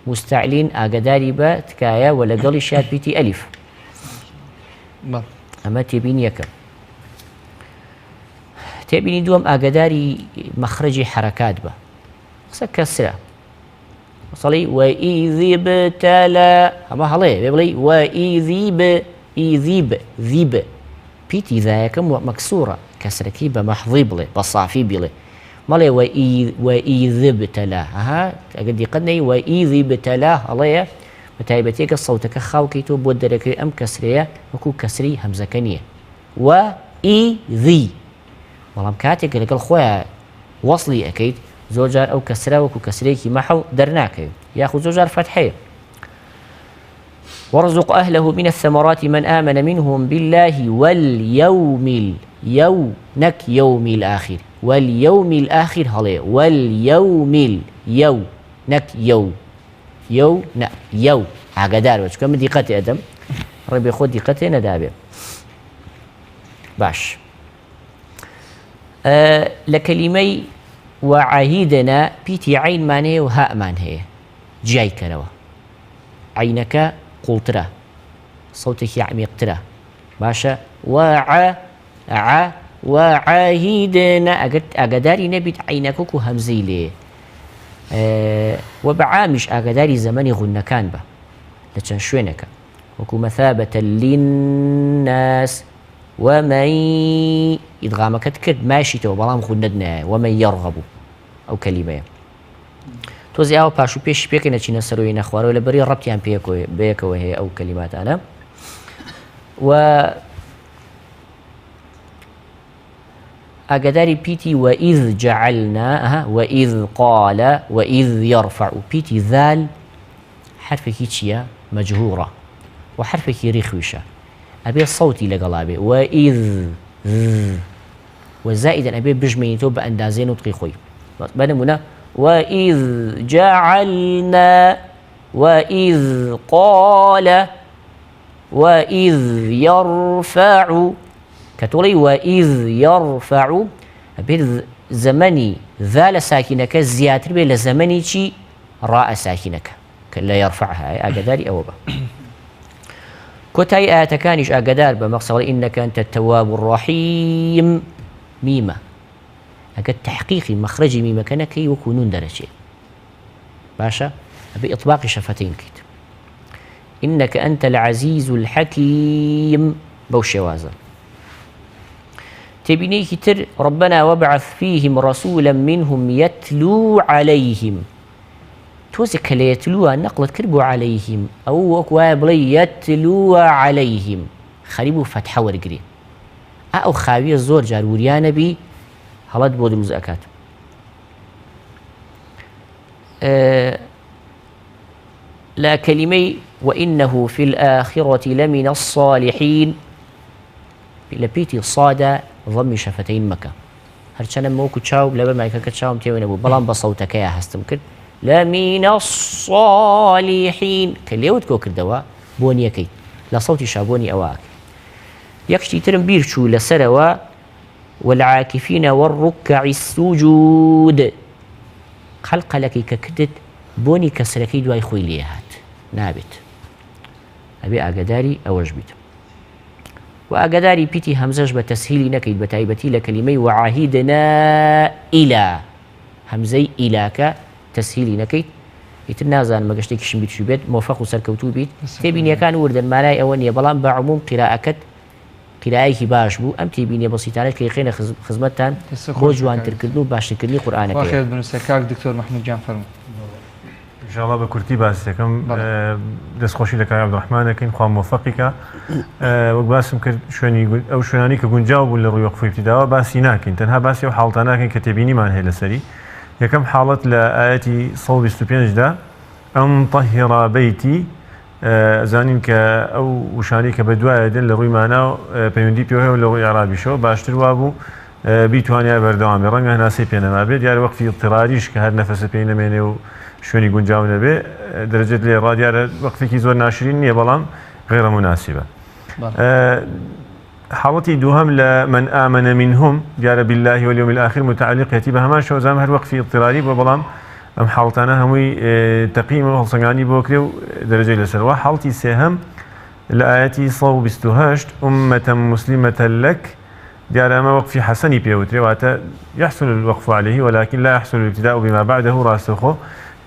[SPEAKER 13] مستعلين أقاداري باتكايا ولا قالي شاد بيتي ألف أما تبين يكا تێبینی دووەم ئاگداری مەخرەجی حرەکات بە قسە کەسرە مەسەڵی وەئیذیبتەلە ئەمە هەڵەیە بێ بڵێ وەئیذیب پیتی ذایەکەم مەکسوورە کەسرەکەی بە مەحضی بڵێ بە صافی بڵێ مەڵێ وەئیذیبتەلە ئەگەر دیقەت نەی وەئیذیبتەلە هەڵەیە بە تایبەتێکە سەوتەکە خاوکەیتەوە بۆ دەرەکەی ئەم کەسرەیە وەکو کەسری هەمزەکە نییە وەئیذی بەڵام کاتێک لەگەڵ خۆیان وەصلی ئەەکەیت زۆر جار ئەو کەسرە وەکو کەسرێکی مەحڵ دەرناکەوێت یاخود زۆر جار فەتحەیە وارزق أهله من الثمرات من آمن منهم بالله واليوم يوم الآخر واليوم الآخر هلي واليوم يو عقدار وش كم دقة أدم ربي خود دقته ندابه باش لكلمي وعهيدنا بيتي عين مانه وهاء مانه جاي كروا عينك قلترة صوتك عميقترة باشا وعهيدنا أقداري نبيت عينك همزي ليه وبعامش أقداري زماني غنكان به لچن شوينك وكو مثابة للناس ومن إدغامك تكرد ماشي تو بلام غندنا ومن يرغب أو كلمة توزي أو باشو بيش بيكنا چينا سروي نخوار ولا بري ربطيان بيكو هي أو كلمات أنا و أقداري بيتي وإذ جعلنا وإذ قال وإذ يرفع بيتي ذال حرفك هيتشيا مجهورة وحرفك رخوشة أبي صوتي لقلابي وإذ وزائدا أبي بجمينتو بأندازين وطقي خوي بنمونا وإذ جعلنا وإذ قال وإذ يرفع كتولي وإذ يرفع أبي زمني ذال ساكنك زياتر بي لزمني شي راء ساكنك لا يرفعها أقداري أو با كتاي آتكانيش أقدار بمقصد إنك أنت التواب الرحيم ميمة أقد تحقيقي مخرجي ميمة كانك يكونون درجة باشا أبي إطباق شفتين كيت إنك أنت العزيز الحكيم بوشوازا تبيني كتر ربنا وابعث فيهم رسولا منهم يتلو عليهم توزك ليتلو نقلت كربو عليهم أو بلي يتلو عليهم خريبو فتحة ورقري أو خاوية زور جار وريانا بي هلاد بود المزأكات لا كلمي وإنه في الآخرة لمن الصالحين لبيتي صادة ضم شفتين مكة هرچنم موكو تشاو لبا مايكا كتشاو متيوين أبو بلان بصوتك يا هستم كد لمن الصالحين كليوت كوكر دوا بوني كي لا صوتي شابوني أواك يكشتي ترم بيرشو لسروا والعاكفين والركع السجود خلق لك ككدت بوني كسركي دواي خوي ليهات نابت أبي أقداري أوج بيت وأقداري بيتي همزج بتسهيلي نكيد بتايبتي لكلمي وعهدنا إلى همزي إلاك تسهيلي نكيد يتنازل ما قشتي كشم بيت شو بيت موفق وسركوتو بيت تبيني كان وردا مالاي أوني بلان بعموم قراءة قراءة باش بو أم تبيني بسيطانة كي خينا خدمتان بو جوان تركدنو باش تكرني قرآن كي
[SPEAKER 1] واخير بنسكاك دكتور محمود جان فرمو
[SPEAKER 12] إن شاء الله بكرتي باسكم دس خوشي لك يا عبد الرحمن كين خوام موفقك وباسم كر شوني يقول أو شوناني كقول جاوب ولا روي وقف ابتداء باسيناكين تنها باسي وحالتناكين كتبيني ما هي لسري يكم حالة لآياتي صوب استوبيانج دا أم طهر بيتي زانين ك أو وشاني كبدواء دل لروي معنا بيوندي بيوه ولا روي عربي شو باشتر وابو بيتوانيا بردوام رنگه ناسي بينا ما بيد يعني وقت اضطراريش كهر نفس بينا منه شوني گونجاو نبي درجة لي راديار وقت كي زور ناشرين نية بلام غير مناسبة حالتي دوهم لمن آمن منهم جار بالله واليوم الآخر متعلق يتيبها ما شو زام هر وقت في اضطراري وبلام أم حالتنا هموي تقييم وصنعاني بوكريو درجة لسروا حالتي سهم الآياتي صوب استهاشت أمة مسلمة لك دیارە ئەمە وەقفی حەسەنی پێوترێ واتە يحسن الوقف عليه ولكن لا يحسن الابتداء بما بعده ڕاستەوخۆ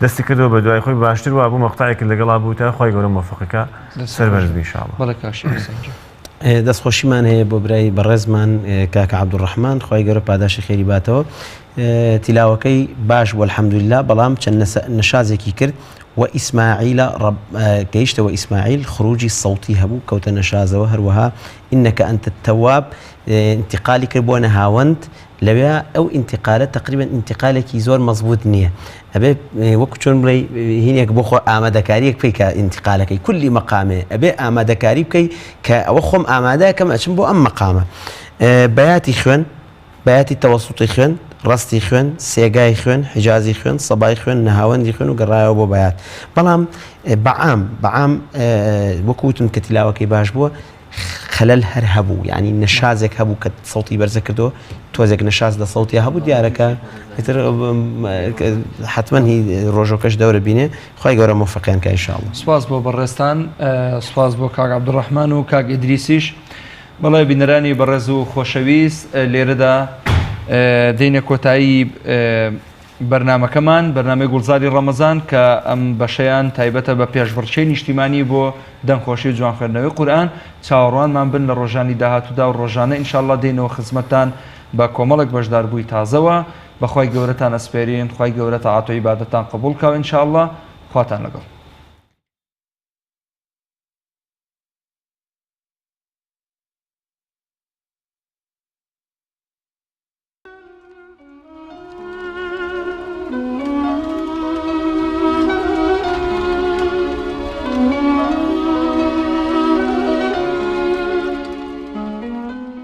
[SPEAKER 12] دەستی کردەوە بە دوای خۆی باشتر وە بوو مەقطعێک لەگەڵا بوو تا خۆی گەورە موفقەکە سەربەرز بی ئینشاءالله.
[SPEAKER 1] بەڵێ کاشی
[SPEAKER 11] دەستخۆشیمان هەیە بۆ برای بەڕێزمان کاکە عەبدوڕەحمان خی گەورە پاداشی خێری باتەوە تیلاوەکەی باش بوو الحەمدولله بەڵام چەند نەشازێکی کرد وإسماعيل كيشت وإسماعيل خروجي الصوتي هبو كوت نشازة وهروها إنك أنت التواب انتقالي كربونا هاونت لبيا أو انتقالة تقريبا انتقالك يزور مضبوط نية أبي وقتون بري هنيك بخو آمادة كاريك في كانتقالك كل مقامه أبي آمادة كاريك كي كأوخم آمادة كما أشبه أم مقامه بياتي خوان بياتي توسطي خوان ڕستی خوێن سێگای خوێن حجازی خوێن سەبای خوێن نەهاوەندی خوێن و گەڕایەوە بۆ بەیات بەڵام بەعام وەکوتن کە تیلاوەکەی باش بووە خەلەل هەر هەبوو یعنی نەشازێک هەبوو کە سەوتی بەرزە کردەوە تۆزێک نەشاز لە سەوتی هەبوو دیارەکە حتمما هی ڕۆژۆکەش دەورە بینێ خی گەورە موفقیان کە ئینشاءالله.
[SPEAKER 1] سپاس بۆ بەڕێستان سپاس بۆ کاک عەبدوڕەحمان و کاک ئیدریسیش. بەڵێ بینەرانی بەڕێز و خۆشەویست لێرەدا دینە کۆتایی بەرنمەکەمان بەرنامەی گوڵزاری ڕەمەزان کە ئەم بەشەیان تایبەتە بە پێشبڕچەی نیشتیمانی بۆ دەنگخۆشی و جوانخێنەوەی قورئان چاوەڕوانمان بن لە ڕۆژانی داهاتوودا و ڕۆژانە ئینشاءالله دێنەوە خزمەتتان بە کۆمەڵێک بەشداربووی تازەوە بەخوای گەورەتان ئەسپێرین خی گەورە تاعات و عیبادەتان قبوڵ کاو ئینشاءالله خواتان لەگەڵ.